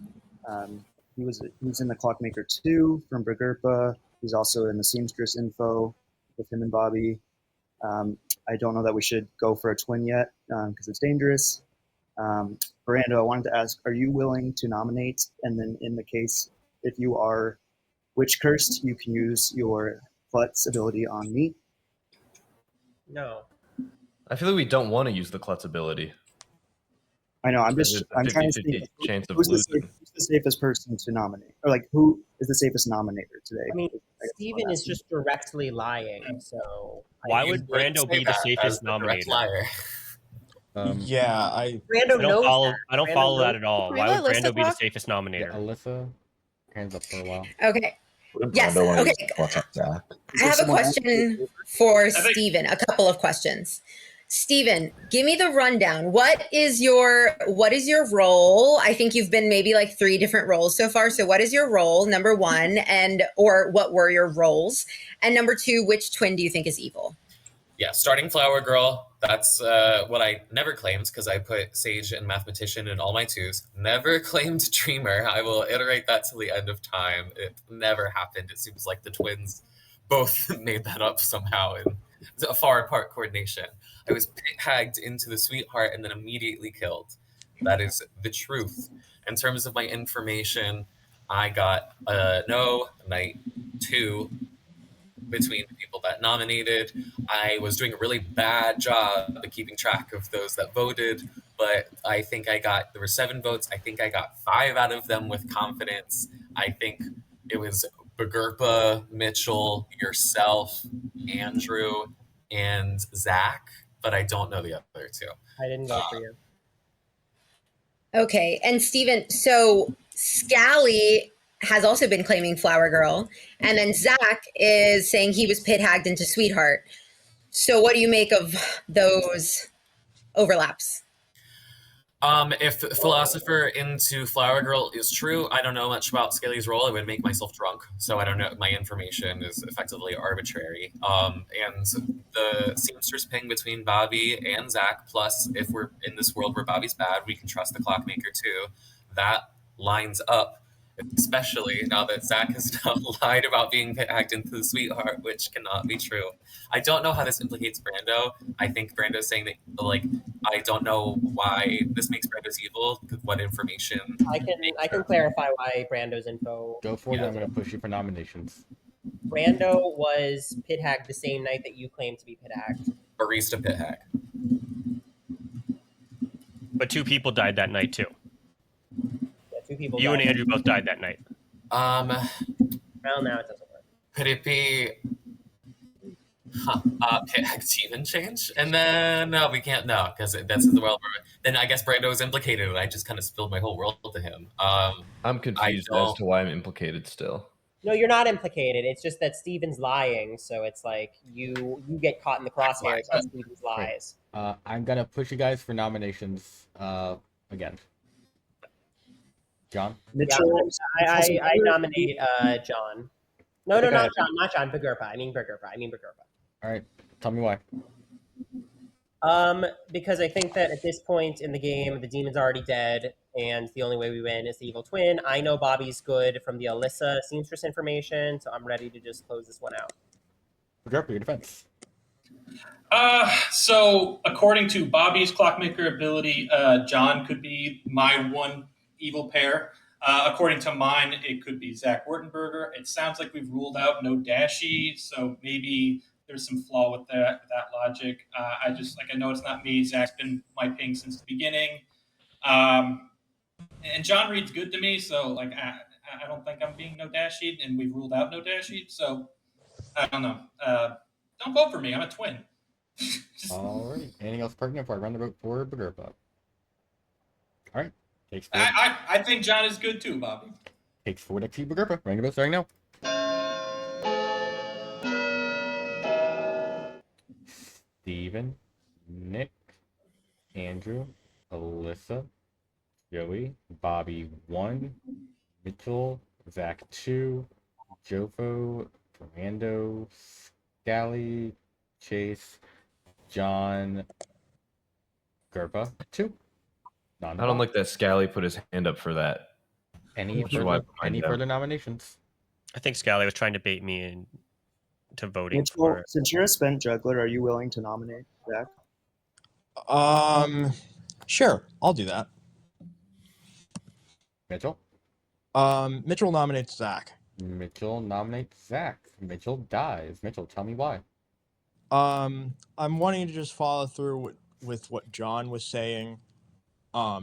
He's in the Clockmaker 2 from Bagurpa. He's also in the Seamstress info with him and Bobby. I don't know that we should go for a twin yet because it's dangerous. Brando, I wanted to ask, are you willing to nominate? And then in the case, if you are witch cursed, you can use your Klutz ability on me. No. I feel like we don't want to use the Klutz ability. I know. I'm There's trying to 50-50 think chance of who's losing. who's the safest person to nominate, or like who is the safest nominator today? I mean, Steven is just directly lying. So Why would Brando be the safest nominator? Yeah, I Brando knows that. I don't Brando follow that knows at all. Can we Why let would Alyssa Brando be the talk? safest nominator? Alyssa, hands up for a while. Okay. Yes. Brando wanna Okay. use Clutch on Zach? I have a question for Steven. A couple of questions. Steven, give me the rundown. What is your role? I think you've been maybe like 3 different roles so far. So what is your role, number 1, or what were your roles? And number 2, which twin do you think is evil? Yeah, starting Flower Girl. That's what I never claimed because I put Sage and Mathematician in all my 2s. Never claimed Dreamer. I will iterate that till the end of time. It never happened. It seems like the twins both made that up somehow in a far apart coordination. I was pit-hagged into the Sweetheart and then immediately killed. That is the truth. In terms of my information, I got no, night 2, between the people that nominated. I was doing a really bad job of keeping track of those that voted, but I think there were 7 votes. I think I got 5 out of them with confidence. I think it was Bagurpa, Mitchell, yourself, Andrew, and Zach, but I don't know the other 2. I didn't vote for you. Okay. And Steven, so Scally has also been claiming Flower Girl, and then Zach is saying he was pit-hagged into Sweetheart. So what do you make of those overlaps? If Philosopher into Flower Girl is true, I don't know much about Scaly's role. It would make myself drunk, so I don't know. My information is effectively arbitrary. And the seamstress ping between Bobby and Zach, plus if we're in this world where Bobby's bad, we can trust the Clockmaker too. That lines up, especially now that Zach has now lied about being hacked into the Sweetheart, which cannot be true. I don't know how this implicates Brando. I think Brando's saying that, like, I don't know why this makes Brando's evil. What information? I can clarify why Brando's info. Go for it. I'm going to push you for nominations. Brando was pit-hagged the same night that you claimed to be pit-hagged. Barista pit-hag. But 2 people died that night too. Yeah, 2 people. You died. and Andrew both died that night. Well, now it doesn't work. Could it be pit-hag Steven change? And then no, we can't know because that's in the world where then I guess Brando is implicated and I just kind of spilled my whole world to him. I'm confused as to why I'm implicated still. No, you're not implicated. It's just that Steven's lying, so it's like you get caught in the crosshairs of Steven's lies. I'm gonna push you guys for nominations again. John? Mitchell. Yeah, I nominate John. No, not John. Bagurpa. I mean Bagurpa. All right, tell me why. Because I think that at this point in the game, the demon's already dead, and the only way we win is the evil twin. I know Bobby's good from the Alyssa seamstress information, so I'm ready to just close this one out. Bagurpa, your defense. So according to Bobby's Clockmaker ability, John could be my one evil pair. According to mine, it could be Zach Wurtenberger. It sounds like we've ruled out no Dashi, so maybe there's some flaw with that logic. I know it's not me. Zach's been my ping since the beginning. And John Reed's good to me, so I don't think I'm being no Dashi, and we've ruled out no Dashi, so I don't know. Don't vote for me. I'm a twin. All right. Anything else pertinent before I run the vote for Bagurpa? All right. Takes 4. I think John is good too, Bobby. Takes 4 to keep Bagurpa. Running the vote starting now. Steven, Nick, Andrew, Alyssa, Joey, Bobby 1, Mitchell, Zach 2, Jofo, Fernando, Scally, Chase, John, Gerpa 2. I don't like that Scally put his hand up for that. Any further nominations? I think Scally was trying to bait me into voting Mitchell, for. since you're a spent juggler, are you willing to nominate Zach? Sure, I'll do that. Mitchell? Mitchell nominates Zach. Mitchell nominates Zach. Mitchell dies. Mitchell, tell me why. I'm wanting to just follow through with what John was saying,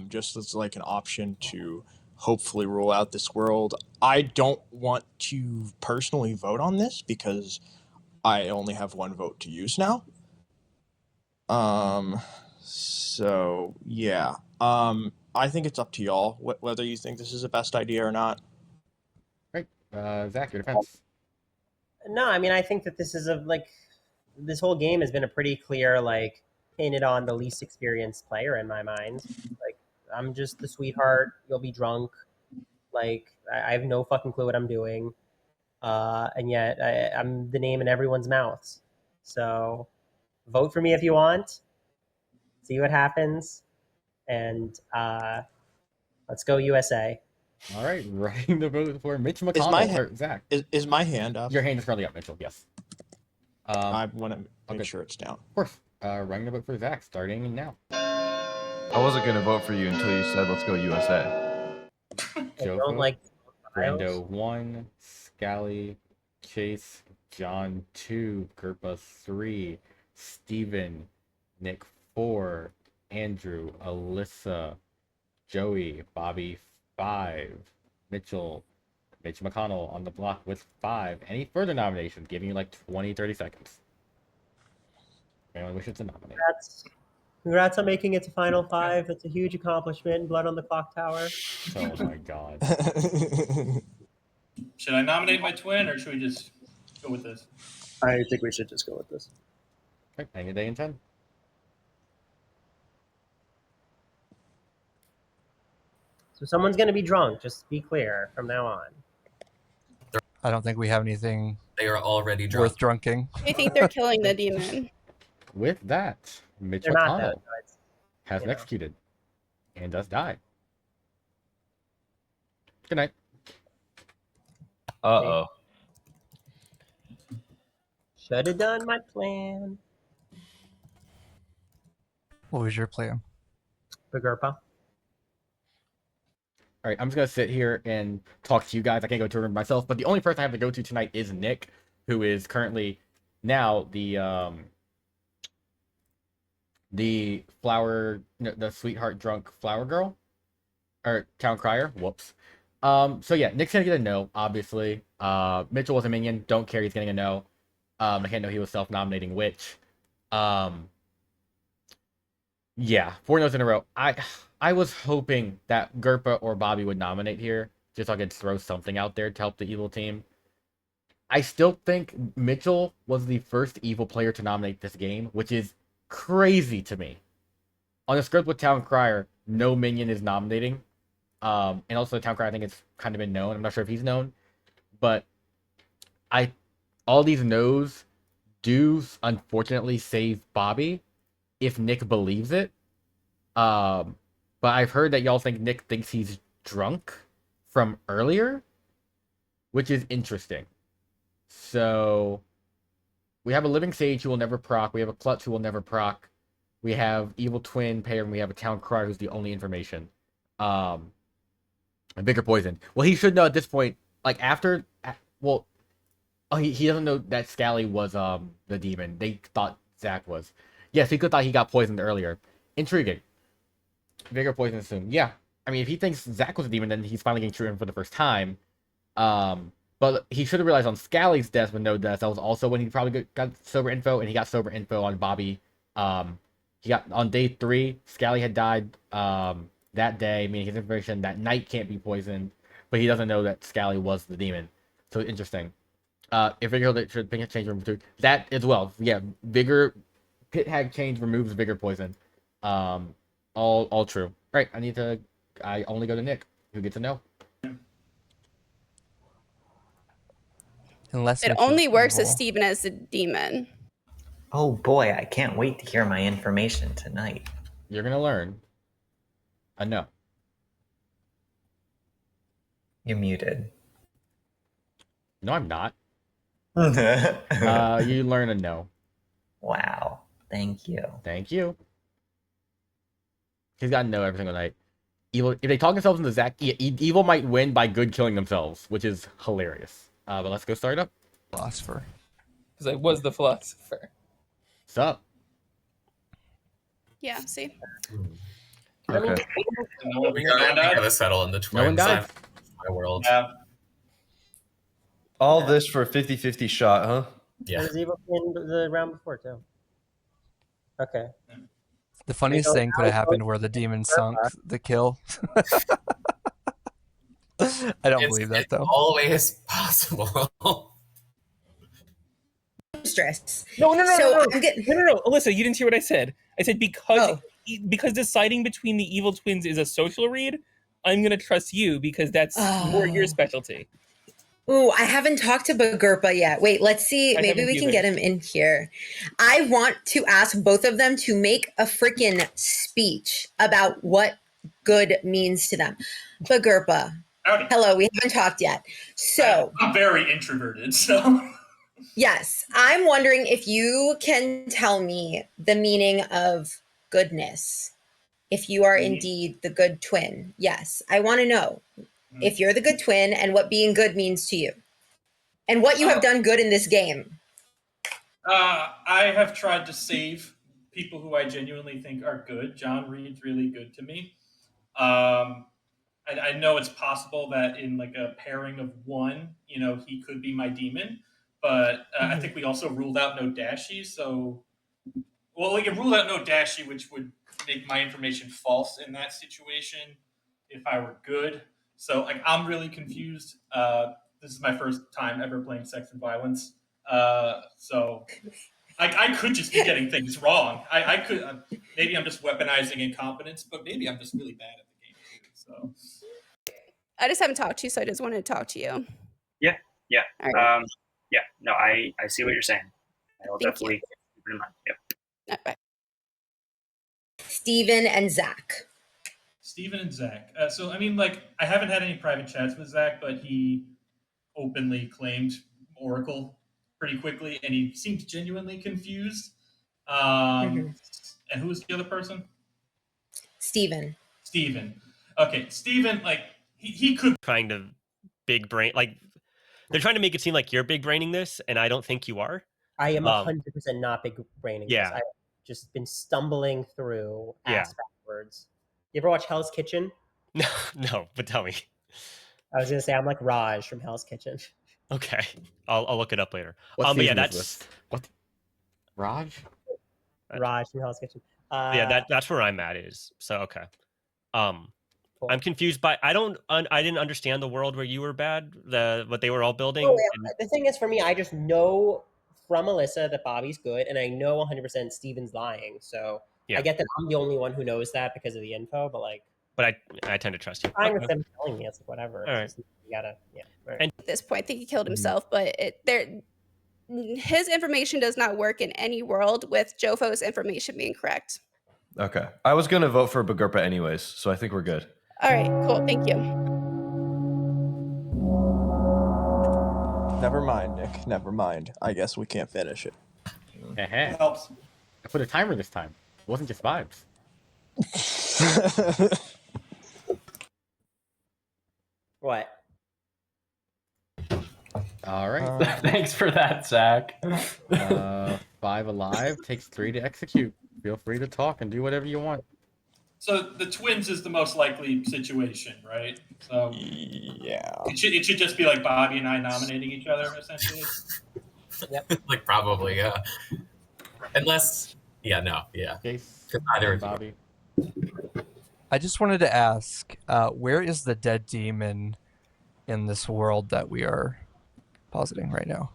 just as like an option to hopefully rule out this world. I don't want to personally vote on this because I only have 1 vote to use now. So yeah. I think it's up to y'all whether you think this is the best idea or not. Right. Zach, your defense. No, I mean, I think that this is this whole game has been a pretty clear, painted on the least experienced player in my mind. Like, I'm just the sweetheart. You'll be drunk. Like, I have no fucking clue what I'm doing. And yet I'm the name in everyone's mouths. So vote for me if you want. See what happens. And let's go USA. All right, writing the vote for Mitch McConnell. Is my or Zach. Is my hand up? Your hand is currently up, Mitchell. Yes. I want to make sure it's down. Of course. Writing the vote for Zach, starting now. I wasn't gonna vote for you until you said let's go USA. Joe don't like Brando 1, Scally, Chase, John 2, Gerpa 3, Steven, Nick 4, Andrew, Alyssa, Joey, Bobby 5, Mitchell, Mitch McConnell on the block with 5. Any further nominations? Giving you like 20-30 seconds. Anyone wishes to nominate? Congrats on making it to Final 5. That's a huge accomplishment. Blood on the Clocktower. Oh my god. Should I nominate my twin, or should we just go with this? I think we should just go with this. Okay, any day in 10. So someone's going to be drunk. Just be clear from now on. I don't think we have anything They are already drunk. worth drunking. I think they're killing the demon. With that, Mitch They're not, McConnell though, so it's, has been executed and does die. Good night. Uh-oh. Should have done my plan. What was your plan? Bagurpa. All right, I'm just gonna sit here and talk to you guys. I can't go to a room myself, but the only person I have to go to tonight is Nick, who is currently now the sweetheart drunk flower girl, or town crier. Whoops. So yeah, Nick's gonna get a no, obviously. Mitchell was a minion. Don't care. He's getting a no. I can't know he was self-nominating Witch. Yeah, 4 no's in a row. I was hoping that Gerpa or Bobby would nominate here, just so I could throw something out there to help the evil team. I still think Mitchell was the first evil player to nominate this game, which is crazy to me. On the script with Town Crier, no minion is nominating. And also Town Crier, I think it's kind of been known. I'm not sure if he's known. But all these no's do unfortunately save Bobby if Nick believes it. But I've heard that y'all think Nick thinks he's drunk from earlier, which is interesting. So we have a Living Sage who will never proc. We have a Klutz who will never proc. We have Evil Twin Pair, and we have a Town Crier who's the only information. A Bigger Poison. Well, he should know at this point, like after, well, he doesn't know that Scally was the demon. They thought Zach was. Yes, he could thought he got poisoned earlier. Intriguing. Bigger Poison assumed. Yeah, I mean, if he thinks Zach was a demon, then he's finally getting true for the first time. But he should have realized on Scally's death with no death, that was also when he probably got sober info, and he got sober info on Bobby. He got on day 3, Scally had died that day, meaning his information that night can't be poisoned, but he doesn't know that Scally was the demon. So interesting. If Vigor should change room 2, that as well. Yeah, Vigor Pit Hag change removes Vigor Poison. All true. Right, I only go to Nick, who gets a no. Unless It only works if Steven is the demon. Oh boy, I can't wait to hear my information tonight. You're gonna learn a no. You're muted. No, I'm not. You learn a no. Wow. Thank you. Thank you. He's got a no every single night. Evil, if they talk themselves into Zach, Evil might win by good killing themselves, which is hilarious. But let's go start up. Philosopher. Because I was the philosopher. Sup? Yeah, see? Okay. We gotta settle in the twins. No one died. My world. Yeah. All this for a 50-50 shot, huh? Yeah. There was Evil in the round before, too. Okay. The funniest thing could have happened where the demon sunk the kill. I don't believe that, though. Always possible. monstrous. No. So No. I'm getting. No. Alyssa, you didn't hear what I said. I said because deciding between the evil twins is a social read, I'm gonna trust you because that's more your specialty. Ooh, I haven't talked to Bagurpa yet. Wait, let's see. I Maybe haven't we can either. get him in here. I want to ask both of them to make a freaking speech about what good means to them. Bagurpa. Howdy. Hello, we haven't talked yet. So I'm very introverted, so yes, I'm wondering if you can tell me the meaning of goodness. If you are indeed the good twin. Yes, I want to know if you're the good twin and what being good means to you. And what you have done good in this game. I have tried to save people who I genuinely think are good. John Reed's really good to me. I know it's possible that in like a pairing of one, he could be my demon, but I think we also ruled out no Dashi. So, well, we can rule out no Dashi, which would make my information false in that situation if I were good. So, like, I'm really confused. This is my first time ever playing Sex and Violence. So I could just be getting things wrong. I could maybe I'm just weaponizing incompetence, but maybe I'm just really bad at the game too. So I just haven't talked to you, so I just wanted to talk to you. Yeah. All right. Yeah. No, I see what you're saying. I will Thank definitely keep it in mind. Yep. Bye. Steven and Zach. Steven and Zach. So I mean, like, I haven't had any private chats with Zach, but he openly claimed Oracle pretty quickly, and he seemed genuinely confused. And who was the other person? Steven. Okay, Steven, like, he could trying to big brain, like they're trying to make it seem like you're big braining this, and I don't think you are. I am 100% not big braining yeah. this. I've just been stumbling through Yeah. ass backwards. You ever watch Hell's Kitchen? No, but tell me. I was gonna say I'm like Raj from Hell's Kitchen. Okay, I'll look it up later. What But yeah, season is that's this? What? Raj? Raj from Hell's Kitchen. yeah, that's where I'm at is. So okay. I'm confused by I didn't understand the world where you were bad, what they were all building. Oh, yeah. The thing is, for me, I just know from Alyssa that Bobby's good, and I know 100% Steven's lying. So Yeah. I get that I'm the only one who knows that because of the info, but like, But I tend to trust you. fine with them telling me. It's like whatever. All right. Just, you gotta, yeah. All right. And At this point, I think he killed himself, but his information does not work in any world with Jofo's information being correct. Okay. I was going to vote for Bagurpa anyways, so I think we're good. All right, cool. Thank you. Never mind, Nick. Never mind. I guess we can't finish it. helps. I put a timer this time. It wasn't just vibes. What? All right. Thanks for that, Zach. 5 alive takes 3 to execute. Feel free to talk and do whatever you want. So the twins is the most likely situation, right? So yeah, it should just be like Bobby and I nominating each other, essentially. Like probably, yeah. Unless, yeah, no, yeah. Case, Either Bobby. I just wanted to ask, where is the dead demon in this world that we are positing right now?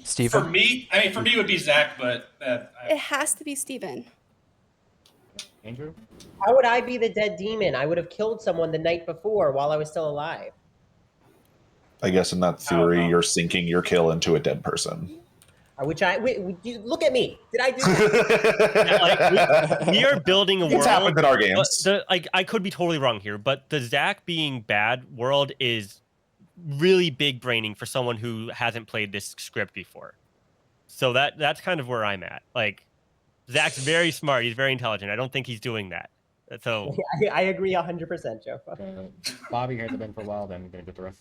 Steven? For me, it would be Zach, but It has to be Steven. Andrew? How would I be the dead demon? I would have killed someone the night before while I was still alive. I guess in that theory, you're sinking your kill into a dead person. Which look at me. Did I do that? We are building a world. It's happened in our games. I could be totally wrong here, but the Zach being bad world is really big braining for someone who hasn't played this script before. So that's kind of where I'm at. Like, Zach's very smart. He's very intelligent. I don't think he's doing that. So I agree 100%, Joe. Bobby hasn't been for a while, then I'm going to get the rest.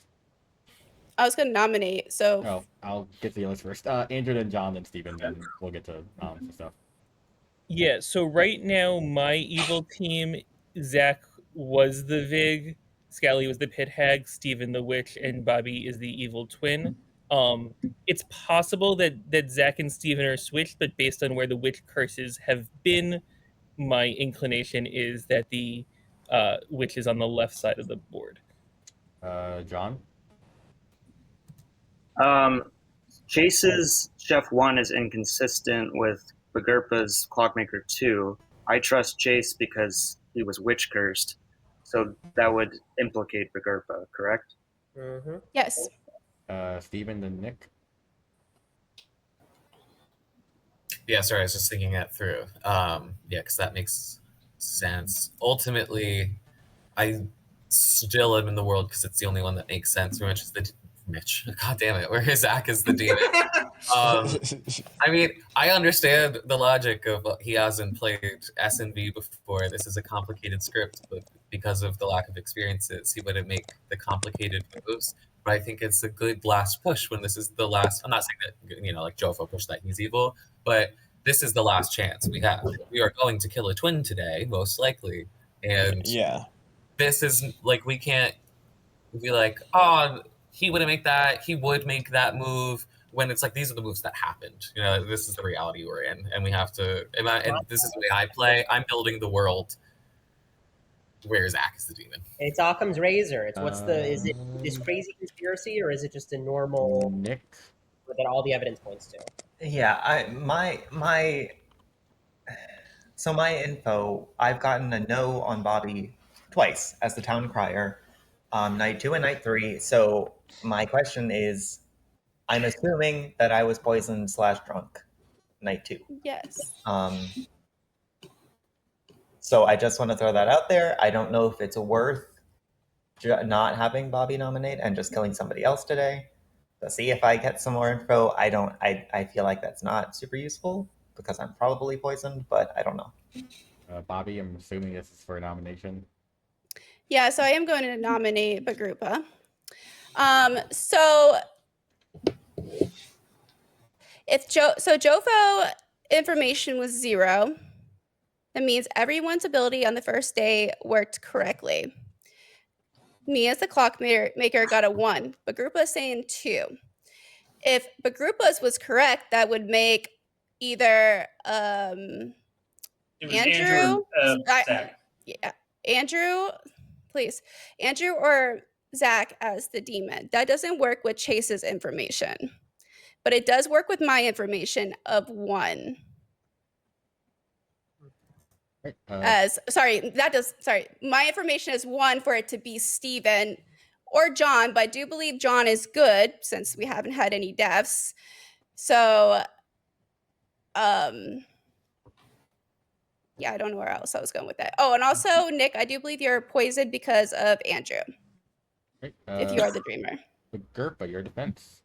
I was going to nominate, so... Oh, I'll get the list first. Andrew, then John, then Steven, then we'll get to some stuff. Yeah, so right now, my evil team, Zach was the Vig, Scally was the Pit Hag, Steven the Witch, and Bobby is the evil twin. It's possible that Zach and Steven are switched, but based on where the witch curses have been, my inclination is that the witch is on the left side of the board. John? Chase's Chef 1 is inconsistent with Bagurpa's Clockmaker 2. I trust Chase because he was witch cursed, so that would implicate Bagurpa, correct? Mm-hmm. Yes. Steven, then Nick. Yeah, sorry, I was just thinking that through. Yeah, because that makes sense. Ultimately, I still am in the world because it's the only one that makes sense. Mitch is the Mitch. God damn it, where Zach is the demon. I mean, I understand the logic of he hasn't played S&V before. This is a complicated script, but because of the lack of experiences, he wouldn't make the complicated moves. But I think it's a good last push when this is the last. I'm not saying that like Jofo pushed that he's evil, but this is the last chance we have. We are going to kill a twin today, most likely, and yeah, this is like we can't be like, oh, he wouldn't make that. He would make that move. When it's like these are the moves that happened. This is the reality we're in, and we have to. And this is the way I play. I'm building the world where Zach is the demon. It's Occam's razor. It's is it this crazy conspiracy or is it just a normal Nick that all the evidence points to? Yeah, so my info, I've gotten a no on Bobby twice as the town crier, night 2 and night 3. So my question is, I'm assuming that I was poisoned / drunk night 2. Yes. So I just want to throw that out there. I don't know if it's worth not having Bobby nominate and just killing somebody else today to see if I get some more info. I feel like that's not super useful because I'm probably poisoned, but I don't know. Bobby, I'm assuming this is for a nomination. Yeah, so I am going to nominate Bagrupa. So if Jofo information was 0, that means everyone's ability on the first day worked correctly. Me as the clockmaker got a 1. Bagrupa is saying 2. If Bagrupa's was correct, that would make either It was Andrew Zach. Yeah, Andrew, please. Andrew or Zach as the demon. That doesn't work with Chase's information, but it does work with my information of 1. My information is 1 for it to be Steven or John, but I do believe John is good since we haven't had any deaths. So, yeah, I don't know where else I was going with that. Oh, and also, Nick, I do believe you're poisoned because of Andrew. If you are the dreamer. Gerpa, your defense.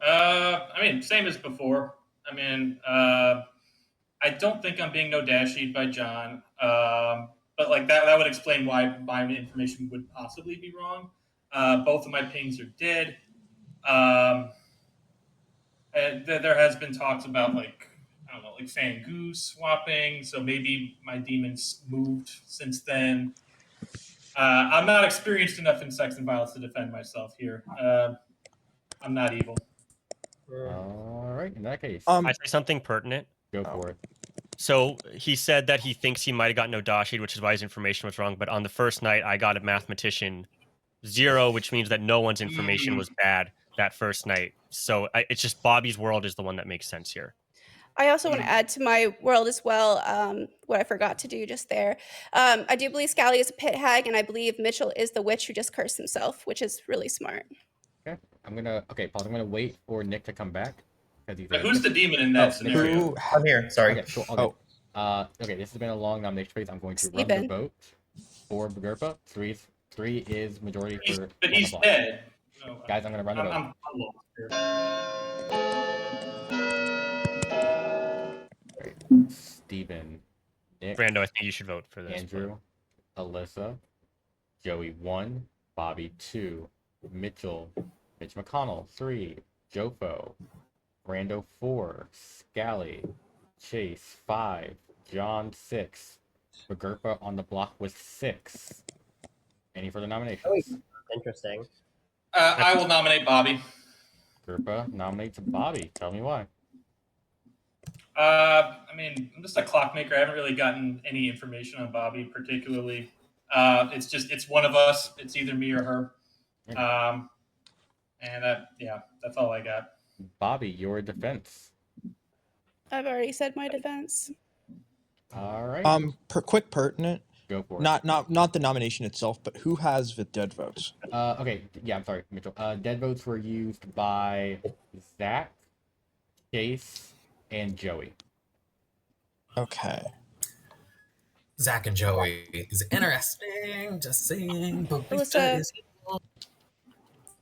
I mean, same as before. I mean, I don't think I'm being no-dashied by John. But like that would explain why my information would possibly be wrong. Both of my pings are dead. And there has been talks about like Fangu swapping, so maybe my demons moved since then. I'm not experienced enough in sex and violence to defend myself here. I'm not evil. All right, in that case, I say something pertinent. Go for it. So he said that he thinks he might have gotten Nodashi'd, which is why his information was wrong. But on the first night, I got a mathematician 0, which means that no one's information was bad that first night. So it's just Bobby's world is the one that makes sense here. I also want to add to my world as well what I forgot to do just there. I do believe Scally is a pit hag, and I believe Mitchell is the witch who just cursed himself, which is really smart. Okay, pause. I'm gonna wait for Nick to come back. But who's the demon in that scenario? I'm here. Sorry. Okay, cool. Okay, this has been a long nomination phase. I'm going to run the vote for Bagurpa. 3 is majority for. But he's dead. No, guys, I'm gonna run the vote. I'm lost here. Steven, Nick, Brando, I think you should vote for this. Andrew, Alyssa, Joey 1, Bobby 2, Mitch McConnell 3, Jofo, Brando 4, Scally, Chase 5, John 6, Bagurpa on the block with 6. Any further nominations? Interesting. I will nominate Bobby. Bagurpa nominates Bobby. Tell me why. I mean, I'm just a clockmaker. I haven't really gotten any information on Bobby particularly. It's one of us. It's either me or her. And yeah, that's all I got. Bobby, your defense. I've already said my defense. All right. Quick pertinent. Go for it. Not the nomination itself, but who has the dead votes? Okay. Yeah, I'm sorry, Mitchell. Dead votes were used by Zach, Chase, and Joey. Okay. Zach and Joey is interesting. Just saying. Alyssa,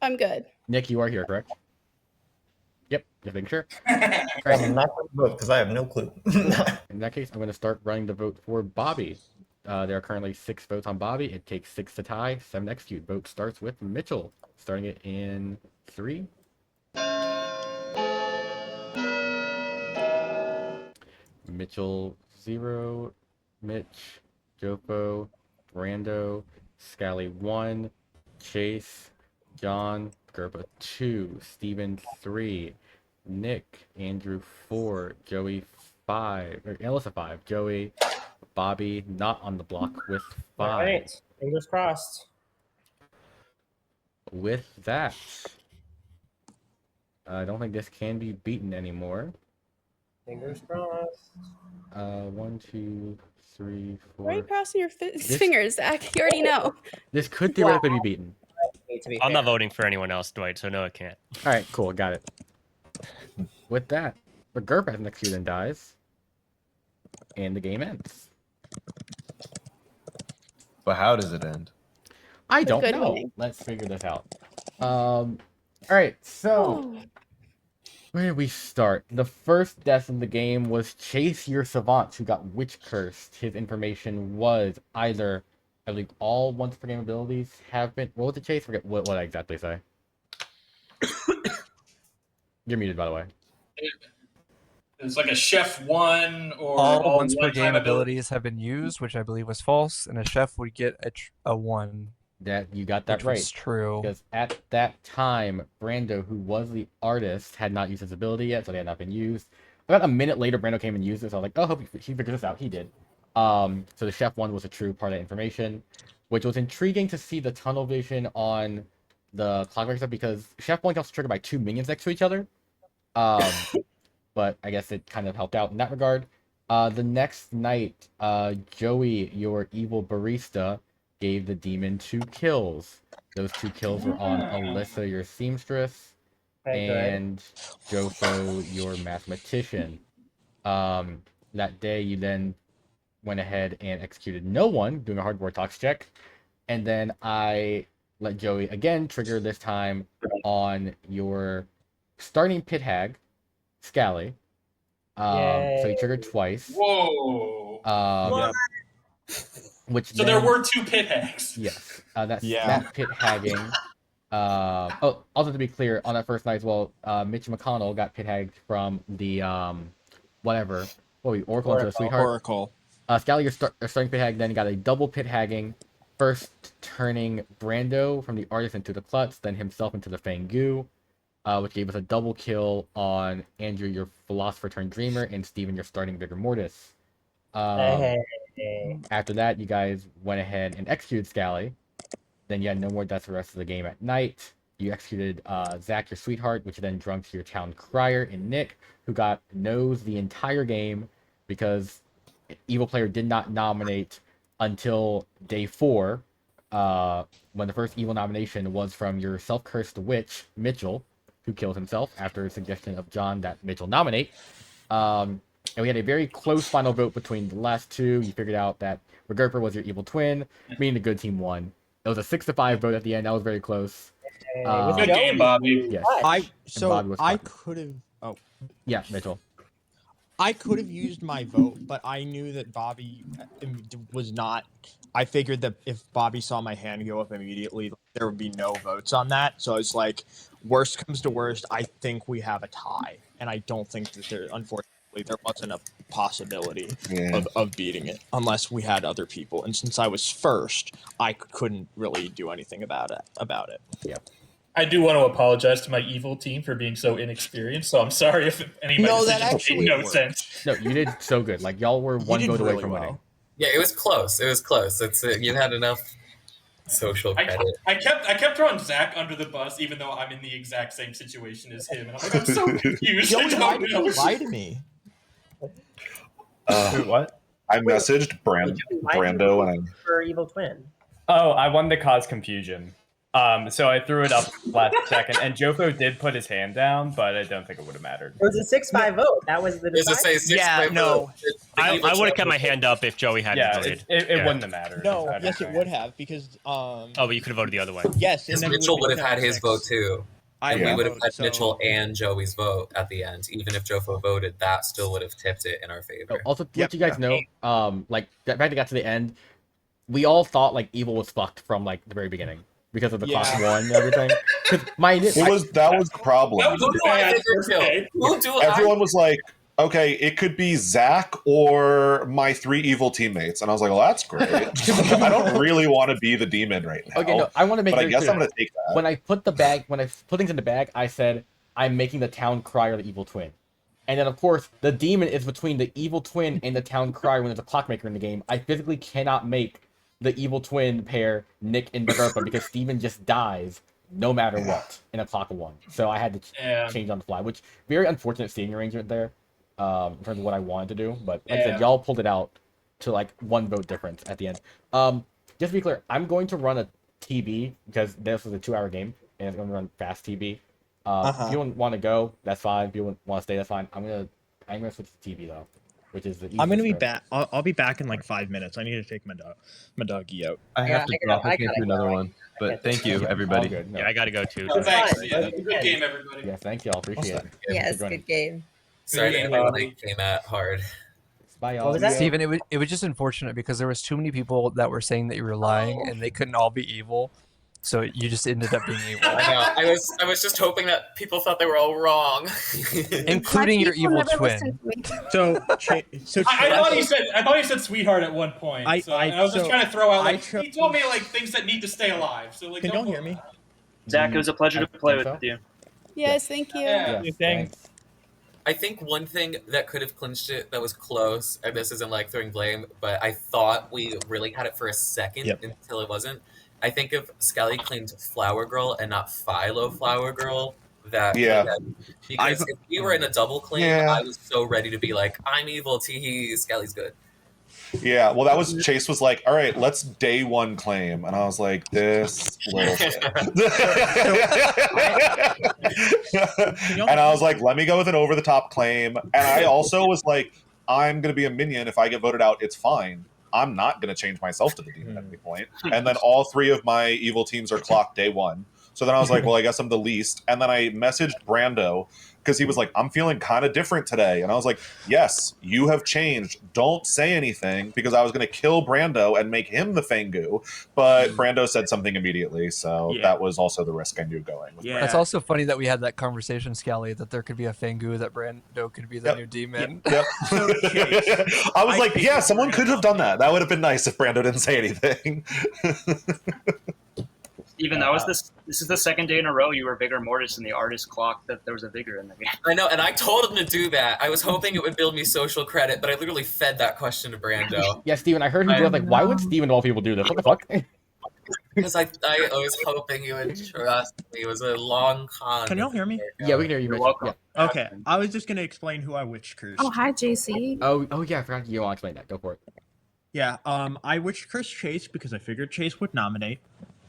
I'm good. Nick, you are here, correct? Yep, just making sure. I'm not going to vote because I have no clue. In that case, I'm going to start running the vote for Bobby. There are currently 6 votes on Bobby. It takes 6 to tie, 7 to execute. Vote starts with Mitchell, starting it in 3. Mitchell 0, Mitch, Jofo, Brando, Scally 1, Chase, John, Gerba 2, Steven 3, Nick, Andrew 4, Joey 5, or Alyssa 5, Joey, Bobby not on the block with 5. All right, fingers crossed. With that, I don't think this can be beaten anymore. Fingers crossed. 1, 2, 3, 4. Why are you crossing your fingers, Zach? You already know. This could theoretically be beaten. I'm not voting for anyone else, Dwight, so no, it can't. All right, cool, got it. With that, the GURP has an execute and dies, and the game ends. But how does it end? I don't good know. winning. Let's figure this out. All right, so where did we start? The first death in the game was Chase Your Savant, who got witch cursed. His information was either, I believe, all once per game abilities have been. What was it, Chase? Forget what I exactly say. You're muted, by the way. It's like a chef 1 or all once per one-time game abilities have been used, which I believe was false, and a chef would get a 1. That you got that which right. was true. Because at that time, Brando, who was the artist, had not used his ability yet, so they had not been used. About a minute later, Brando came and used it, so I was like, oh, hope he figured this out. He did. So the chef 1 was a true part of that information, which was intriguing to see the tunnel vision on the clockwork stuff, because chef 1 can also trigger by 2 minions next to each other. But I guess it kind of helped out in that regard. The next night, Joey, your evil barista, gave the demon 2 kills. Those 2 kills were on Alyssa, your seamstress, and Jofo, your mathematician. That day, you then went ahead and executed no one, doing a hard Vortox check. And then I let Joey again trigger, this time on your starting pit hag, Scally. So he triggered twice. Whoa. Which so there were 2 pit hags. Yes. That pit hagging. Also to be clear, on that first night as well, Mitch McConnell got pit hagged from the Oracle into the Sweetheart. Oracle. Scally, your starting pit hag, then got a double pit hagging. First turning Brando from the artist into the Klutz, then himself into the Fangu, which gave us a double kill on Andrew, your philosopher turned dreamer, and Steven, your starting vigor mortis. After that, you guys went ahead and executed Scally. Then you had no more deaths the rest of the game. At night, you executed Zach, your sweetheart, which then drunk to your town crier, and Nick, who got nose the entire game because evil player did not nominate until day 4, when the first evil nomination was from your self-cursed witch, Mitchell, who killed himself after a suggestion of John that Mitchell nominate. And we had a very close final vote between the last 2. You figured out that Regurper was your evil twin, meaning the good team won. It was a 6-5 vote at the end. That was very close. Good game, Bobby. Yes. I could have. Oh. Yeah, Mitchell. I could have used my vote, but I knew that Bobby was not. I figured that if Bobby saw my hand go up immediately, there would be no votes on that. So it's like, worst comes to worst, I think we have a tie, and I don't think that unfortunately, there wasn't a possibility of beating it unless we had other people. And since I was first, I couldn't really do anything about it. Yep. I do want to apologize to my evil team for being so inexperienced. So I'm sorry if any of my decisions made no sense. No, you did so good. Like, y'all were one vote away from winning. Yeah, it was close. It was close. You had enough Social credit. I kept throwing Zach under the bus, even though I'm in the exact same situation as him, and I'm like, I'm so confused. Joey, why did you lie to me? Wait, what? I messaged Brando and for evil twin. Oh, I wanted to cause confusion. So I threw it up last second, and Jofo did put his hand down, but I don't think it would have mattered. It was a 6-5 vote. That was the Does it say decider. 6-5 vote? I would have kept my hand up if Joey hadn't Yeah, voted. it wouldn't have mattered. No, I don't yes, it think. would have because Oh, but you could have voted the other way. yes, Because and then Mitchell we would have had been his 6. vote too. I And we would have vote, had so- Mitchell and Joey's vote at the end. Even if Jofo voted, that still would have tipped it in our favor. Also, to let you guys know, like the fact they got to the end, we all thought like Evil was fucked from like the very beginning because of the clock one and everything. That was the problem. Everyone was like, okay, it could be Zach or my 3 evil teammates, and I was like, well, that's great. I don't really want to be the demon right now. Okay, no, I want to make. but I it guess clear. I'm gonna take that. When I put things in the bag, I said I'm making the town crier the evil twin, and then of course the demon is between the evil twin and the town crier when there's a clockmaker in the game. I physically cannot make the evil twin pair Nick and Bagarpa because Steven just dies no matter what in a clock of 1. So I had to change on the fly, which very unfortunate seating arrangement there. In terms of what I wanted to do, but like I said, y'all pulled it out to like 1 vote difference at the end. Just to be clear, I'm going to run a TB because this is a 2-hour game and it's going to run fast TB. If you want to go, that's fine. If you want to stay, that's fine. I'm gonna switch to TB though, which is the I'm gonna be easiest back. I'll be back in like 5 minutes. I need to take my doggy out. I have to drop. I can't do another one. But thank you, everybody. Good. No. Yeah, I got to go too. Oh, thanks. Yeah, good game, everybody. Yeah, thank you. all appreciate it. Yes, good game. Sorry to anybody came at hard. Bye, y'all. Steven, it was just unfortunate because there was too many people that were saying that you were lying and they couldn't all be evil. So you just ended up being evil. I know. I was just hoping that people thought they were all wrong. Including your evil twin. So I thought he said sweetheart at one point. I was just trying to throw out like he told me like things that need to stay alive. So like, can y'all hear me? Zach, it was a pleasure to play with you. Yes, thank you. Thanks. I think one thing that could have clinched it that was close, and this isn't like throwing blame, but I thought we really had it for a second until it wasn't. I think if Skelly claimed Flower Girl and not Philo Flower Girl, that because if we were in a double claim, I was so ready to be like, I'm evil, teehee, Skelly's good. Yeah, well, that was Chase was like, all right, let's day 1 claim, and I was like, this little shit. And I was like, let me go with an over the top claim, and I also was like, I'm gonna be a minion. If I get voted out, it's fine. I'm not gonna change myself to the demon at any point. And then all 3 of my evil teams are clocked day 1. So then I was like, well, I guess I'm the least. And then I messaged Brando because he was like, I'm feeling kind of different today. And I was like, yes, you have changed. Don't say anything, because I was going to kill Brando and make him the Fangu. But Brando said something immediately. So that was also the risk I knew going with. It's also funny that we had that conversation, Scally, that there could be a Fangu, that Brando could be the new demon. Yep. I was like, yeah, someone could have done that. That would have been nice if Brando didn't say anything. Steven, this is the second day in a row you were Vigor Mortis in the artist clock that there was a Vigor in the game. I know, and I told him to do that. I was hoping it would build me social credit, but I literally fed that question to Brando. Yeah, Steven, I heard him like, why would Steven of all people do this? What the fuck? Because I was hoping you would trust me. It was a long con. Can y'all hear me? Yeah, we can hear you. You're welcome. Yeah. Okay, I was just gonna explain who I witch cursed. Oh, hi, JC. Oh yeah, I forgot you want to explain that. Go for it. Yeah, I witch cursed Chase because I figured Chase would nominate.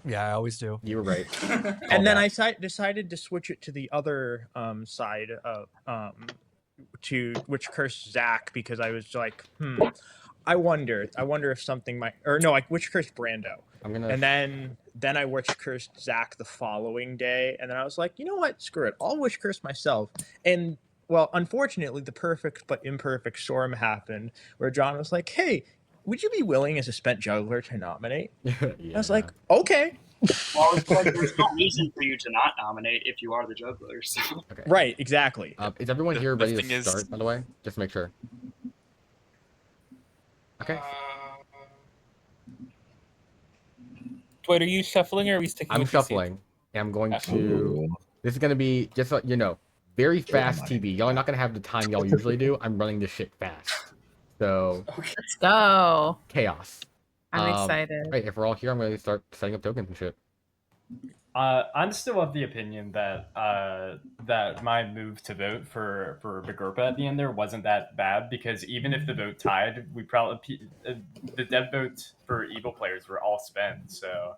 Yeah, I always do. You were right. And then I decided to switch it to the other side of to witch curse Zach because I was like, I wonder if something might, or no, I witch cursed Brando. And then I witch cursed Zach the following day, and then I was like, you know what, screw it, I'll witch curse myself. And well, unfortunately, the perfect but imperfect storm happened where John was like, hey, would you be willing as a spent juggler to nominate? I was like, okay. Well, it's like there's no reason for you to not nominate if you are the juggler. So. Okay. Right, exactly. Is everyone here ready to start, by the way? Just to make sure. Okay. Dwight, are you shuffling or are we sticking I'm with your shuffling. And I'm going to... This is going to be, just so you know, very fast TB. Y'all are not going to have the time y'all usually do. I'm running this shit fast. So... Let's go. Chaos. I'm excited. Right, if we're all here, I'm gonna start setting up tokens and shit. I'm still of the opinion that that my move to vote for Bagurpa at the end there wasn't that bad, because even if the vote tied, we probably the dead votes for evil players were all spent. So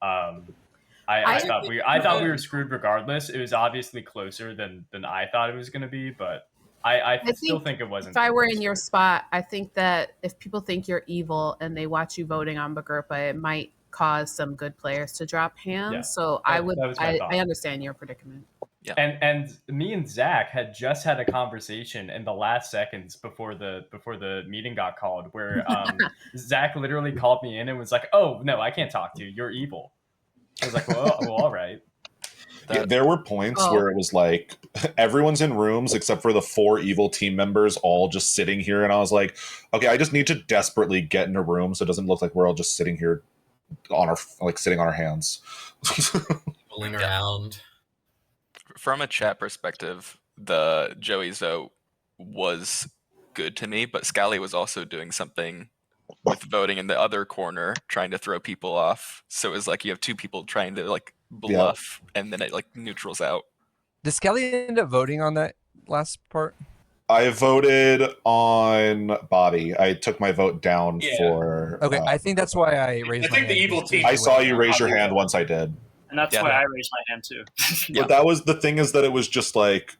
I thought we were screwed regardless. It was obviously closer than I thought it was going to be, but I still think it wasn't. If I were in your spot, I think that if people think you're evil and they watch you voting on Bagurpa, it might cause some good players to drop hands. Yeah, so that was my I thought. understand your predicament. Yeah. And me and Zach had just had a conversation in the last seconds before the meeting got called, where Zach literally called me in and was like, "Oh no, I can't talk to you. You're evil." I was like, "Well, all right." Yeah, there were points where it was like everyone's in rooms except for the 4 evil team members all just sitting here, and I was like, okay, I just need to desperately get in a room so it doesn't look like we're all just sitting here on our sitting on our hands. Rolling around. From a chat perspective, the Joey's vote was good to me, but Scally was also doing something with voting in the other corner, trying to throw people off. So it was like you have 2 people trying to like bluff, and then it like neutrals out. Did Skelly end up voting on that last part? I voted on Bobby. I took my vote down for. Okay, I think that's why I raised my hand. the evil team. I saw you raise your hand once I did. And that's why I raised my hand too. But that was the thing, is that it was just like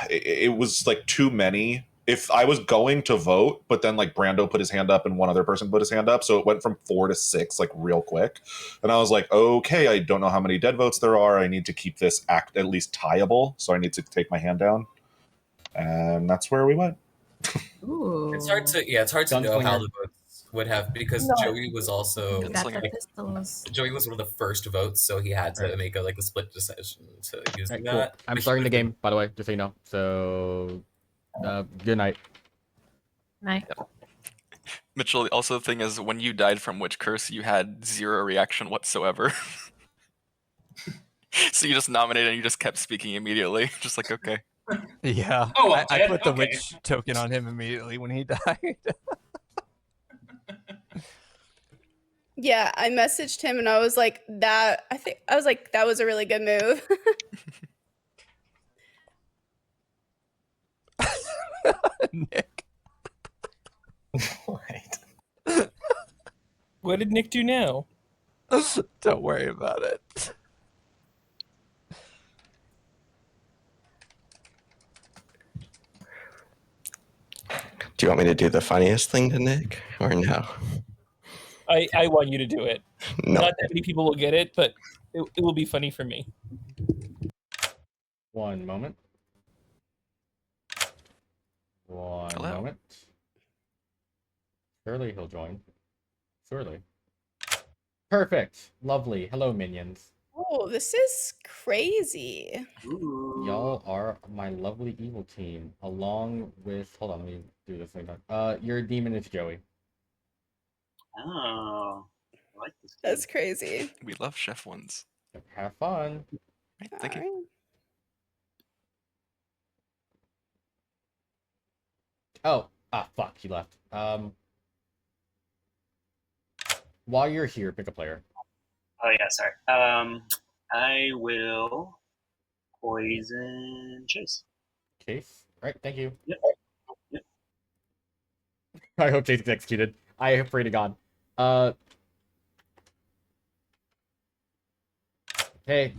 it was like too many. If I was going to vote, but then like Brando put his hand up and one other person put his hand up, so it went from 4 to 6 like real quick. And I was like, okay, I don't know how many dead votes there are. I need to keep this at least tieable, so I need to take my hand down. And that's where we went. Ooh. It's hard to know how the votes would have, because No. Joey was also Got the pistols. Joey was one of the first votes, so he had to make a split decision to using Cool. that. I'm starting the game, by the way, just so you know. So, good night. Night. Mitchell, also the thing is, when you died from Witch Curse, you had 0 reaction whatsoever. So you just nominated and you just kept speaking immediately. Just like, okay. Yeah. Oh, I put the witch token on him immediately when he died. Yeah, I messaged him and I was like, that was a really good move. Nick. What did Nick do now? Don't worry about it. Do you want me to do the funniest thing to Nick or no? I want you to do it. No. Not that many people will get it, but it will be funny for me. One moment. One moment. Surely he'll join. Surely. Perfect. Lovely. Hello, minions. Oh, this is crazy. Y'all are my lovely evil team, along with. Hold on, let me do this thing. Your demon is Joey. Oh, I like this. That's crazy. We love chef ones. Have fun. Thank you. Oh, fuck, he left. While you're here, pick a player. Oh yeah, sorry. I will poison Chase. Chase? Right, thank you. Yep. I hope Chase is executed. I pray to God. Hey.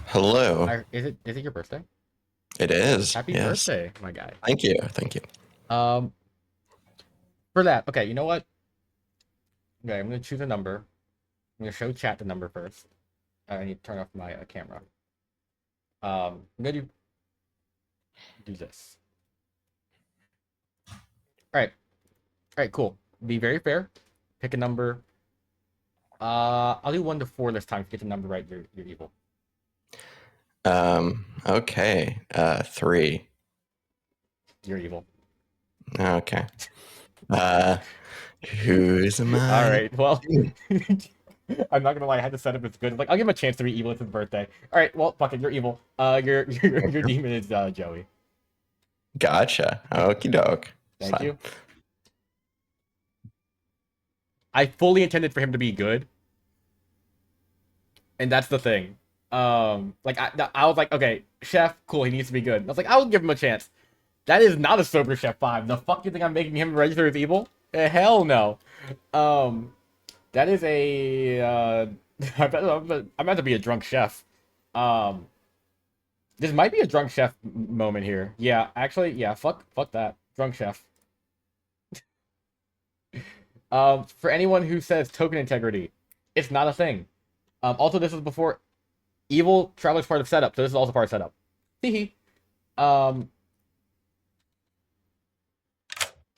Hello. Is it your birthday? It is. Happy yes. birthday, my guy. Thank you. Thank you. For that, okay, you know what? Okay, I'm gonna choose a number. I'm gonna show chat the number first. I need to turn off my camera. I'm gonna do this. All right, cool. Be very fair. Pick a number. I'll do 1 to 4 this time. If you get the number right, you're evil. Okay. 3. You're evil. Okay. Who's mine? All right. Well, I'm not gonna lie. I had to set up as good. Like, I'll give him a chance to be evil. It's his birthday. All right. Well, fuck it. You're evil. Your demon is Joey. Gotcha. Okie doke. Thank you. I fully intended for him to be good, and that's the thing. Like I was like, okay, chef, cool, he needs to be good. I was like, I'll give him a chance. That is not a sober chef 5. The fuck you think I'm making him register as evil? Hell no. That is a I'm about to be a drunk chef. This might be a drunk chef moment here. Yeah, actually, yeah, fuck that. Drunk chef. For anyone who says token integrity, it's not a thing. Also, this was before evil traveler's part of setup, so this is also part of setup. Hee.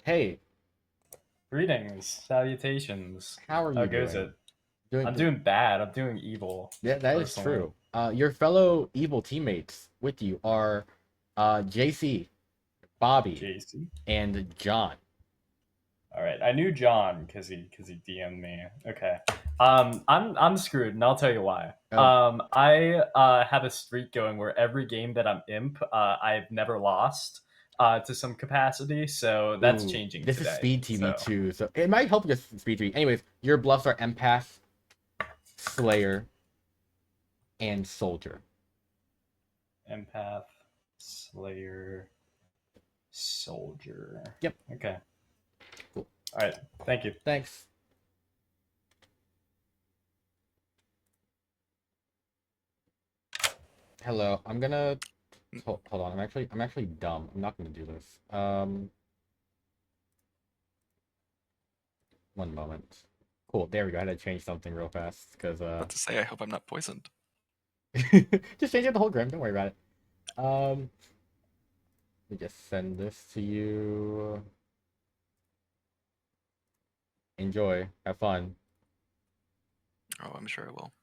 Hey. Greetings, salutations. How are you How goes doing? it? I'm doing bad. I'm doing evil. Yeah, that is true. Your fellow evil teammates with you are JC, Bobby, and John. All right, I knew John because he DM'd me. Okay, I'm screwed, and I'll tell you why. Oh. I have a streak going where every game that I'm imp, I've never lost to some capacity, so that's Ooh, changing. This today, is speed TV so. too, so it might help you speed TV. Anyways, your bluffs are empath, slayer, and soldier. Empath, Slayer, Soldier. Yep. Okay. Cool. All right. Thank you. Thanks. Hello. I'm gonna hold on. I'm actually dumb. I'm not gonna do this. One moment. Cool. There we go. I had to change something real fast because What to say? I hope I'm not poisoned. just change it the whole gram. Don't worry about it. Let me just send this to you. Enjoy. Have fun. Oh, I'm sure I will.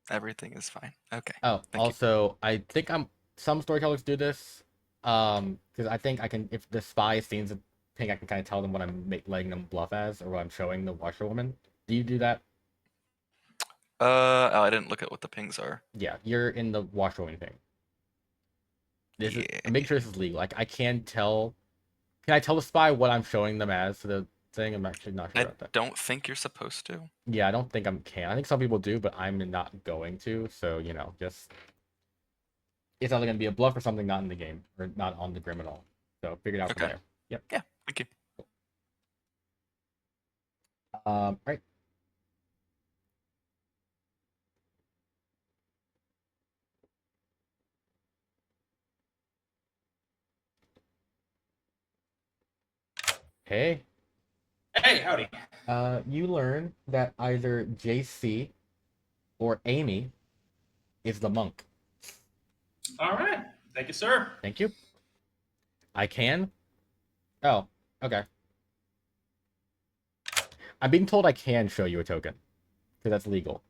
Everything is fine. Okay. Oh, Thank also, I think some storytellers do this. Because I think I can, if the spy sees a thing, I can kind of tell them what I'm letting them bluff as, or what I'm showing the washerwoman. Do you do that? Oh, I didn't look at what the pings are. Yeah, you're in the washerwoman thing. Make sure this is legal. Like, I can tell. Can I tell the spy what I'm showing them as to the thing? I'm actually not sure I about that. don't think you're supposed to. Yeah, I don't think I can. I think some people do, but I'm not going to. So, just it's either gonna be a bluff or something not in the game or not on the grim at all. So figure it out from there. Yep. Yeah. Thank you. Right. Hey. Hey, howdy. You learn that either JC or Amy is the monk. All right. Thank you, sir. Thank you. I can. Oh, okay. I'm being told I can show you a token because that's legal.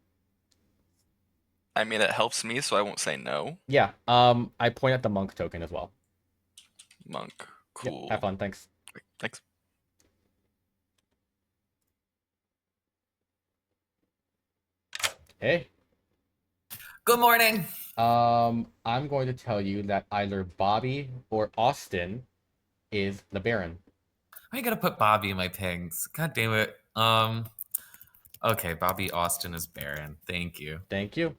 I mean, it helps me, so I won't say no. Yeah. I point at the monk token as well. Monk. Cool. Yep, have fun. Thanks. Thanks. Hey. Good morning. I'm going to tell you that either Bobby or Austin is the Baron. I gotta put Bobby in my pings. God damn it. Okay, Bobby Austin is Baron. Thank you. Thank you.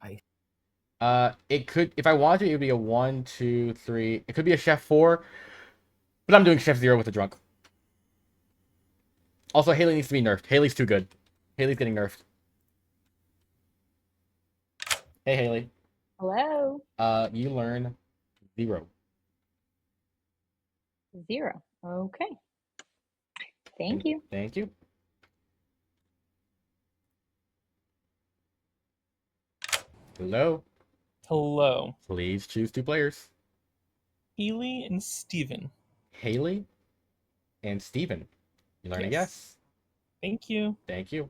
Bye. It could, if I wanted to, it would be a 1, 2, 3. It could be a Chef 4, but I'm doing Chef 0 with a drunk. Also, Haley needs to be nerfed. Haley's too good. Haley's getting nerfed. Hey, Haley. Hello. You learn 0. 0. Okay. Thank you. Thank you. Hello. Hello. Please choose 2 players. Haley and Steven. Haley and Steven. You learn a yes. Thank you. Thank you.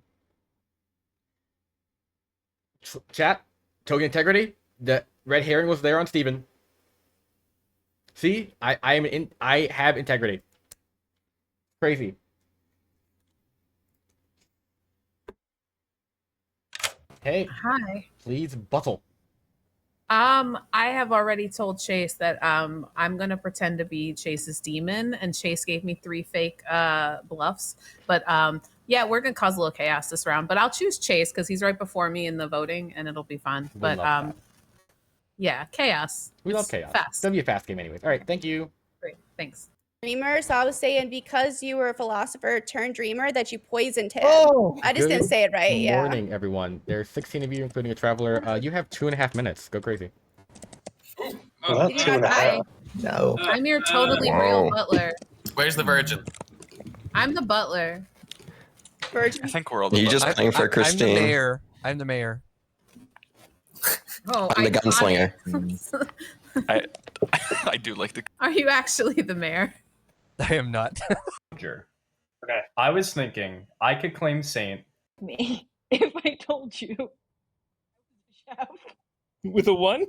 Chat, token integrity. The red herring was there on Steven. See, I have integrity. Crazy. Hey. Hi. Please bustle. I have already told Chase that I'm gonna pretend to be Chase's demon, and Chase gave me 3 fake bluffs. But yeah, we're gonna cause a little chaos this round. But I'll choose Chase because he's right before me in the voting, and it'll be fun. We But love that. yeah, chaos. We love It's chaos. Fast. It's gonna be a fast game, anyways. All right, thank you. Great, thanks. Dreamer, so I was saying because you were a philosopher turned dreamer that you poisoned him. Oh, I just didn't say it right. Good Yeah. morning, everyone. There's 16 of you, including a traveler. You have 2.5 minutes. Go crazy. Well, Did you not die? No. I'm your totally Wow. real butler. Where's the virgin? I'm the butler. Virgin. I think we're all the You just butlers. playing for Christine. I'm the mayor. I'm the mayor. Oh, I'm the gunslinger. I do like the. Are you actually the mayor? I am not. Sure. Okay. I was thinking I could claim Saint. Me. If I told you. Chef. With a 1?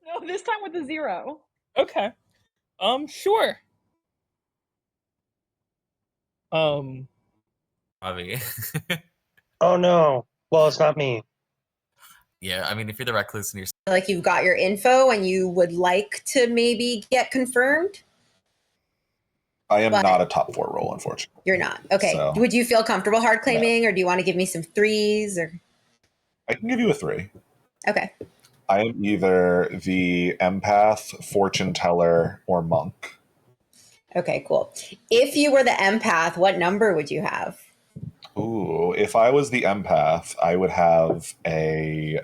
No, this time with a 0. Okay. Sure. Bobby. Oh no. Well, it's not me. Yeah, I mean, if you're the recluse and you're Like you've got your info and you would like to maybe get confirmed? I am But- not a top 4 role, unfortunately. You're not. Okay. So- Would you feel comfortable hard claiming or do you want to give me some 3s or I can give you a 3. Okay. I am either the empath, fortune teller, or monk. Okay, cool. If you were the empath, what number would you have? Ooh, if I was the empath, I would have a.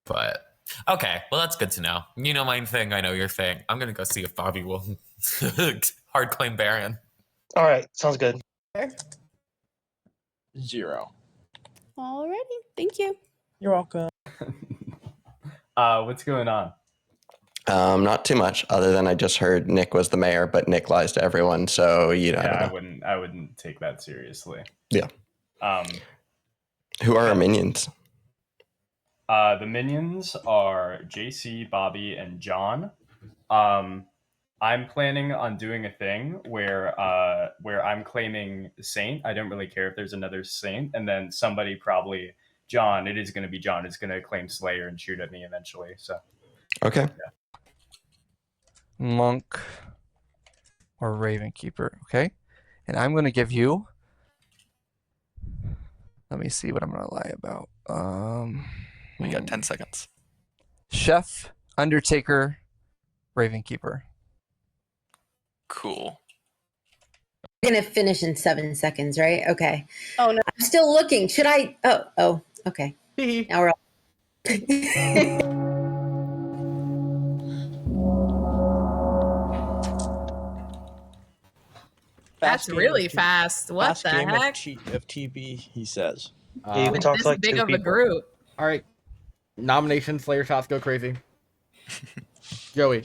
But okay, well that's good to know. You know my thing, I know your thing. I'm gonna go see if Bobby will hard claim Baron. All right, sounds good. 0. Alrighty. Thank you. You're welcome. What's going on? Not too much, other than I just heard Nick was the mayor, but Nick lies to everyone, so you know. Yeah, I wouldn't take that seriously. Yeah. Um, Who are our minions? The minions are JC, Bobby, and John. I'm planning on doing a thing where I'm claiming Saint. I don't really care if there's another Saint, and then somebody probably John. It is going to be John. Is going to claim Slayer and shoot at me eventually. So Okay. Yeah. Monk or Raven Keeper. Okay. And I'm going to give you. Let me see what I'm going to lie about. We got 10 seconds. Chef, Undertaker, Raven Keeper. Cool. We're going to finish in 7 seconds, right? Okay. Oh no. I'm still looking. Should I? Oh, okay. Now we're all. That's really fast. What Fast the game heck? of TB, he says. You can talk This to like big 2 of a people. group. All right. Nomination Slayer shots go crazy. Joey.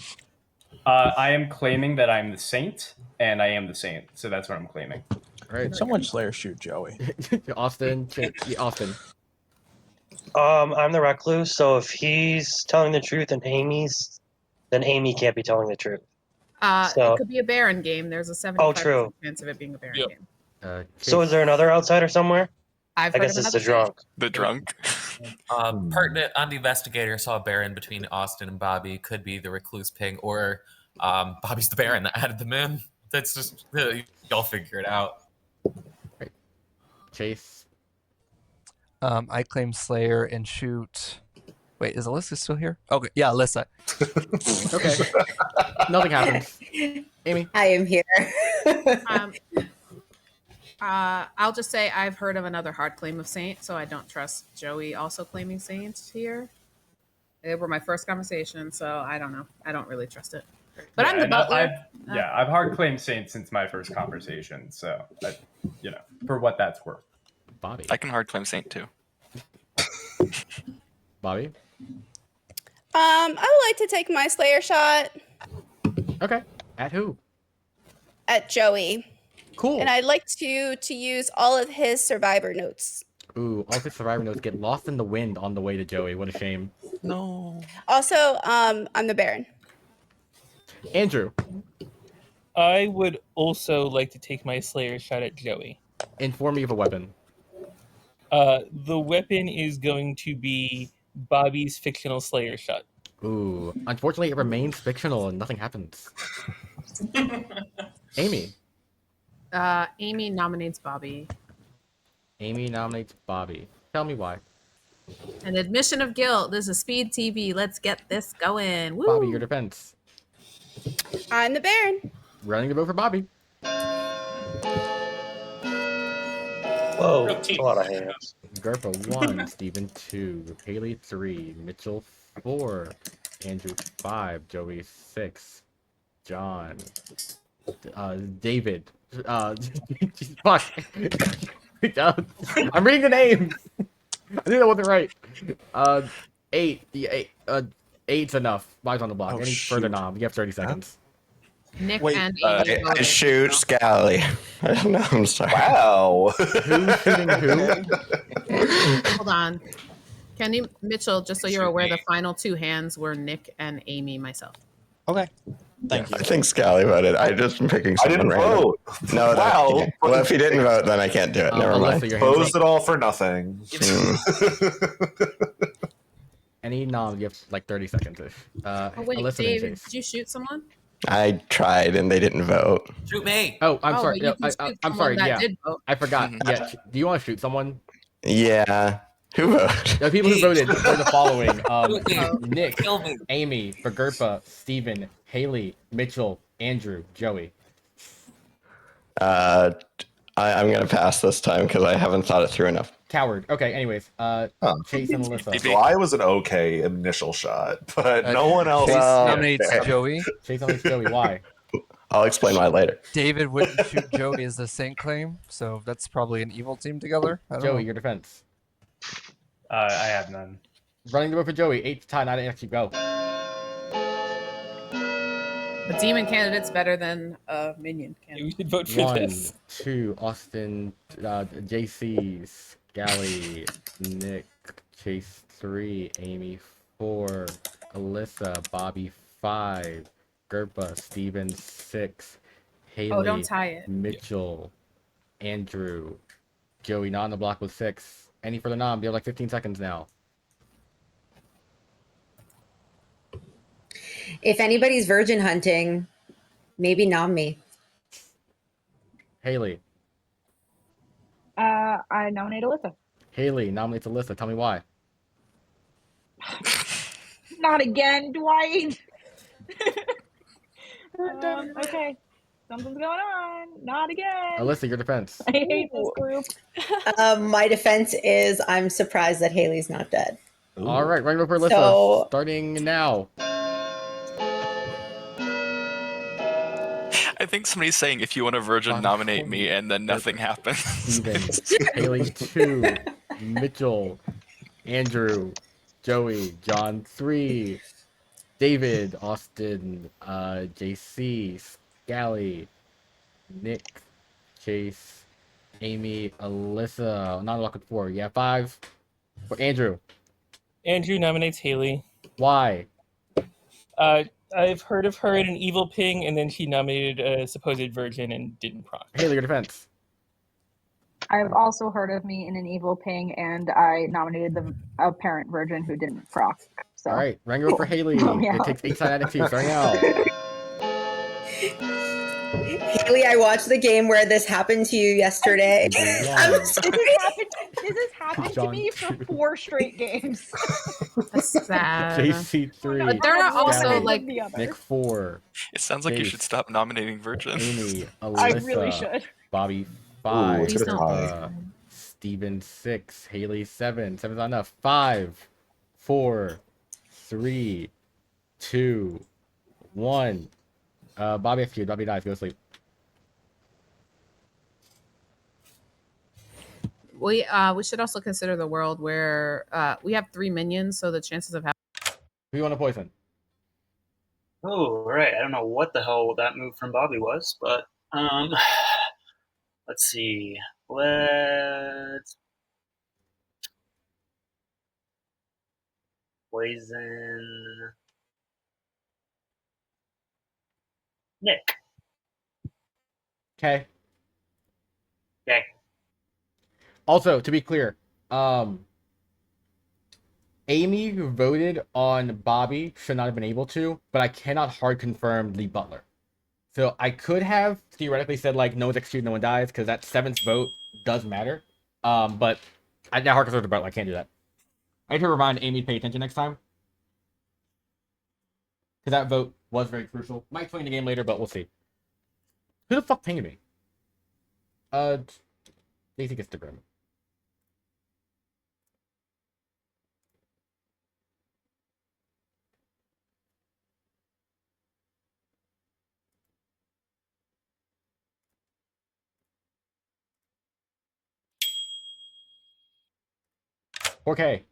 I am claiming that I'm the Saint, and I am the Saint. So that's what I'm claiming. All right. Someone Slayer shoot Joey. Austin. Austin. I'm the recluse, so if he's telling the truth and then Amy can't be telling the truth. So- It could be a Baron game. There's a 75% Oh, true. chance of it being a Baron Yep. game. So is there another outsider somewhere? I've I heard guess of it's the another drunk. The drunk. Pertinent on the investigator saw a Baron between Austin and Bobby. Could be the recluse ping, or Bobby's the Baron that added them in. That's just y'all figure it out. Chase. I claim Slayer and shoot. Wait, is Alyssa still here? Okay, yeah, Alyssa. Okay. Nothing happens. Amy. I am here. I'll just say I've heard of another hard claim of Saint, so I don't trust Joey also claiming Saint here. They were my first conversation, so I don't know. I don't really trust it. But I'm the and butler. I've hard claimed Saint since my first conversation. So, for what that's worth. Bobby. I can hard claim Saint too. Bobby. I would like to take my Slayer shot Okay. At who? at Joey. Cool. And I'd like to use all of his survivor notes. Ooh, all of his survivor notes get lost in the wind on the way to Joey. What a shame. No. Also, I'm the Baron. Andrew. I would also like to take my Slayer shot at Joey. Inform me of a weapon. The weapon is going to be Bobby's fictional Slayer shot. Ooh, unfortunately, it remains fictional and nothing happens. Amy. Amy nominates Bobby. Amy nominates Bobby. Tell me why. An admission of guilt. This is Speed TV. Let's get this going. Woo! Bobby, your defense. I'm the Baron. Running the vote for Bobby. Whoa, that's a lot of hands. Gerpa 1, Steven 2, Haley 3, Mitchell 4, Andrew 5, Joey 6, John, David, fuck. I'm reading the names. I think that wasn't right. 8, eight's enough. Bobby's on the block. Any further nom? You have 30 seconds. Nick and Amy. I shoot Scally. I don't know. I'm sorry. Wow. Who's shooting who? Hold on. Kenny Mitchell, just so you're aware, the final 2 hands were Nick and Amy, myself. Okay. Thank you. I think Scally voted. I just am picking I someone didn't random. vote. No, Wow. well, if he didn't vote, then I can't do it. Never mind. Posed it all for nothing. Any nom? You have like 30 seconds ish. Oh, wait, Alyssa and Dave, Chase. did you shoot someone? I tried and they didn't vote. Shoot me. Oh, I'm Oh, sorry. but you No, can shoot I'm someone sorry. that Yeah, did vote. I forgot. Yeah. Do you want to shoot someone? Yeah. Who voted? The people who voted are the following: Shoot me. Nick, Kill me. Amy, Vergerpa, Steven, Haley, Mitchell, Andrew, Joey. I'm gonna pass this time because I haven't thought it through enough. Coward. Okay. Anyways, Chase and Alyssa. So I was an okay initial shot, but no one else. Chase Well, nominates okay. Joey. Chase nominates Joey. Why? I'll explain why later. David wouldn't shoot Joey as the Saint claim, so that's probably an evil team together. I don't Joey, know. your defense. I have none. Running the vote for Joey. 8 to tie. Not actually go. A demon candidate's better than a minion candidate. We should vote for 1, this. 2, Austin, JC, Scally, Nick, Chase 3, Amy 4, Alyssa, Bobby 5, Gerpa, Steven 6, Haley, Oh, don't tie it. Mitchell, Andrew, Joey not on the block with 6. Any further nom? You have like 15 seconds now. If anybody's virgin hunting, maybe nom me. Haley. I nominate Alyssa. Haley nominates Alyssa. Tell me why. Not again, Dwight. Okay. Something's going on. Not again. Alyssa, your defense. I hate this group. My defense is I'm surprised that Haley's not dead. All right, running over Alyssa. So- Starting now. I think somebody's saying if you want a virgin, nominate me, and then nothing happens. Steven, Haley 2, Mitchell, Andrew, Joey, John 3, David, Austin, JC, Scally, Nick, Chase, Amy, Alyssa. Not luck with 4. Yeah, 5. For Andrew. Andrew nominates Haley. Why? I've heard of her in an evil ping, and then she nominated a supposed virgin and didn't proc. Haley, your defense. I've also heard of me in an evil ping, and I nominated the apparent virgin who didn't proc. So. All right, running over for Haley. Yeah. It takes 8 side out of 2. Starting now. Haley, I watched the game where this happened to you yesterday. I'm sorry. This has happened to me for 4 straight games. That's sad. JC 3. But there are also Scally, like Nick 4. It sounds like you should stop nominating virgins. Amy, Alyssa, I really should. Bobby 5, Please don't. Steven 6, Haley 7. 7's not enough. 5, 4, 3, 2, 1. Bobby executed. Bobby dies. Go to sleep. We should also consider the world where we have 3 minions, so the chances of having. Who you want to poison? Oh, right. I don't know what the hell that move from Bobby was, but let's see. Let's poison Nick. Okay. Okay. Also, to be clear, Amy voted on Bobby, should not have been able to, but I cannot hard confirm the butler. So I could have theoretically said like no one's executed, no one dies, because that 7th vote does matter. But I now hard confirm the butler. I can't do that. I need to remind Amy to pay attention next time, because that vote was very crucial. Might explain the game later, but we'll see. Who the fuck pinged me? Daisy gets to grim. Okay.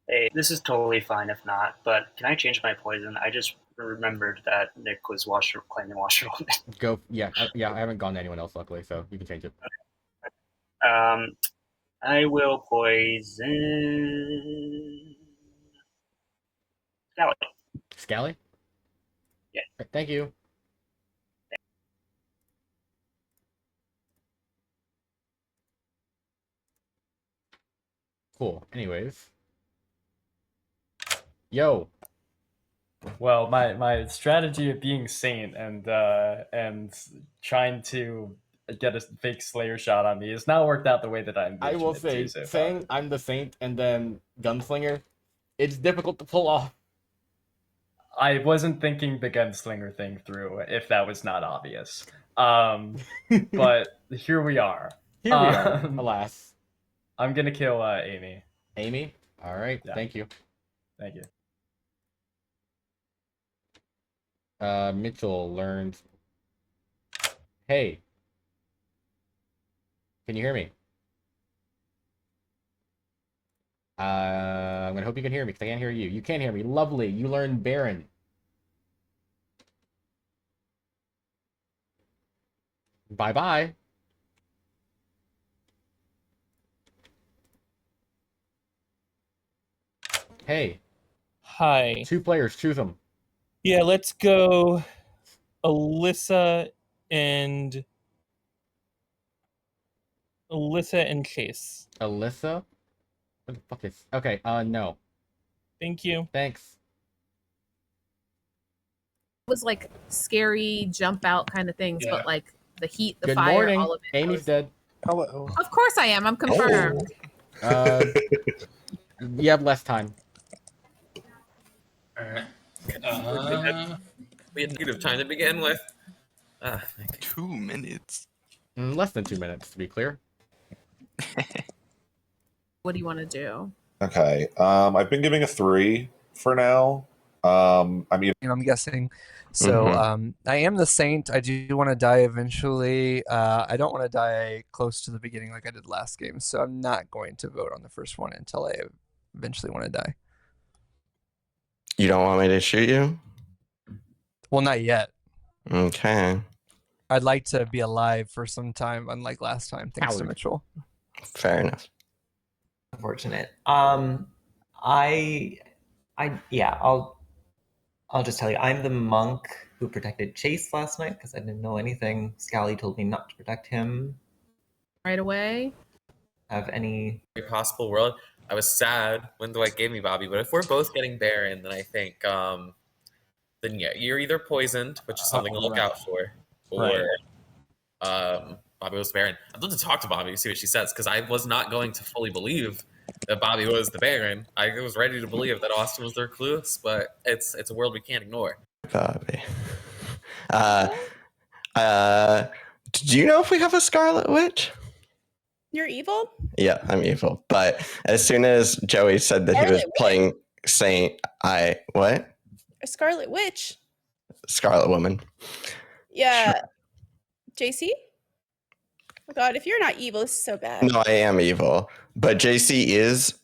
Hey, this is totally fine if not, but can I change my poison? I just remembered that Nick was claiming washerwoman. Go. Yeah. I haven't gone to anyone else, luckily, so you can change it. I will poison Scally. Scally? Yeah. Thank you. Cool. Anyways. Yo. Well, my strategy of being saint and trying to get a fake Slayer shot on me has not worked out the way that I envisioned I will it say, to so far. saying I'm the saint and then gunslinger, it's difficult to pull off. I wasn't thinking the gunslinger thing through, if that was not obvious. But here we are. Here we are, alas. I'm gonna kill Amy. Amy? All right. Yeah. Thank you. Thank you. Mitchell learned. Hey. Can you hear me? I'm gonna hope you can hear me because I can't hear you. You can hear me. Lovely. You learned Baron. Bye-bye. Hey. Hi. 2 players. Choose them. Yeah, let's go Alyssa and Chase. Alyssa? What the fuck is... Okay, no. Thank you. Thanks. It was like scary jump out kind of things, but like the heat, the Good fire, morning. all of it. Amy's dead. Hello. Of course I am. I'm confirmed. You have less time. We had negative time to begin with. 2 minutes. Less than 2 minutes, to be clear. What do you want to do? Okay. I've been giving a 3 for now. I'm guessing. So I am the saint. I do want to die eventually. I don't want to die close to the beginning like I did last game. So I'm not going to vote on the first one until I eventually want to die. You don't want me to shoot you? Well, not yet. Okay. I'd like to be alive for some time, unlike last time, thanks to Mitchell. Fair enough. Unfortunate. I'll just tell you, I'm the monk who protected Chase last night because I didn't know anything. Scally told me not to protect him. Right away? Have any possible world? I was sad when Dwight gave me Bobby, but if we're both getting Baron, then I think then yeah, you're either poisoned, which is something to look out for, or Bobby was Baron. I'd love to talk to Bobby, see what she says, because I was not going to fully believe that Bobby was the Baron. I was ready to believe that Austin was their clueless, but it's a world we can't ignore. Bobby. Do you know if we have a Scarlet Witch? You're evil? Yeah, I'm evil. But as soon as Joey said that he was playing Saint, what? A Scarlet Witch. Scarlet Woman. Yeah. JC? Oh God, if you're not evil, this is so bad. No, I am evil. But JC is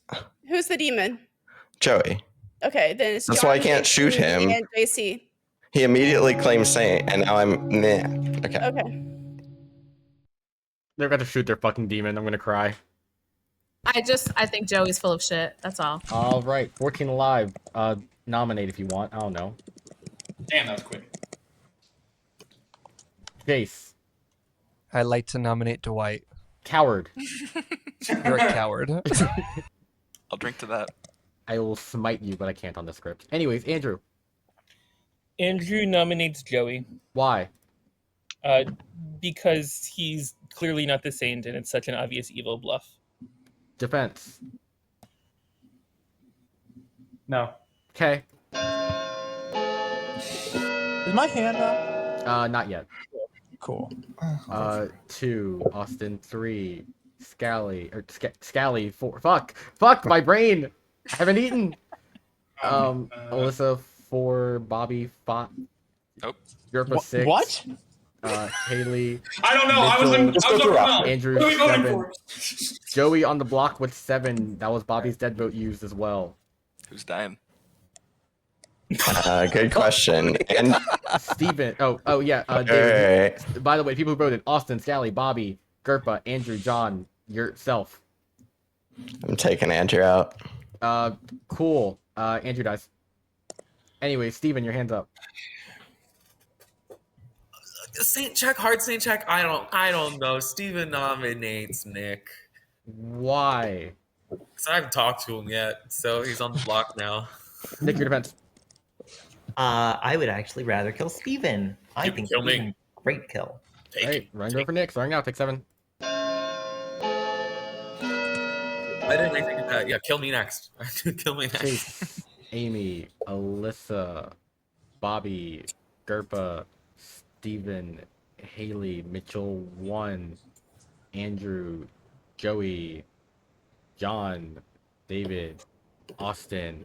Who's the demon? Joey. Okay, then it's That's John, why I can't shoot him. And JC. He immediately claimed Saint, and now I'm meh. Okay. Okay. They're about to shoot their fucking demon. I'm gonna cry. I think Joey's full of shit. That's all. All right, 14 alive. Nominate if you want. I don't know. Damn, that was quick. Jace. I'd like to nominate Dwight. Coward. You're a coward. I'll drink to that. I will smite you, but I can't on the script. Anyways, Andrew. Andrew nominates Joey. Why? Because he's clearly not the saint, and it's such an obvious evil bluff. Defense. No. Okay. Is my hand up? Not yet. Cool. 2, Austin 3, Scally 4. Fuck my brain. I haven't eaten. Alyssa 4, Bobby 5. Oh. Yerpa 6. What? Haley. I don't know. I was looking around. Andrew What are we voting 7. for? Joey on the block with 7. That was Bobby's dead vote used as well. Who's dying? Good question. And Steven. Oh yeah. David, by the way, people who voted: Austin, Scally, Bobby, Gerpa, Andrew, John, yourself. I'm taking Andrew out. Cool. Andrew dies. Anyway, Steven, your hands up. Saint check, hard Saint check. I don't know. Steven nominates Nick. Why? Because I haven't talked to him yet, so he's on the block now. Nick, your defense. I would actually rather kill Steven. I think kill me. Steven, great kill. Alright, run go for Nick. Starting now, take 7. I didn't really think of that. Yeah, kill me next. Kill me next. Chase, Amy, Alyssa, Bobby, Gerpa, Steven, Haley, Mitchell 1, Andrew, Joey, John, David, Austin,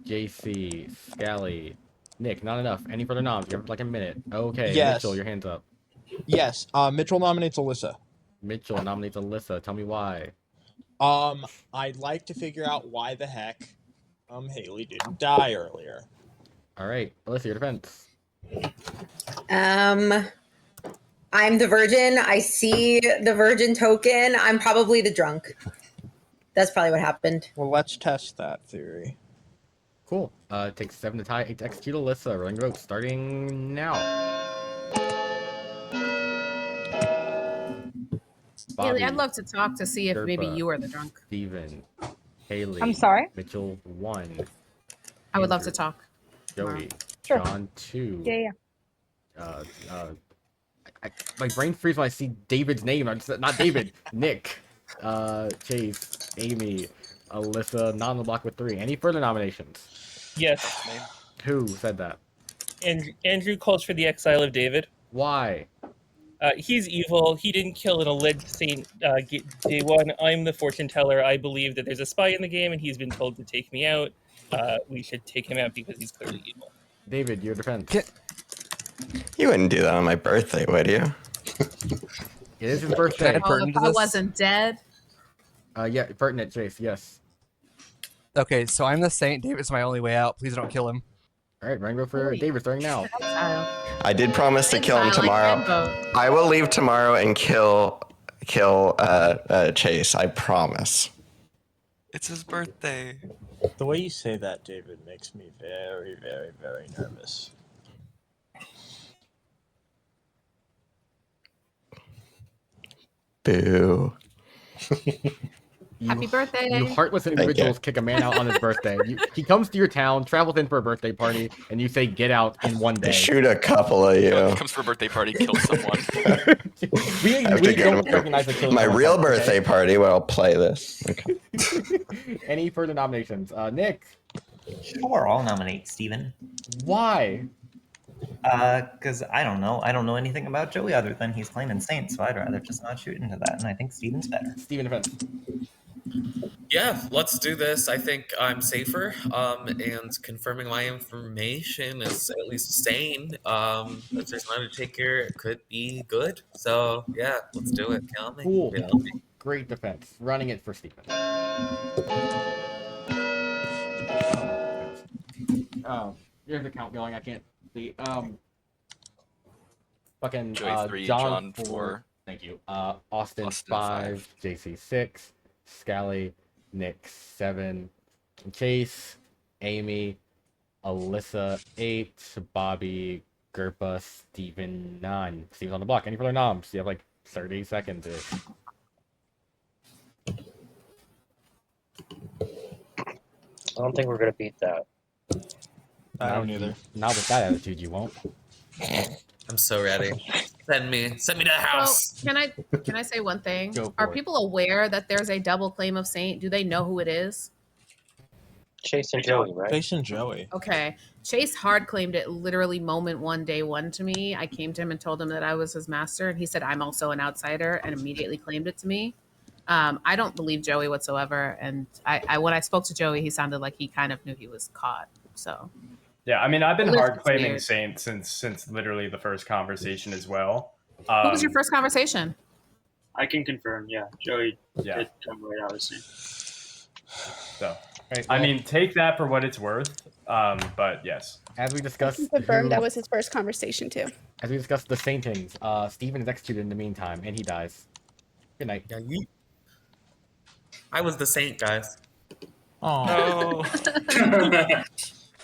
JC, Scally, Nick. Not enough. Any further noms? You have like a minute. Okay, Yes. Mitchell, your hands up. Yes. Mitchell nominates Alyssa. Mitchell nominates Alyssa. Tell me why. I'd like to figure out why the heck Haley didn't die earlier. All right, Alyssa, your defense. I'm the virgin. I see the virgin token. I'm probably the drunk. That's probably what happened. Well, let's test that theory. Cool. Takes 7 to tie, 8 to execute Alyssa. Rolling vote starting now. Haley, Bobby, I'd love to talk to see if maybe Gerpa, you are the drunk. Steven, Haley. I'm sorry? Mitchell 1. I would love to Andrew, talk. Joey. Sure. John 2. Yeah. My brain freezes when I see David's name. I'm just, not David. Nick. Chase. Amy. Alyssa. Not on the block with 3. Any further nominations? Yes. Who said that? Andrew calls for the exile of David. Why? He's evil. He didn't kill an alleged saint day one. I'm the fortune teller. I believe that there's a spy in the game, and he's been told to take me out. We should take him out because he's clearly evil. David, your defense. You wouldn't do that on my birthday, would you? It is his birthday. Oh, if I wasn't dead. Yeah, pertinent, Chase. Yes. Okay, so I'm the saint. David's my only way out. Please don't kill him. All right, Rango for David starting now. I did promise to kill him tomorrow. I will leave tomorrow and kill Chase. I promise. It's his birthday. The way you say that, David, makes me very, very, very nervous. Boo. Happy birthday. You heartless individuals kick a man out on his birthday. He comes to your town, travels in for a birthday party, and you say get out in one day. Shoot a couple of you. He comes for a birthday party, kills someone. we don't recognize the killing. My real birthday party where I'll play this. Okay. Any further nominations? Nick. Sure, I'll nominate Steven. Why? Because I don't know. I don't know anything about Joey other than he's claiming saint, so I'd rather just not shoot into that, and I think Steven's better. Steven defense. Yeah, let's do this. I think I'm safer. And confirming my information is at least sane. If there's another taker, it could be good. So yeah, let's do it. Kill me. Cool. Kill me. Great defense. Running it for Steven. Here's the count going. I can't see. Fucking Joey 3, John 4. 4. Thank you. Austin 5, JC 6, Scally, Nick 7, Chase, Amy, Alyssa 8, Bobby, Gerpa, Steven 9. Steven's on the block. Any further noms? You have like 30 seconds. I don't think we're gonna beat that. I don't either. Not with that attitude, you won't. I'm so ready. Send me to the house. So can I say one thing? Go Are for it. people aware that there's a double claim of Saint? Do they know who it is? Chase and Joey, right? Chase and Joey. Okay. Chase hard claimed it literally moment one, day one to me. I came to him and told him that I was his master, and he said, I'm also an outsider, and immediately claimed it to me. I don't believe Joey whatsoever. And I when I spoke to Joey, he sounded like he kind of knew he was caught. So Yeah, I mean, I've been It looks hard claiming weird. Saint since literally the first conversation as well. What was your first conversation? I can confirm. Yeah, Joey Yeah. did come right out of Saint. So, Right, I well- mean, take that for what it's worth. But yes, As we discussed, Confirmed that was his first conversation too. As we discussed the Saintings, Steven is executed in the meantime, and he dies. Good night. Yeah, I was the Saint, guys. Oh.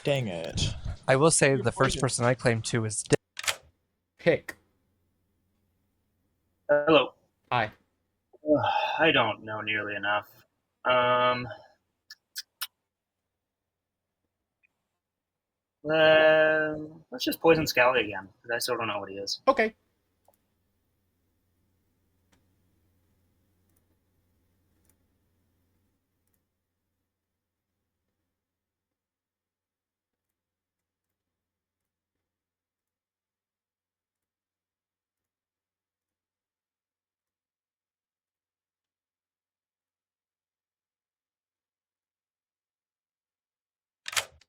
Dang it. I will say the first person I claimed to is Pick. Hello. Hi. I don't know nearly enough. Let's just poison Scally again, because I still don't know what he is. Okay.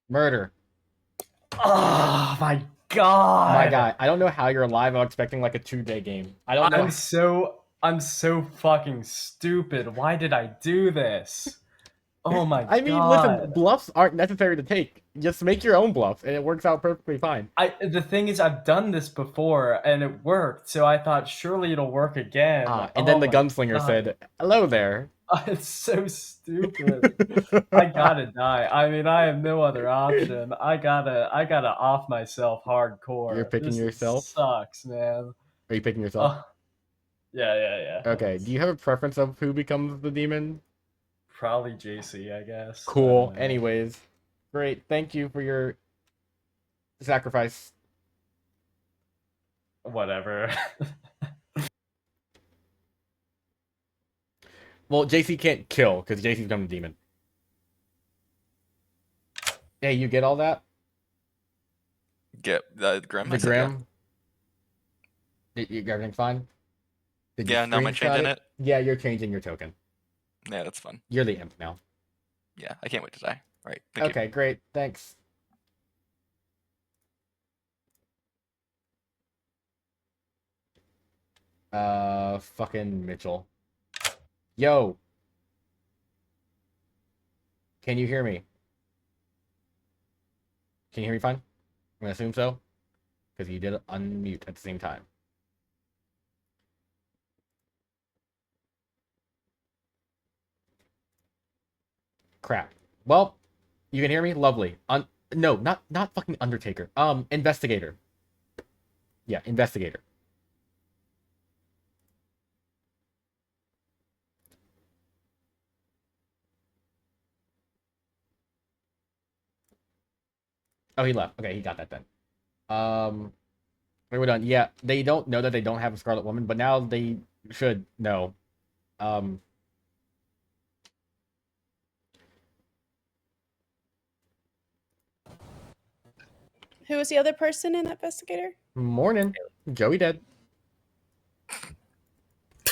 Murder. oh my god, My guy, I don't know how you're alive. I'm expecting like a 2-day game. I don't know. I'm so fucking stupid. Why did I do this? Oh my I mean, god. listen, bluffs aren't necessary to take. Just make your own bluff, and it works out perfectly fine. The thing is, I've done this before and it worked, so I thought surely it'll work again. And then Oh the my gunslinger God. said, "Hello there." It's so stupid. I gotta die. I mean, I have no other option. I gotta off myself hardcore. You're picking This yourself? Sucks, man. Are you picking yourself? Yeah. Okay. Do you have a preference of who becomes the demon? Probably JC, I guess. Cool. Anyways, great. Thank you for your sacrifice. Whatever. Well, JC can't kill because JC's become a demon. Hey, you get all that? Get the Grim. The I said, yeah. Grim? Everything fine? Did you Yeah, now am I screenshot changing it? Yeah, you're changing your token. Yeah, that's fun. You're the imp now. Yeah, I can't wait to die. All right. Thank Okay, great. Thanks. Fucking Mitchell. Yo. Can you hear me? Can you hear me fine? I'm gonna assume so. Because you did unmute at the same time. Crap. Well, you can hear me? Lovely. No, not fucking Undertaker. Investigator. Yeah, investigator. Oh, he left. Okay, he got that then. We're done. Yeah, they don't know that they don't have a Scarlet Woman, but now they should know. Who was the other person in that investigator? Morning. Joey dead.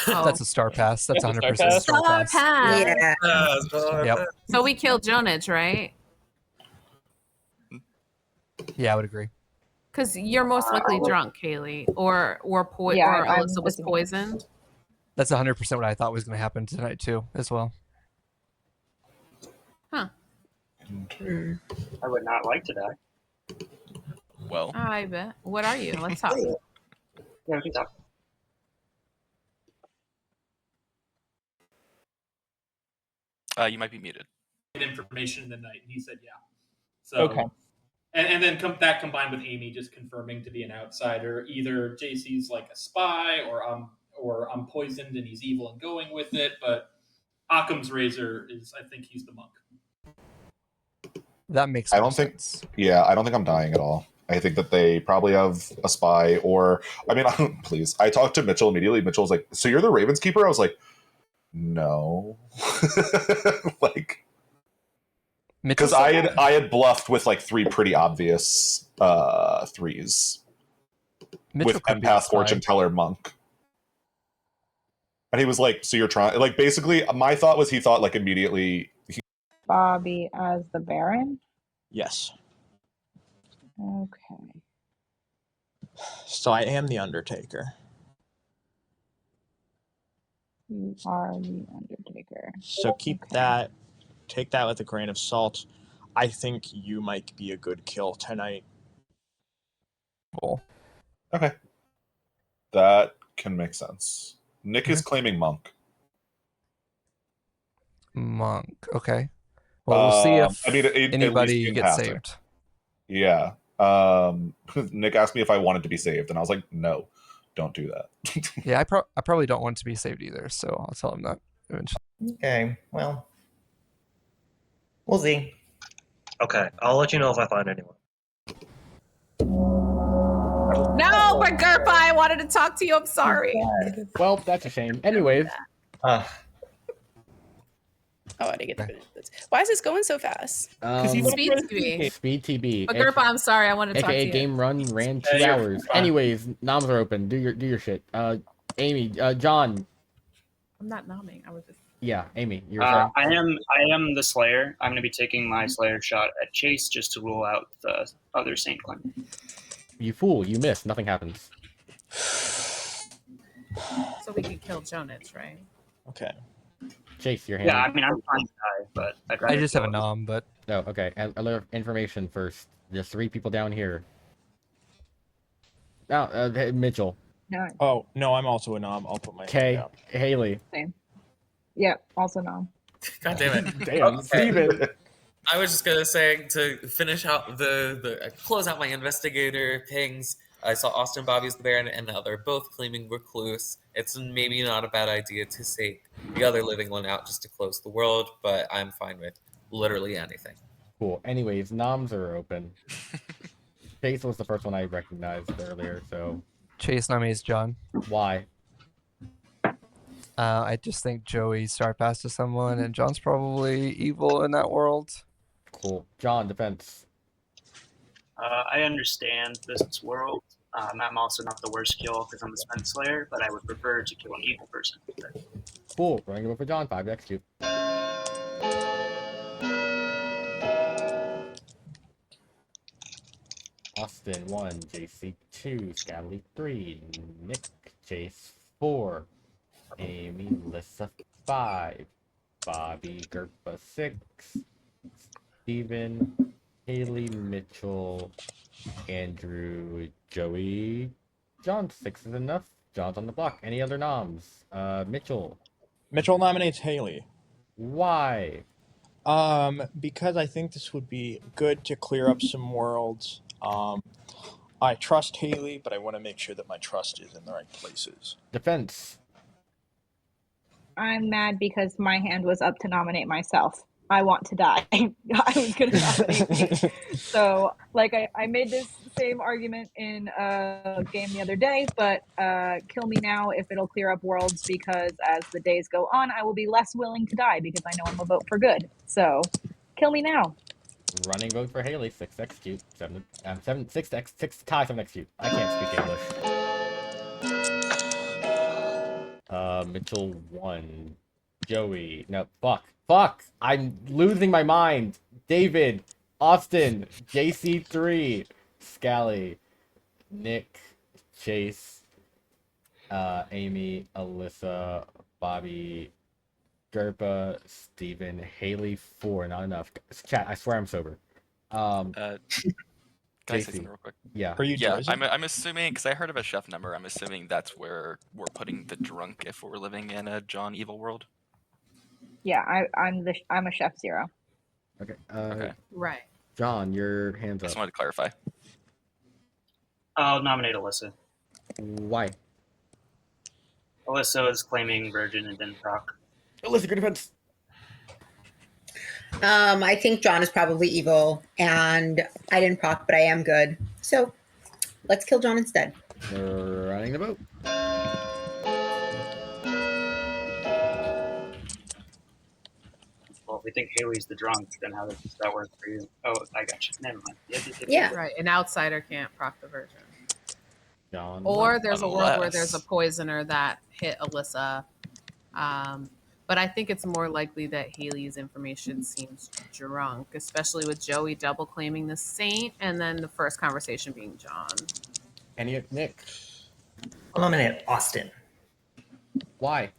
That's a star pass. That's 100% Star star pass. pass. Yeah. Yep. So we killed Jonage, right? Yeah, I would agree. Because you're most likely drunk, Kaylee, or Yeah, I'm Alyssa was listening. poisoned. That's 100% what I thought was going to happen tonight too, as well. Huh. I would not like to die. Well, I bet. What are you? Let's talk. Yeah, we can talk. you might be muted. Information in the night, and he said, "Yeah." So, Okay. And then that combined with Amy just confirming to be an outsider, either JC's like a spy, or I'm poisoned and he's evil and going with it. But Occam's razor is, I think he's the monk. That makes I more don't think. sense. Yeah, I don't think I'm dying at all. I think that they probably have a spy, or I mean, please. I talked to Mitchell immediately. Mitchell was like, "So you're the Ravens keeper?" I was like, "No," like because I had bluffed with like 3 pretty obvious 3s Mitchell with could be the empath, spy. fortune teller, monk. And he was like, "So you're trying?" Like, basically, my thought was he thought like immediately. Bobby as the Baron. Yes. Okay. So I am the Undertaker. You are the Undertaker. So keep that, take that with a grain of salt. I think you might be a good kill tonight. Cool. Okay, that can make sense. Nick is claiming monk. Monk. Okay. Well, we'll see if I mean, at least anybody in gets passing. saved. Yeah. Nick asked me if I wanted to be saved, and I was like, "No, don't do that." Yeah, I probably don't want to be saved either, so I'll tell him that eventually. Okay, well, we'll see. Okay, I'll let you know if I find anyone. No, but Gerpa, I wanted to talk to you. I'm sorry. Well, that's a shame. Anyways. Oh, I didn't get the Why is this going so fast? Speed TV. Speed TB. But Gerpa, I'm sorry. I wanted to talk to AKA you. game run ran Yeah, 2 you're hours. fine. Anyways, noms are open. Do your shit. Amy, John. I'm not nomming. I was just. Yeah, Amy, you're saying. I am the Slayer. I'm going to be taking my Slayer shot at Chase just to rule out the other Saint claim. You fool, you missed. Nothing happens. So we could kill Jonas, right? Okay. Chase, your hand. Yeah, I mean, I'm fine to die, but I'd rather I just have a kill him. nom, but Oh, okay. And other information first. There's 3 people down here. Now, Mitchell. No. Oh, no, I'm also a nom. I'll put my hand down. Haley. Same. Yeah, also no. God damn it. Damn, Steven. I was just gonna say to finish out the close out my investigator pings. I saw Austin Bobby's the Baron, and now they're both claiming recluse. It's maybe not a bad idea to take the other living one out just to close the world, but I'm fine with literally anything. Cool. Anyways, noms are open. Chase was the first one I recognized earlier, so. Chase nominates John. Why? I just think Joey star passed to someone, and John's probably evil in that world. Cool. John, defense. I understand this world. I'm also not the worst kill because I'm a Spent Slayer, but I would prefer to kill an evil person. Cool. Running over for John. 5 next to you. Austin 1, JC 2, Scally 3, Nick, Chase 4, Amy, Lissa 5, Bobby, Gerpa 6, Steven, Haley, Mitchell, Andrew, Joey, John. 6 is enough. John's on the block. Any other noms? Mitchell. Mitchell nominates Haley. Why? Because I think this would be good to clear up some worlds. I trust Haley, but I want to make sure that my trust is in the right places. Defense. I'm mad because my hand was up to nominate myself. I want to die. I was going to nominate me. So, like, I made this same argument in a game the other day, but kill me now if it'll clear up worlds, because as the days go on, I will be less willing to die because I know I'm a vote for good. So, kill me now. Running vote for Haley. 6 execute. 6 tie 7 execute. I can't speak English. Mitchell 1. Joey. No, fuck. I'm losing my mind. David. Austin. JC 3. Scally. Nick. Chase. Amy. Alyssa. Bobby. Gerpa, Steven, Haley 4, not enough. Chat, I swear I'm sober. Can I say something real quick? Yeah. Are you Yeah, I'm assuming, because I heard of a chef number, I'm assuming that's where we're putting the drunk if we're living in a John Evil world. Yeah, I'm a chef 0. Okay. Okay. Right. John, your hands up. Just wanted to clarify. I'll nominate Alyssa. Why? Alyssa is claiming Virgin and didn't proc. Alyssa, good defense. I think John is probably evil, and I didn't proc, but I am good. So let's kill John instead. Running the boat. Well, if we think Haley's the drunk, then how does that work for you? Oh, I got you. Never mind. Yeah. Right. An outsider can't proc the version. John. Or there's a world where there's a Unless- poisoner that hit Alyssa. But I think it's more likely that Haley's information seems drunk, especially with Joey double claiming the saint and then the first conversation being John. Any Nick? I'll nominate Austin. Why?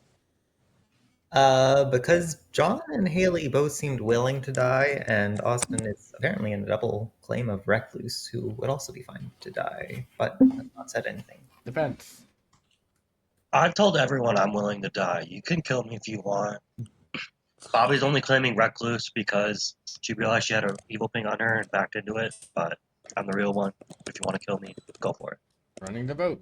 Because John and Haley both seemed willing to die, and Austin is apparently in a double claim of Recluse, who would also be fine to die, but has not said anything. Defense. I've told everyone I'm willing to die. You can kill me if you want. Bobby's only claiming Recluse because she realized she had an evil ping on her and backed into it, but I'm the real one. If you want to kill me, go for it. Running the boat.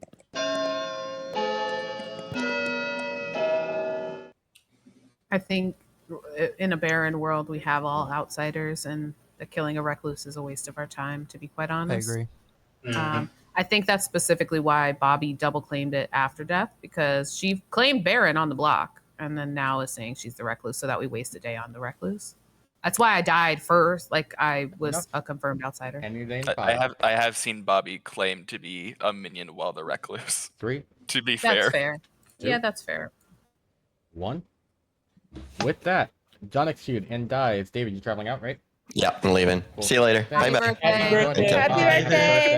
I think in a barren world, we have all outsiders, and the killing a recluse is a waste of our time, to be quite honest. agree. I think that's specifically why Bobby double claimed it after death, because she claimed Baron on the block and then now is saying she's the recluse so that we waste a day on the recluse. That's why I died first. Like I was a confirmed outsider. I have seen Bobby claim to be a minion while the recluse. 3. To be That's fair. fair. Yeah, Two. that's fair. 1. With that, John executed and dies. David, you traveling out, right? Yep, I'm leaving. Cool. See you later. Happy Bye bye. birthday. Happy birthday.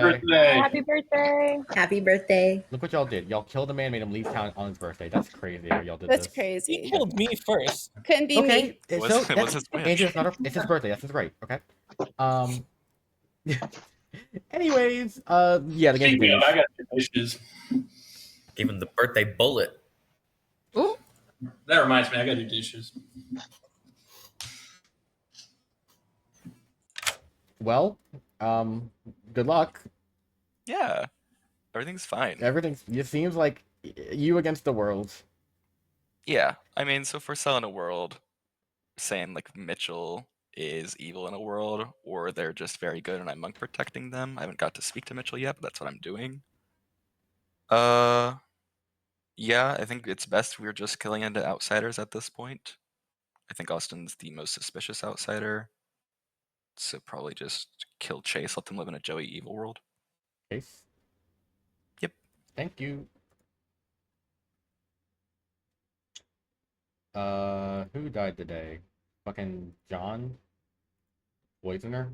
Happy birthday. Happy birthday. Happy birthday. Look what y'all did. Y'all killed a man, made him leave town on his birthday. That's crazy how y'all did That's this. crazy. He killed me first. Couldn't be Okay, me. It was- so it was that's, his wish. Andrew, it's his birthday. That's his right. Okay. Anyways, yeah, the game Speaking of, continues. I got two dishes. Give him the birthday bullet. Ooh. That reminds me, I got to do dishes. Well, good luck. Yeah. Everything's fine. It seems like you against the world. Yeah. I mean, so if we're selling a world, saying like Mitchell is evil in a world, or they're just very good and I'm monk protecting them. I haven't got to speak to Mitchell yet, but that's what I'm doing. Yeah, I think it's best we're just killing into outsiders at this point. I think Austin's the most suspicious outsider. So probably just kill Chase, let them live in a Joey evil world. Chase? Yep. Thank you. Who died today? Fucking John? Poisoner?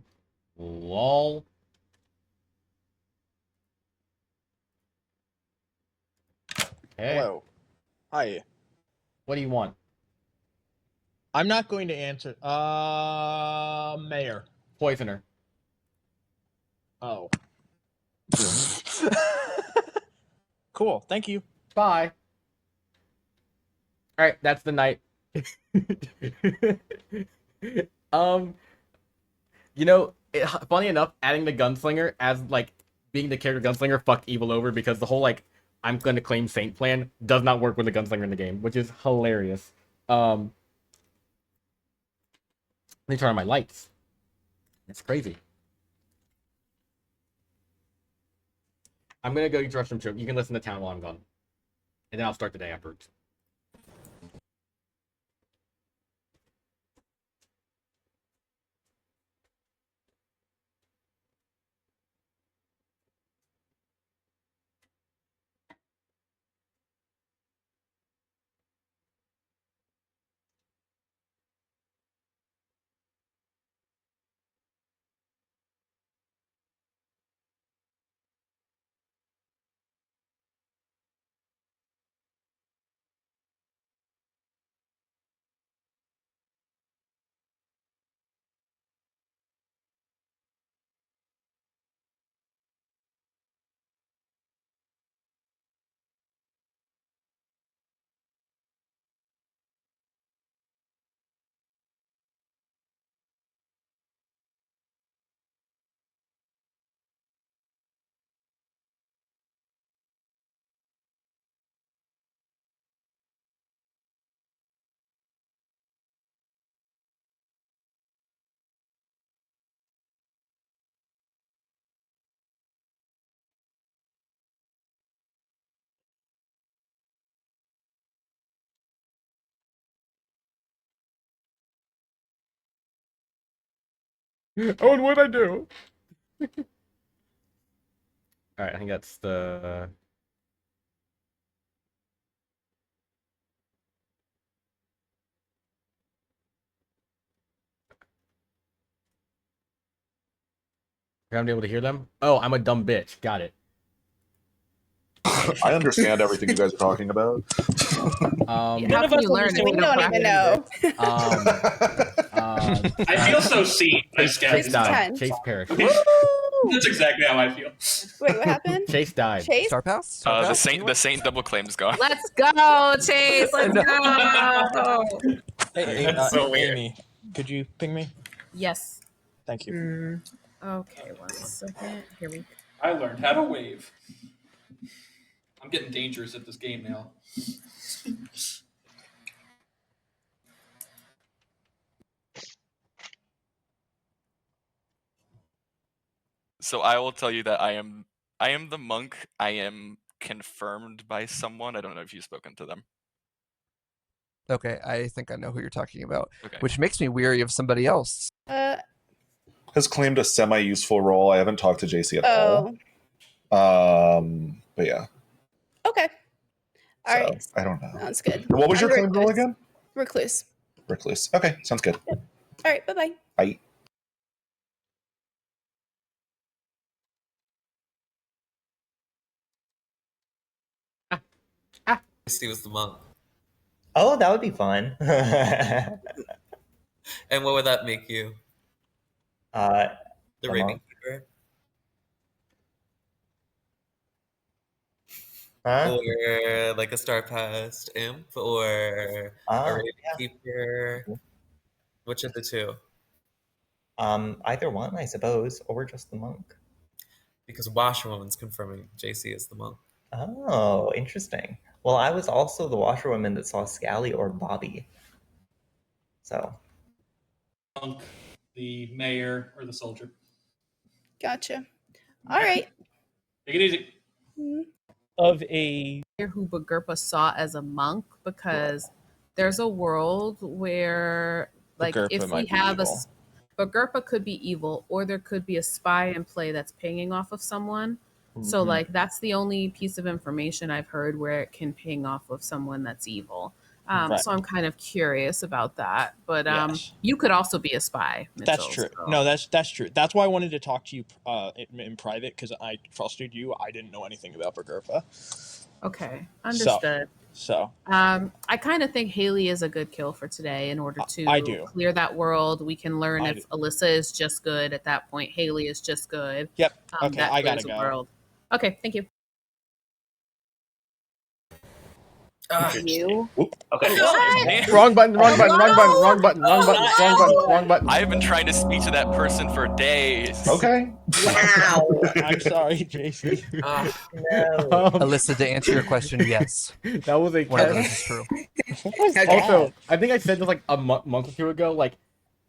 Lol. Hey. Hello. Hi. What do you want? I'm not going to answer. Mayor. Poisoner. Oh. Cool. Thank you. Bye. All right, that's the night. You know, funny enough, adding the gunslinger as like being the character gunslinger fucked evil over because the whole like I'm gonna claim saint plan does not work with the gunslinger in the game, which is hilarious. Let me turn on my lights. It's crazy. I'm gonna go use the restroom too. You can listen to town while I'm gone, and then I'll start the day afterwards. Owen, what'd I do? All right, I think that's the. You're gonna be able to hear them? Oh, I'm a dumb bitch. Got it. I understand everything you guys are talking about. How can you learn if We you don't practice even know. I feel so seen by Chase Scabby. died. Chase perished. That's exactly how I feel. Wait, what happened? Chase died. Chase? Star pass? The Saint double claim's gone. Let's go, Chase. Let's go. Hey, That's so weird. Amy, could you ping me? Yes. Thank you. Okay, 1 second. Here we go. I learned how to wave. I'm getting dangerous at this game now. So I will tell you that I am the monk. I am confirmed by someone. I don't know if you've spoken to them. Okay, I think I know who you're talking about, Okay. which makes me weary of somebody else. Has claimed a semi-useful role. I haven't talked to JC at Oh. all. But yeah. Okay. All So, right. I don't know. Sounds good. What was your I'm claimed role again? Recluse. Recluse. Okay, sounds good. All right. Bye-bye. Bye. He was the monk. Oh, that would be fun. And what would that make you? The the Raven monk? Keeper? Huh? Or like a Star Past Imp? Or a Raven Keeper? Which of the two? Either one, I suppose, or just the monk. Because Washerwoman's confirming JC is the monk. Oh, interesting. Well, I was also the washerwoman that saw Scally or Bobby. So. Monk, the mayor, or the soldier. Gotcha. All right. Take it easy. Of a who Bagurpa saw as a monk, because there's a world where, like, Bagurpa if we might be have evil. Bagurpa could be evil, or there could be a spy in play that's pinging off of someone. So, Mhm. like, that's the only piece of information I've heard where it can ping off of someone that's evil. Right. So I'm kind of curious about that. But Yes. you could also be a spy, Mitchell. That's true. so- No, that's true. That's why I wanted to talk to you in private, because I trusted you. I didn't know anything about Bagurpa. Okay, understood. So I kind of think Haley is a good kill for today in order to I do. clear that world. We can learn I if Alyssa is just good at that point. Haley is just good. Yep. Okay, that I gotta clears the go. world. Okay, thank you. You? Okay. Wrong button, wrong button, wrong button, wrong button, wrong button, wrong button, wrong button. I've been trying to speak to that person for days. Okay. Wow. I'm sorry, JC. No. Alyssa, to answer your question, yes. That was a One of cat. those is true. Also, I think I said this like a month or two ago. Like,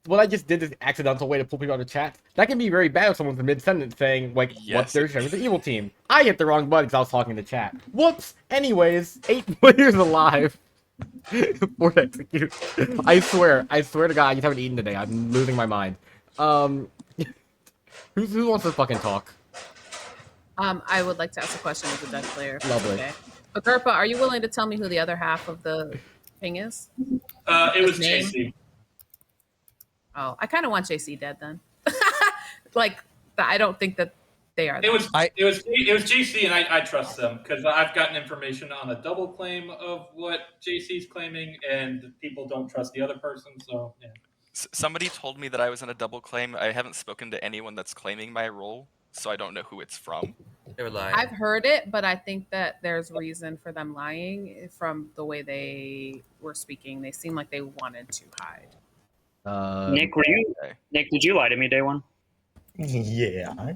what I just did is accidental way to pull people out of chat. That can be very bad if someone's in mid-sentence saying, like, what Yes. they're sharing with the evil team. I hit the wrong button because I was talking to chat. Whoops. Anyways, 8 players alive. 4 execute. I swear to God, I just haven't eaten today. I'm losing my mind. Who wants to fucking talk? I would like to ask a question as a dead player. Lovely. Okay. Bagurpa, are you willing to tell me who the other half of the thing is? It was His name? JC. Oh, I kind of want JC dead then. Like, I don't think that they are. It was JC, and I trust them because I've gotten information on a double claim of what JC's claiming, and people don't trust the other person. So yeah. Somebody told me that I was in a double claim. I haven't spoken to anyone that's claiming my role, so I don't know who it's from. They were lying. I've heard it, but I think that there's reason for them lying from the way they were speaking. They seem like they wanted to hide. Nick, Nick, did you lie to me day one? Yeah.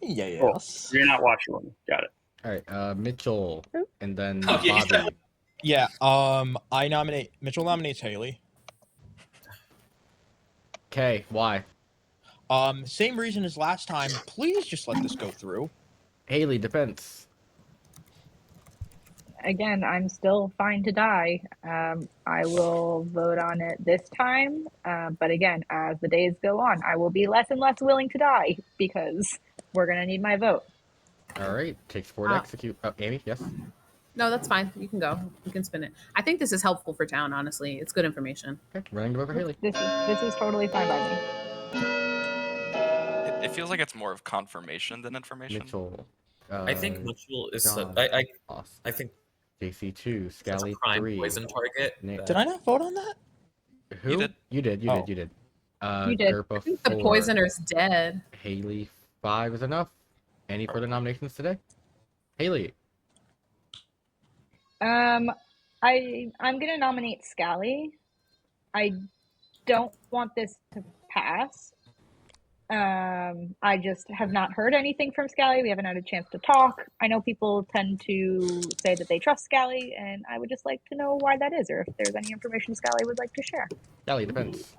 Yes. Cool. You're not watching one. Got it. All right, Mitchell, and then Oh, yeah. Bobby. Yeah. I nominate Mitchell. Nominates Haley. Okay, why? Same reason as last time. Please just let this go through. Haley, defense. again, I'm still fine to die. I will vote on it this time. But again, as the days go on, I will be less and less willing to die because we're going to need my vote. All right. Takes 4 to execute. Oh, Amy, yes? No, that's fine. You can go. You can spin it. I think this is helpful for town, honestly. It's good information. Okay, running to over Haley. This is totally fine by me. It feels like it's more of confirmation than information. Mitchell. I think Mitchell is. John, I think JC2, such a Scally prime 3. poison target. Nick. Did I not vote on that? Who? You did. You did. Oh. You did. You did. Gerpa I think the 4. poisoner's dead. Haley 5 is enough. Any further nominations today? Haley. I'm gonna nominate Scally. I don't want this to pass. I just have not heard anything from Scally. We haven't had a chance to talk. I know people tend to say that they trust Scally, and I would just like to know why that is, or if there's any information Scally would like to share. Scally, depends.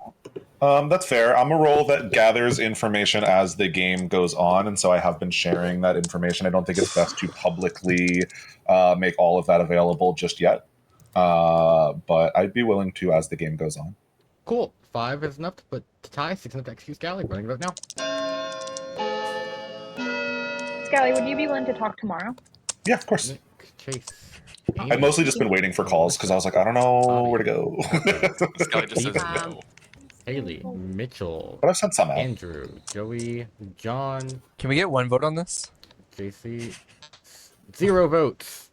That's fair. I'm a role that gathers information as the game goes on, and so I have been sharing that information. I don't think it's best to publicly make all of that available just yet, but I'd be willing to as the game goes on. Cool. 5 is enough to put to tie. 6 enough to execute Scally. Running vote now. Scally, would you be willing to talk tomorrow? Yeah, of course. Nick, Chase. I've mostly just been waiting for calls because I was like, I don't know where to go. Scally just says Steven, no. Haley, Mitchell, But I've sent some out. Andrew, Joey, John. Can we get one vote on this? JC. 0 votes.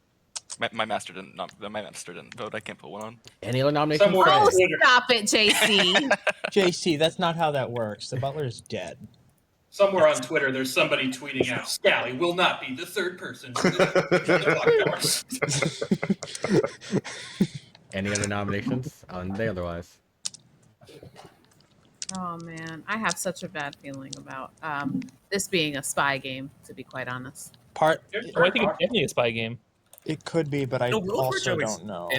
My master didn't. My master didn't vote. I can't put one on. Any other nominations? Somewhere Fred? on Twitter. Stop it, JC. JC, that's not how that works. The butler is dead. Somewhere on Twitter, there's somebody tweeting out, Scally will not be the third person. Any other nominations? On the otherwise. Oh man, I have such a bad feeling about this being a spy game. To be quite honest. Oh, I think it's definitely a spy game. It could be, but I also don't know.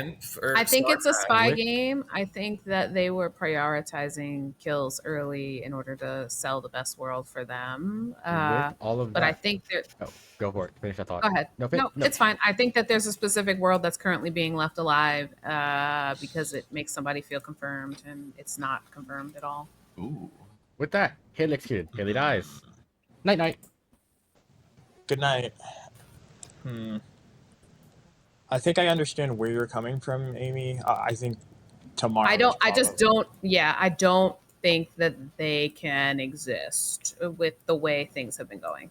I think it's a spy game. I think that they were prioritizing kills early in order to sell the best world for them. With all of but that. I think there. Oh, go for it. Finish that thought. Go ahead. No, it's fine. I think that there's a specific world that's currently being left alive because it makes somebody feel confirmed, and it's not confirmed at all. Ooh. With that, Haley executed. Haley dies. Night night. Good night. I think I understand where you're coming from, Amy. I think tomorrow. I don't think that they can exist with the way things have been going.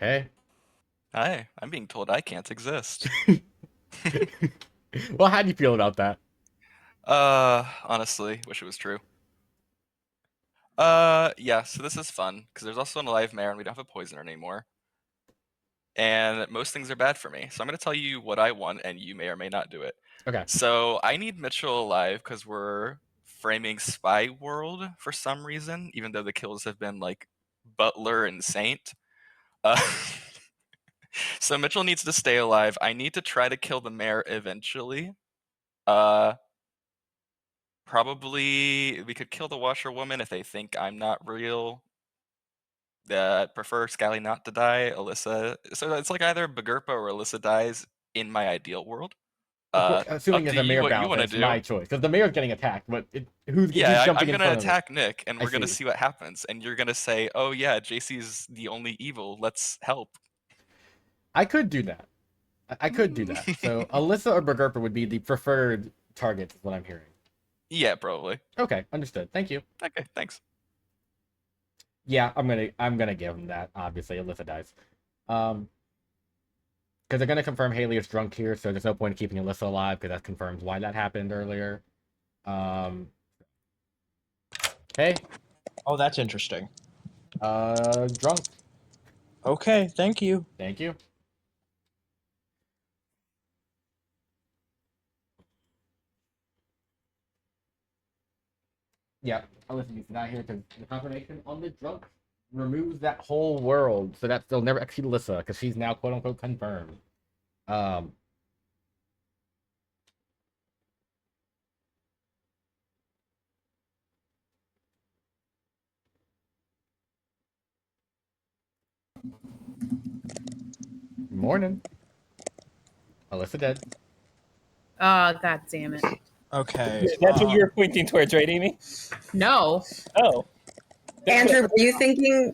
Hey. Hi, I'm being told I can't exist. Well, how do you feel about that? Honestly, wish it was true. Yeah, so this is fun, because there's also an alive mayor and we don't have a poisoner anymore. And most things are bad for me. So I'm going to tell you what I want, and you may or may not do it. Okay. So I need Mitchell alive because we're framing Spy World for some reason, even though the kills have been like Butler and Saint. So Mitchell needs to stay alive. I need to try to kill the mayor eventually. Probably we could kill the washerwoman if they think I'm not real. Prefer Scally not to die. Alyssa. So it's like either Bagurpa or Alyssa dies in my ideal world. Assuming it's a mayor balance, it's my choice. Because the mayor's getting attacked, but who's jumping I'm in gonna front of attack Nick, and I we're gonna see. see what happens. And you're gonna say, "Oh yeah, JC's the only evil. Let's help." I could do that. I could do that. So Alyssa or Bagurpa would be the preferred targets, is what I'm hearing. Yeah, probably. Okay, understood. Thank you. Okay, thanks. Yeah, I'm gonna give him that. Obviously, Alyssa dies. Because they're gonna confirm Haley is drunk here, so there's no point in keeping Alyssa alive because that confirms why that happened earlier. Okay. Oh, that's interesting. Drunk. Okay, thank you. Thank you. Yeah, Alyssa needs to die here because the confirmation on the drunk removes that whole world, so that they'll never execute Alyssa because she's now quote unquote confirmed. Morning. Alyssa dead. Oh, god damn it. Okay. That's what you were pointing towards, right, Amy? No. Oh. Andrew, were you thinking?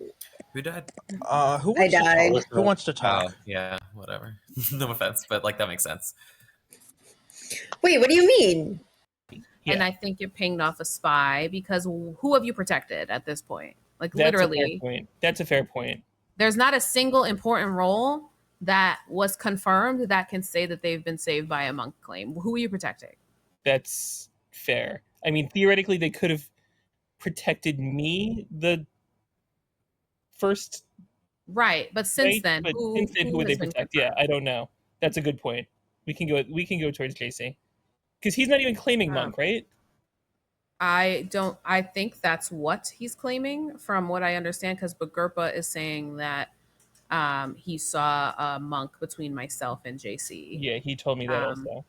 Who died? Who I wants to died. talk? Who wants to talk? Oh, yeah, whatever. No offense, but like that makes sense. Wait, what do you mean? And I think you're pinged off a spy because who have you protected at this point? Like That's literally. a fair point. That's a fair point. There's not a single important role that was confirmed that can say that they've been saved by a monk claim. Who are you protecting? That's fair. I mean, theoretically, they could have protected me the first. Right, but since night, then, but who, since then, who would has they been protect? Yeah, I don't know. That's a good point. We can go towards JC because he's not even claiming monk, right? I think that's what he's claiming from what I understand, because Bagurpa is saying that he saw a monk between myself and JC. Yeah, he told me that also.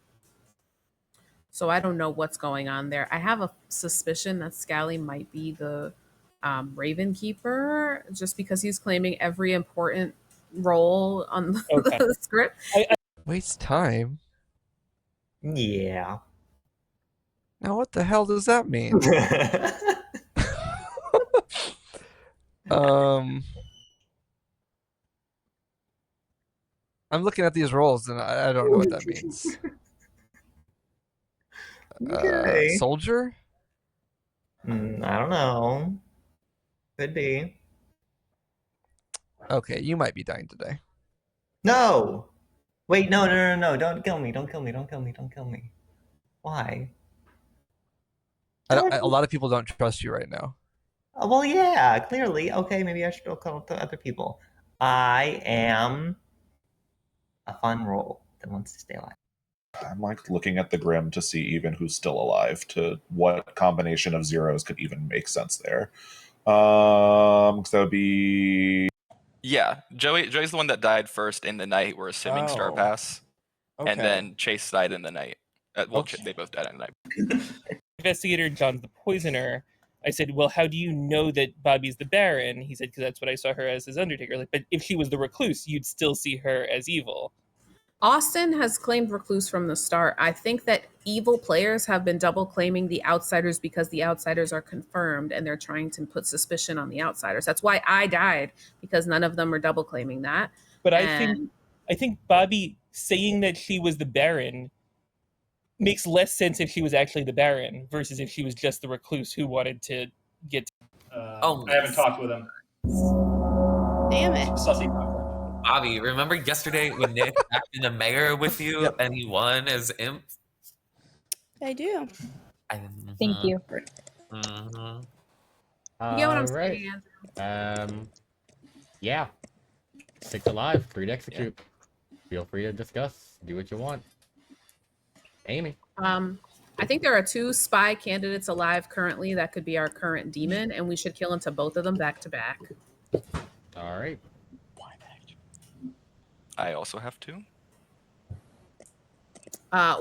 So I don't know what's going on there. I have a suspicion that Scally might be the Raven Keeper, just because he's claiming every important role on the script. Waste time. Yeah. Now what the hell does that mean? I'm looking at these roles and I don't know what that means. Okay. Soldier? I don't know. Could be. Okay, you might be dying today. No. Wait, no. Don't kill me. Don't kill me. Don't kill me. Don't kill me. Why? A lot of people don't trust you right now. Well, yeah, clearly. Okay, maybe I should go call to other people. I am a fun role that wants to stay alive. I'm like looking at the Grim to see even who's still alive, to what combination of zeros could even make sense there. Because that would be Yeah, Joey's the one that died first in the night. We're assuming Star Pass, and Okay. then Chase died in the night. Well, they both died in the night. Investigator John's the poisoner. I said, well, how do you know that Bobby's the Baron? He said, because that's what I saw her as his Undertaker. Like, but if she was the Recluse, you'd still see her as evil. Austin has claimed Recluse from the start. I think that evil players have been double claiming the Outsiders because the Outsiders are confirmed and they're trying to put suspicion on the Outsiders. That's why I died, because none of them are double claiming that. But I think Bobby saying that she was the Baron makes less sense if she was actually the Baron versus if she was just the Recluse who wanted to get. I haven't talked with him. Damn it. Sussy. Bobby, remember yesterday when Nick acted the mayor with you and he won as imp? I do. Thank you. Mm-hmm. You get what I'm Alright. saying, Andrew? Yeah. 6 alive, 3 to execute. Feel free to discuss. Do what you want. Amy. I think there are 2 spy candidates alive currently that could be our current demon, and we should kill into both of them back to back. Alright. I also have 2.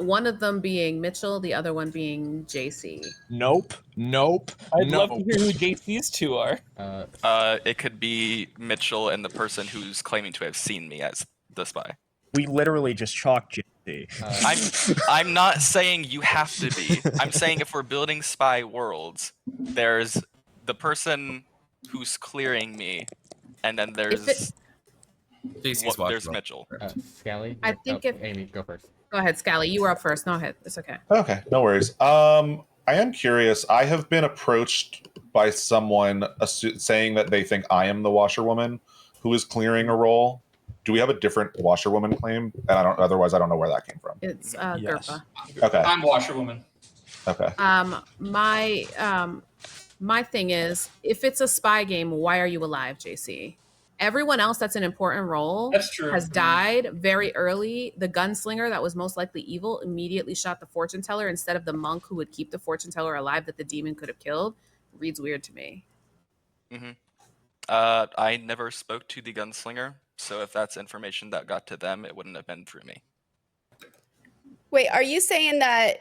One of them being Mitchell, the other one being JC. Nope. I'd love to hear who JC's 2 are. It could be Mitchell and the person who's claiming to have seen me as the spy. We literally just chalked JC. I'm not saying you have to be. I'm saying if we're building spy worlds, there's the person who's clearing me, and then there's there's Mitchell. Scally. I think if Amy, go first. Go ahead, Scally. You were up first. No, ahead. It's okay. Okay, no worries. I am curious. I have been approached by someone saying that they think I am the washerwoman who is clearing a role. Do we have a different washerwoman claim? And otherwise I don't know where that came from. It's Gerpa. Okay. I'm washerwoman. Okay. My thing is, if it's a spy game, why are you alive, JC? Everyone else that's an important role has died very early. The gunslinger that was most likely evil immediately shot the fortune teller instead of the monk who would keep the fortune teller alive that the demon could have killed. Reads weird to me. Mm-hmm. I never spoke to the gunslinger, so if that's information that got to them, it wouldn't have been through me. Wait, are you saying that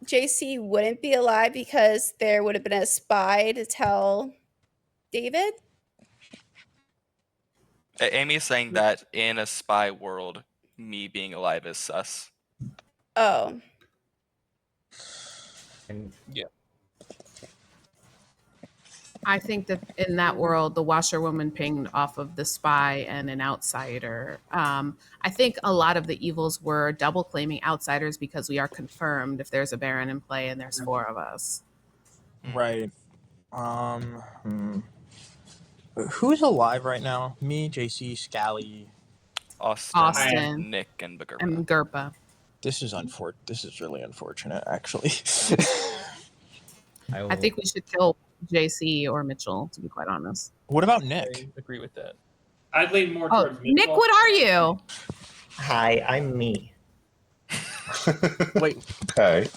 JC wouldn't be alive because there would have been a spy to tell David? Amy is saying that in a spy world, me being alive is sus. Oh. And yeah. I think that in that world, the washerwoman pinged off of the spy and an outsider. I think a lot of the evils were double claiming outsiders because we are confirmed if there's a Baron in play and there's 4 of us. Right. Who's alive right now? Me, JC, Scally, Austin, Nick, and Bagurpa. And Gerpa. This is really unfortunate, actually. I think we should kill JC or Mitchell, to be quite honest. What about Nick? I agree with that. I'd lean more towards Mitchell. Nick, what are you? Hi, I'm me. Wait. Okay.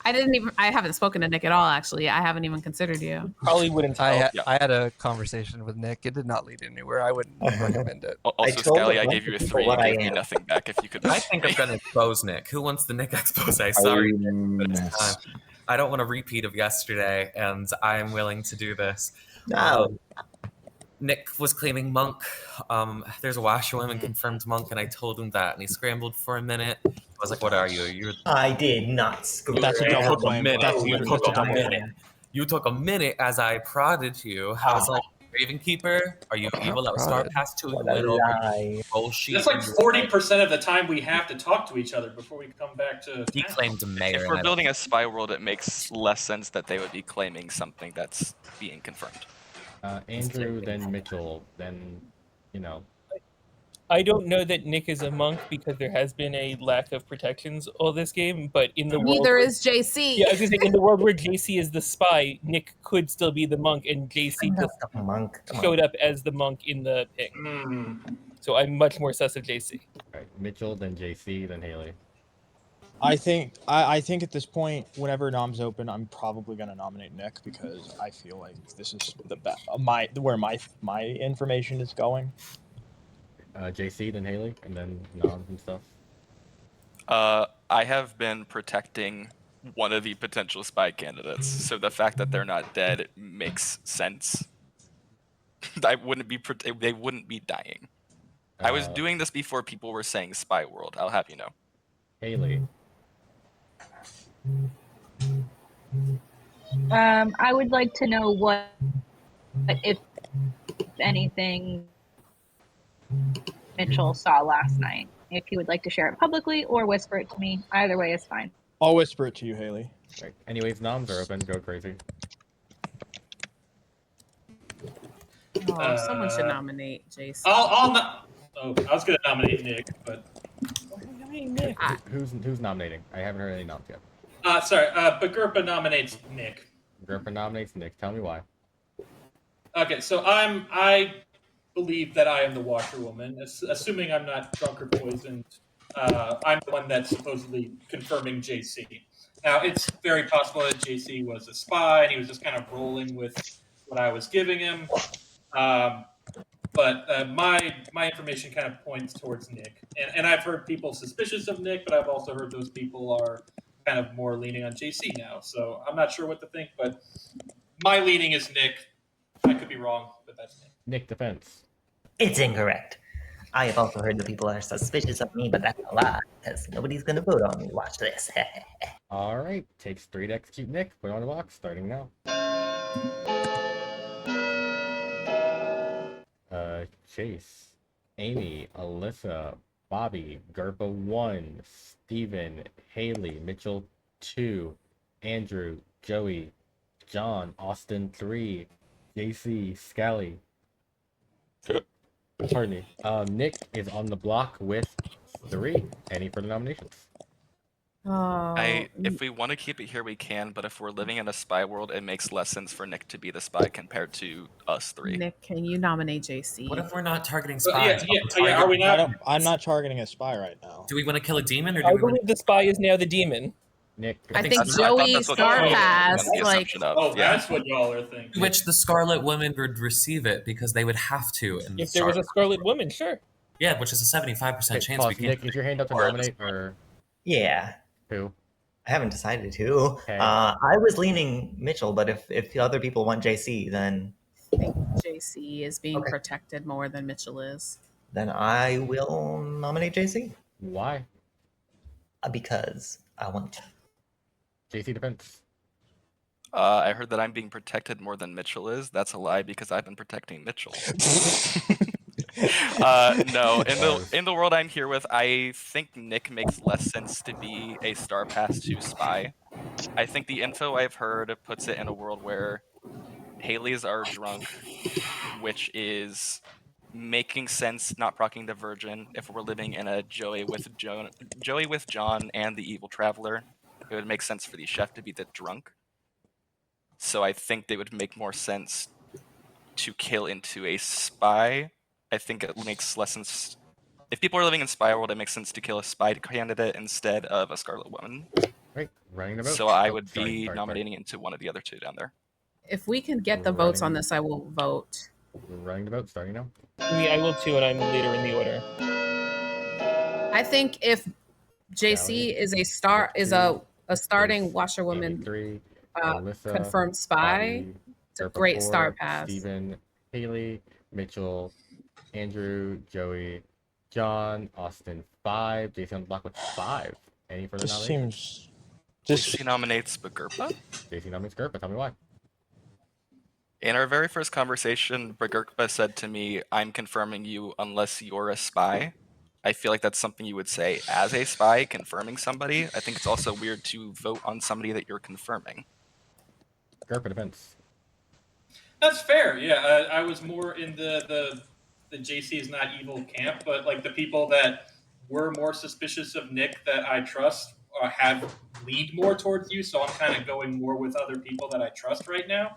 I haven't spoken to Nick at all, actually. I haven't even considered you. Probably wouldn't I had a conversation with Nick. It did not lead anywhere. I wouldn't recommend it. Also, Scally, I gave you a 3. You gave me nothing back if you could. I think I'm going to expose Nick. Who wants the Nick expose? Sorry, Nick, but it's time. I don't want a repeat of yesterday, and I'm willing to do this. No. Nick was claiming monk. There's a washerwoman confirmed monk, and I told him that, and he scrambled for a minute. I was like, "What are you? I did not scream." That's a double claim. You took a minute as I prodded you. I was like, Ravenkeeper, are you evil? That was Star Pass 2. You went over roll sheet. That's like 40% of the time we have to talk to each other before we come back to. He claimed mayor. If we're building a spy world, it makes less sense that they would be claiming something that's being confirmed. Andrew, then Mitchell, then, I don't know that Nick is a monk because there has been a lack of protections all this game, but in the world... Neither is JC. Yeah, I was going to say, in the world where JC is the spy, Nick could still be the monk, and JC just showed up as the monk in the ping. So I'm much more sus of JC. Right, Mitchell, then JC, then Haley. I think at this point, whenever nom's open, I'm probably gonna nominate Nick because I feel like this is where my information is going. JC, then Haley, and then noms and stuff. I have been protecting one of the potential spy candidates, so the fact that they're not dead makes sense. They wouldn't be dying. I was doing this before people were saying spy world. I'll have you know. Haley. I would like to know what, if anything, Mitchell saw last night. If he would like to share it publicly or whisper it to me, either way is fine. I'll whisper it to you, Haley. Right. Anyways, noms are open. Go crazy. Someone should nominate JC. I was going to nominate Nick, but... Who's nominating? I haven't heard any noms yet. But Gerpa nominates Nick. Gerpa nominates Nick. Tell me why. Okay, so I believe that I am the washerwoman, assuming I'm not drunk or poisoned. I'm the one that's supposedly confirming JC. Now, it's very possible that JC was a spy and he was just kind of rolling with what I was giving him. But my information kind of points towards Nick. And I've heard people suspicious of Nick, but I've also heard those people are kind of more leaning on JC now. So I'm not sure what to think, but my leaning is Nick. I could be wrong, but that's Nick. Nick defense. It's incorrect. I have also heard that people are suspicious of me, but that's a lie, because nobody's going to vote on me. Watch this. All right. Takes 3 to execute Nick. Put on the box. Starting now. Chase, Amy, Alyssa, Bobby, Gerpa 1, Steven, Haley, Mitchell 2, Andrew, Joey, John, Austin 3, JC, Scally. Pardon me. Nick is on the block with 3. Any further nominations? If we want to keep it here, we can. But if we're living in a spy world, it makes less sense for Nick to be the spy compared to us 3. Nick, can you nominate JC? What if we're not targeting spies? Are we not? I'm not targeting a spy right now. Do we want to kill a demon, or do I we want believe the spy is now the demon. Nick, I think Joey Starpass, like. That's what y'all are thinking. Which the Scarlet Woman would receive it because they would have to. If there was a Scarlet Woman, sure. Yeah, which is a 75% chance we can. Nick, is your hand up to nominate or? Yeah. Who? I haven't decided to. Okay. I was leaning Mitchell, but if other people want JC, then I think JC is being protected more than Mitchell is. Then I will nominate JC. Why? Because I want to. JC defense. I heard that I'm being protected more than Mitchell is. That's a lie because I've been protecting Mitchell. No, in the world I'm here with, I think Nick makes less sense to be a Star Pass 2 spy. I think the info I've heard puts it in a world where Haley's are drunk, which is making sense, not proccing the Virgin. If we're living in a Joey with John and the Evil Traveler, it would make sense for the chef to be the drunk. So I think they would make more sense to kill into a spy. I think it makes less sense. If people are living in spy world, it makes sense to kill a spy candidate instead of a Scarlet Woman. Right, running the vote. So I Oh, would be nominating into one of the other two down there. If we can get the votes on this, I will vote. We're running the vote, starting now. I will too, and I'm later in the order. I think if JC is a starting washerwoman, 3, confirmed spy, it's a great star pass. Steven, Haley, Mitchell, Andrew, Joey, John, Austin 5, JC on the block with 5. Any further This nominations? seems. JC nominates Bagurpa. JC nominates Gerpa. Tell me why. In our very first conversation, Bagurpa said to me, "I'm confirming you unless you're a spy." I feel like that's something you would say as a spy, confirming somebody. I think it's also weird to vote on somebody that you're confirming. Gerpa defense. That's fair. Yeah, I was more in the JC is not evil camp, but like the people that were more suspicious of Nick that I trust have leaned more towards you. So I'm kind of going more with other people that I trust right now,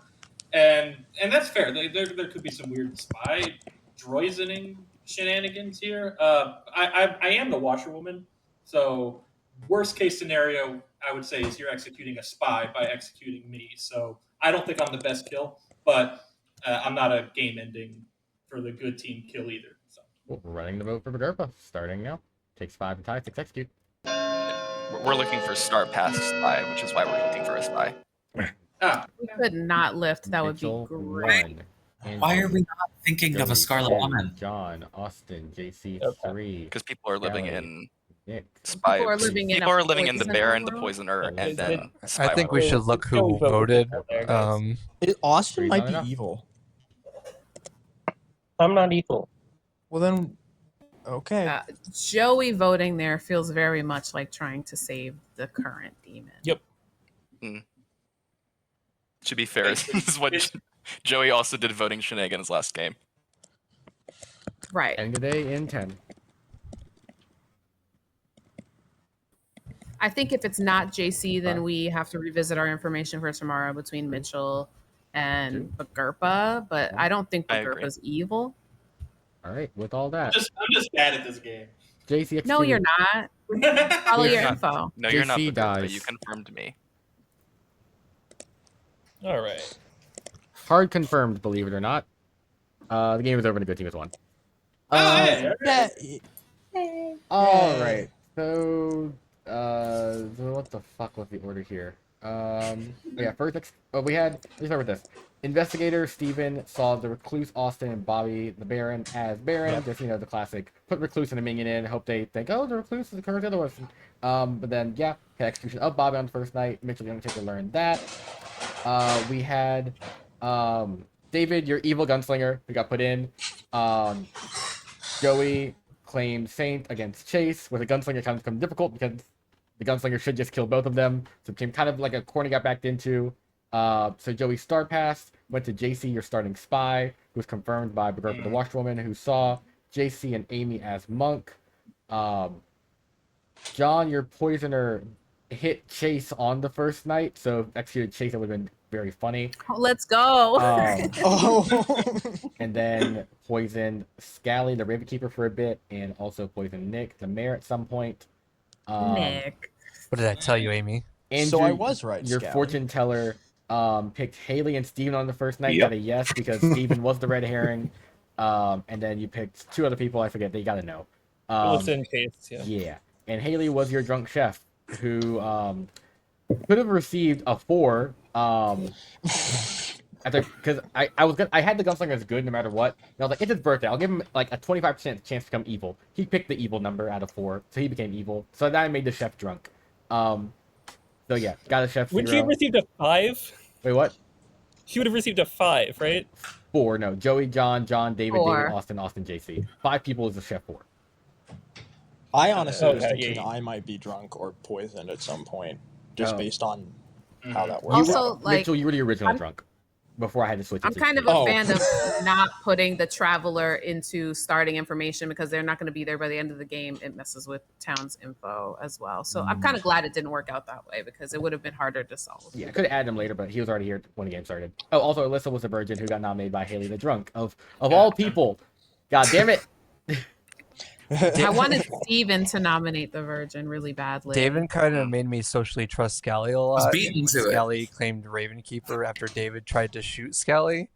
and that's fair. There could be some weird spy droisening shenanigans here. I am the washerwoman, so worst case scenario I would say is you're executing a spy by executing me. So I don't think I'm the best kill, but I'm not a game ending for the good team kill either. So We're running the vote for Bagurpa, starting now. Takes 5 to tie, 6 execute. We're looking for Star Pass spy, which is why we're looking for a spy. We could not lift. That would be great. Why are we not thinking of a Scarlet Woman? John, Austin, JC 3. Because people are living in Nick. spy. People are living in people a are living in the poisoner Baron, the world? Poisoner, and then spy I think we world. should look who voted. Austin might be enough. evil. I'm not evil. Well then, okay. Joey voting there feels very much like trying to save the current demon. Yep. To be fair, this is what Joey also did voting shenanigans last game. Right. End the day in 10. I think if it's not JC, then we have to revisit our information for tomorrow between Mitchell and Bagurpa, but I don't think I agree. Bagurpa's evil. All right, with all that. I'm just bad at this game. JC No, you're not. Follow your info. No, you're not. JC Bagurpa. dies. You confirmed me. All right. Hard confirmed, believe it or not. The game is over and a good team has won. All right. So, what the fuck was the order here? Yeah, first, let's start with this. Investigator Steven saw the Recluse Austin and Bobby the Baron as Baron. Just, the classic, put Recluse and a minion in, hope they think, oh, the Recluse is the current other one. But then, yeah, execution of Bobby on the first night. Mitchell the Undertaker learned that. We had David, your evil gunslinger, who got put in. Joey claimed Saint against Chase, where the gunslinger kind of become difficult because the gunslinger should just kill both of them. So it became kind of like a corner got backed into. So Joey star passed, went to JC, your starting spy, who was confirmed by Bagurpa the Washwoman, who saw JC and Amy as Monk. John, your poisoner, hit Chase on the first night, so if executed Chase, that would have been very funny. Let's go. And then poisoned Scally, the Raven Keeper, for a bit, and also poisoned Nick, the mayor, at some point. Nick. What did I tell you, Amy? Andrew, So I was right, Your Scally. fortune teller picked Haley and Steven on the first night. Got a yes because Steven was the red herring. And then you picked 2 other people. I forget. They got to know. Melissa and Chase, yeah. Yeah. And Haley was your drunk chef who could have received a 4 because I had the gunslinger as good no matter what. And I was like, it's his birthday. I'll give him like a 25% chance to become evil. He picked the evil number out of 4, so he became evil. So that made the chef drunk. So yeah, got a chef. Would you have received a 5? Wait, what? She would have received a 5, right? 4. No, Joey, John, David, 4. David, Austin, JC. 5 people is the chef 4. I honestly was Okay, thinking yeah. I might be drunk or poisoned at some point, just based on Mm-hmm. how that works. Also, like, Mitchell, you were the original drunk. Before I had to switch. I'm kind of a fan of not putting the traveler into starting information because they're not going to be there by the end of the game. It messes with town's info as well. So I'm kind of glad it didn't work out that way because it would have been harder to solve. Yeah, I could have added him later, but he was already here when the game started. Oh, also Alyssa was a virgin who got nominated by Haley the Drunk. Of all people. God damn it. I wanted Steven to nominate the virgin really badly. David kind of made me socially trust Scally a lot. beaten When to it. Scally claimed Ravenkeeper after David tried to shoot Scally.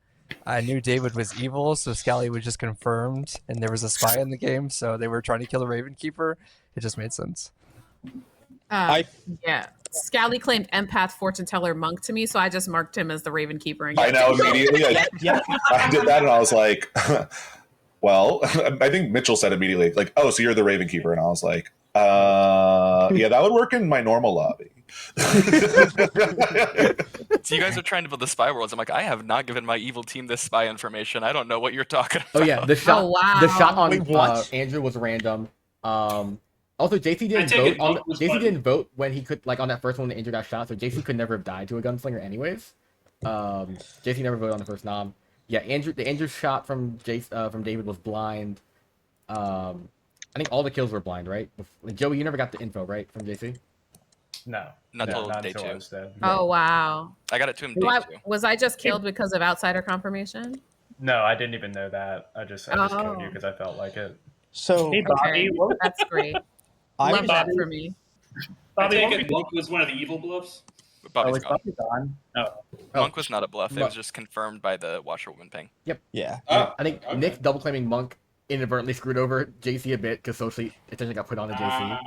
I knew David was evil, so Scally was just confirmed, and there was a spy in the game, so they were trying to kill the Ravenkeeper. It just made sense. Yeah. Scally claimed empath, fortune teller, monk to me, so I just marked him as the Ravenkeeper. And I know immediately. Yeah. I did that, and I was like, well, I think Mitchell said immediately, like, oh, so you're the Ravenkeeper. And I was like, yeah, that would work in my normal lobby. So you guys are trying to build the spy worlds. I'm like, I have not given my evil team this spy information. I don't know what you're talking about. Oh yeah, the shot the shot on Wait, what? Andrew was random. Also JC didn't take vote it on JC didn't vote when he could, like, on that first one when Andrew got shot, so JC could never have died to a gunslinger anyways. JC never voted on the first nom. Yeah, Andrew's shot from David was blind. I think all the kills were blind, right? Like, Joey, you never got the info, right, from JC? No. Not till day until I 2. was dead. Oh, wow. I got it to him day 2. Was I just killed because of outsider confirmation? No, I didn't even know that. I just killed you Oh. because I felt like it. So Hey, Bobby, what- That's great. I Love was- that for me. Bobby, I take it Monk was one of the evil bluffs. Bobby's Oh, is gone. Oh. Monk was not a bluff. It was just confirmed by the Washerwoman ping. Yep. Yeah. I think Nick double claiming Monk inadvertently screwed over JC a bit because socially attention got put on to JC.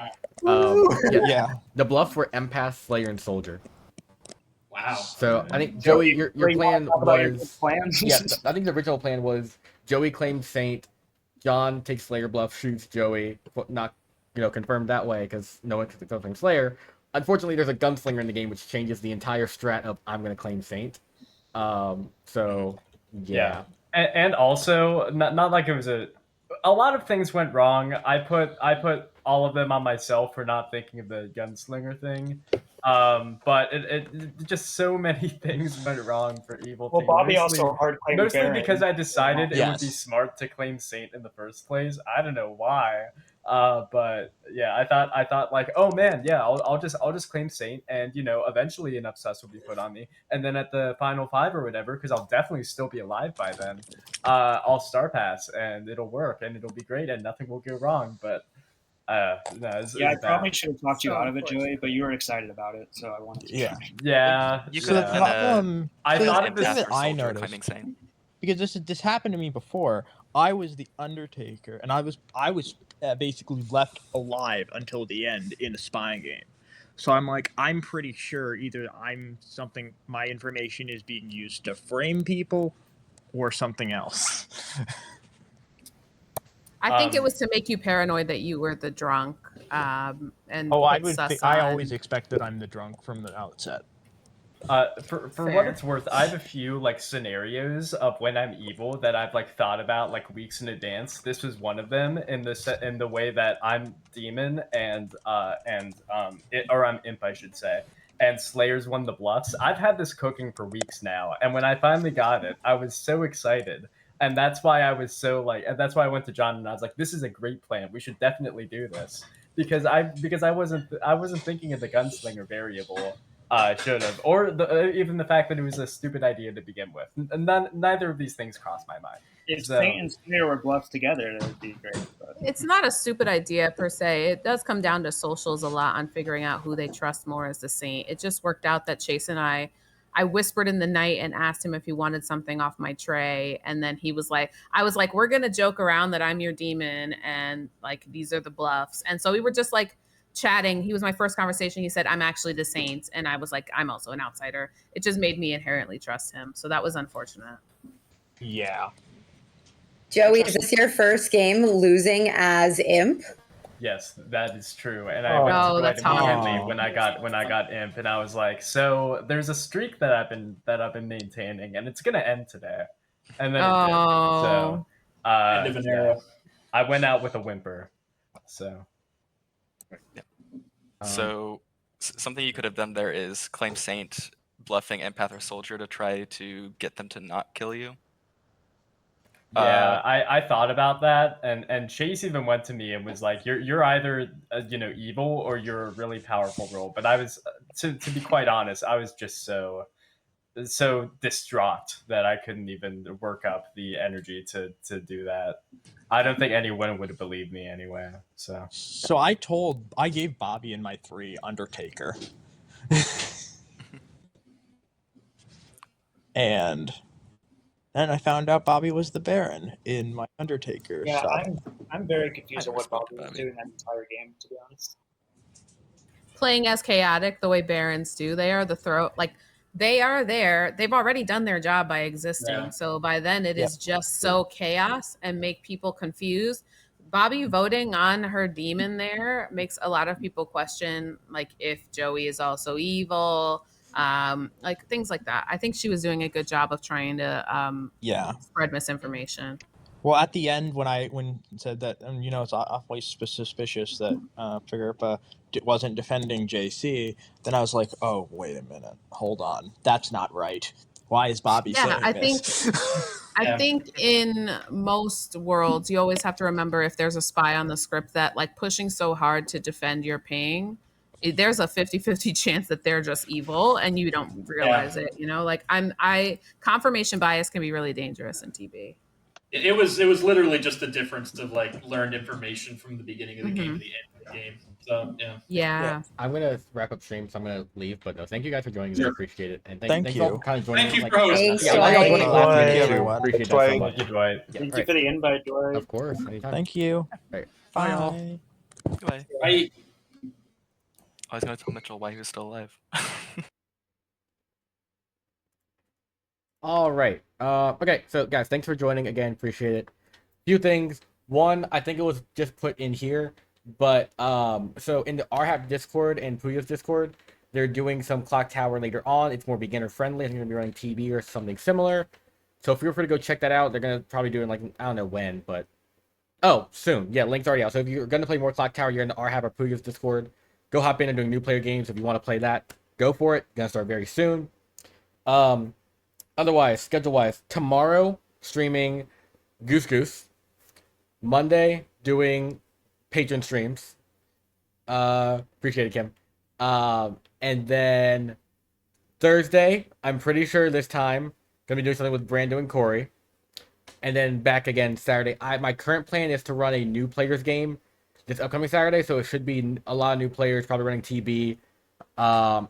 Yeah. The bluffs were empath, slayer, and soldier. Wow. So I think Joey, your Wait, plan talk about your was plans? yeah. I think the original plan was Joey claimed Saint, John takes Slayer bluff, shoots Joey, not confirmed that way because no one could claim Slayer. Unfortunately, there's a gunslinger in the game which changes the entire strat of I'm going to claim Saint. So yeah. And also, not like it was a lot of things went wrong. I put all of them on myself for not thinking of the gunslinger thing. But it just so many things went wrong for evil. Well, team. Bobby Mostly- also hard claimed mostly Baron. because I decided it would be Yes. smart to claim Saint in the first place. I don't know why. But yeah, I thought like, oh man, yeah, I'll just claim Saint, and eventually enough sus will be put on me, and then at the final 5 or whatever, because I'll definitely still be alive by then. I'll star pass and it'll work and it'll be great and nothing will go wrong. But no, it's Yeah, I bad. probably should have talked you out of it, Joey, but you were excited about it, so I wanted to. Yeah. Yeah. You So could the have been a problem, I so thought the it was- thing that I soldier claiming noticed, Saint. because this happened to me before. I was the Undertaker, and I was basically left alive until the end in the spying game. So I'm pretty sure either my information is being used to frame people, or something else. I think it was to make you paranoid that you were the drunk. And I put sus always on. expect that I'm the drunk from the outset. For Fair. what it's worth, I have a few scenarios of when I'm evil that I've thought about weeks in advance. This was one of them in the way that I'm demon and I'm imp, I should say, and Slayer's won the bluffs. I've had this cooking for weeks now, and when I finally got it, I was so excited. And that's why I was so and that's why I went to John and I was like, this is a great plan. We should definitely do this. Because I wasn't thinking of the gunslinger variable. Should have, or even the fact that it was a stupid idea to begin with. Neither of these things crossed my mind. If So- Saint and Slayer were bluffs together, that would be great. But... It's not a stupid idea per se. It does come down to socials a lot on figuring out who they trust more as the saint. It just worked out that Chase and I whispered in the night and asked him if he wanted something off my tray. And then he was like, I was like, we're going to joke around that I'm your demon and these are the bluffs. And so we were just chatting, he was my first conversation. He said, I'm actually the Saints. And I was like, I'm also an outsider. It just made me inherently trust him. So that was unfortunate. Yeah. Joey, is this your first game losing as Imp? Yes, that is true. And I went to Dwight immediately when I got Imp, and I was like, so there's a streak that I've been maintaining, and it's gonna end today. And then it did. So End of an era. I went out with a whimper. So So something you could have done there is claim Saint, bluffing Empath or Soldier to try to get them to not kill you. yeah, I thought about that, and Chase even went to me and was like, "You're either evil or you're a really powerful role." But I was, to be quite honest, I was just so distraught that I couldn't even work up the energy to do that. I don't think anyone would have believed me anyway. So I gave Bobby in my 3 Undertaker. And then I found out Bobby was the Baron in my Undertaker. Yeah, so. I'm very confused on what Bobby was doing that entire game, to be honest. Playing as chaotic the way Barons do, they are the they are there. They've already done their job by existing. Yeah. So by then it is just so chaos and make people confused. Bobby voting on her demon there makes a lot of people question like if Joey is also evil, like things like that. I think she was doing a good job of trying to spread misinformation. Well, at the end, when it said that, it's awfully suspicious that Figurpa wasn't defending JC, then I was like, oh, wait a minute, hold on, that's not right. Why is Bobby saying this? I think in most worlds, you always have to remember if there's a spy on the script that like pushing so hard to defend your ping, there's a 50-50 chance that they're just evil and you don't realize it. Like confirmation bias can be really dangerous in TB. It was literally just the difference of like learned information from the beginning of the game to the end of the game. So yeah. I'm gonna wrap up stream, so I'm gonna leave. But no, thank you guys for joining. Sure. I appreciate it, and Thank thanks you. all for kind of joining. Thank you for hosting. Thanks, Dwight. Everyone. Appreciate that so much. Thank you, Dwight. Thank you for the invite, Dwight. Of course, anytime. Thank you. Right. Bye. all. Goodbye. Bye. I was going to tell Mitchell why he was still alive. All right. Okay. So guys, thanks for joining again. Appreciate it. Few things. One, I think it was just put in here, but so in the RHAP Discord and Puyo's Discord, they're doing some Clocktower later on. It's more beginner friendly. I think they're gonna be running TB or something similar. So feel free to go check that out. They're gonna probably do it like I don't know when, but soon. Yeah, link's already out. So if you're gonna play more Clocktower, you're in the RHAP or Puyo's Discord. Go hop in and doing new player games. If you want to play that, go for it. Gonna start very soon. Otherwise, schedule-wise, tomorrow streaming Goose Goose. Monday doing patron streams. Appreciate it, Kim. And then Thursday, I'm pretty sure this time gonna be doing something with Brando and Corey. And then back again Saturday. My current plan is to run a new players game this upcoming Saturday, so it should be a lot of new players, probably running TB.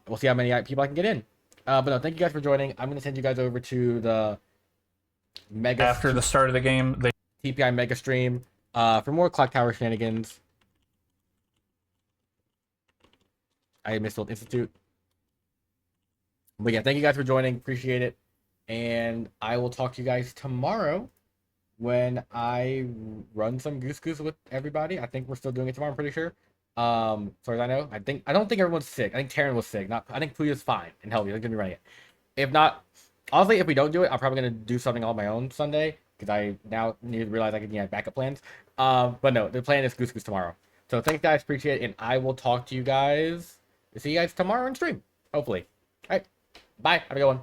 We'll see how many people I can get in. But no, thank you guys for joining. I'm gonna send you guys over to the Mega after the start of the game. TPI Mega Stream for more Clocktower shenanigans. I Missile Institute. But yeah, thank you guys for joining. Appreciate it. And I will talk to you guys tomorrow when I run some Goose Goose with everybody. I think we're still doing it tomorrow, I'm pretty sure. As far as I know. I don't think everyone's sick. I think Taryn was sick. I think Puya's fine and healthy. They're gonna be running it. If not, honestly, if we don't do it, I'm probably gonna do something on my own Sunday. Because I now need to realize I can have backup plans. But no, the plan is Goose Goose tomorrow. So thanks guys, appreciate it, and I will talk to you guys. See you guys tomorrow on stream, hopefully. All right, bye. Have a good one.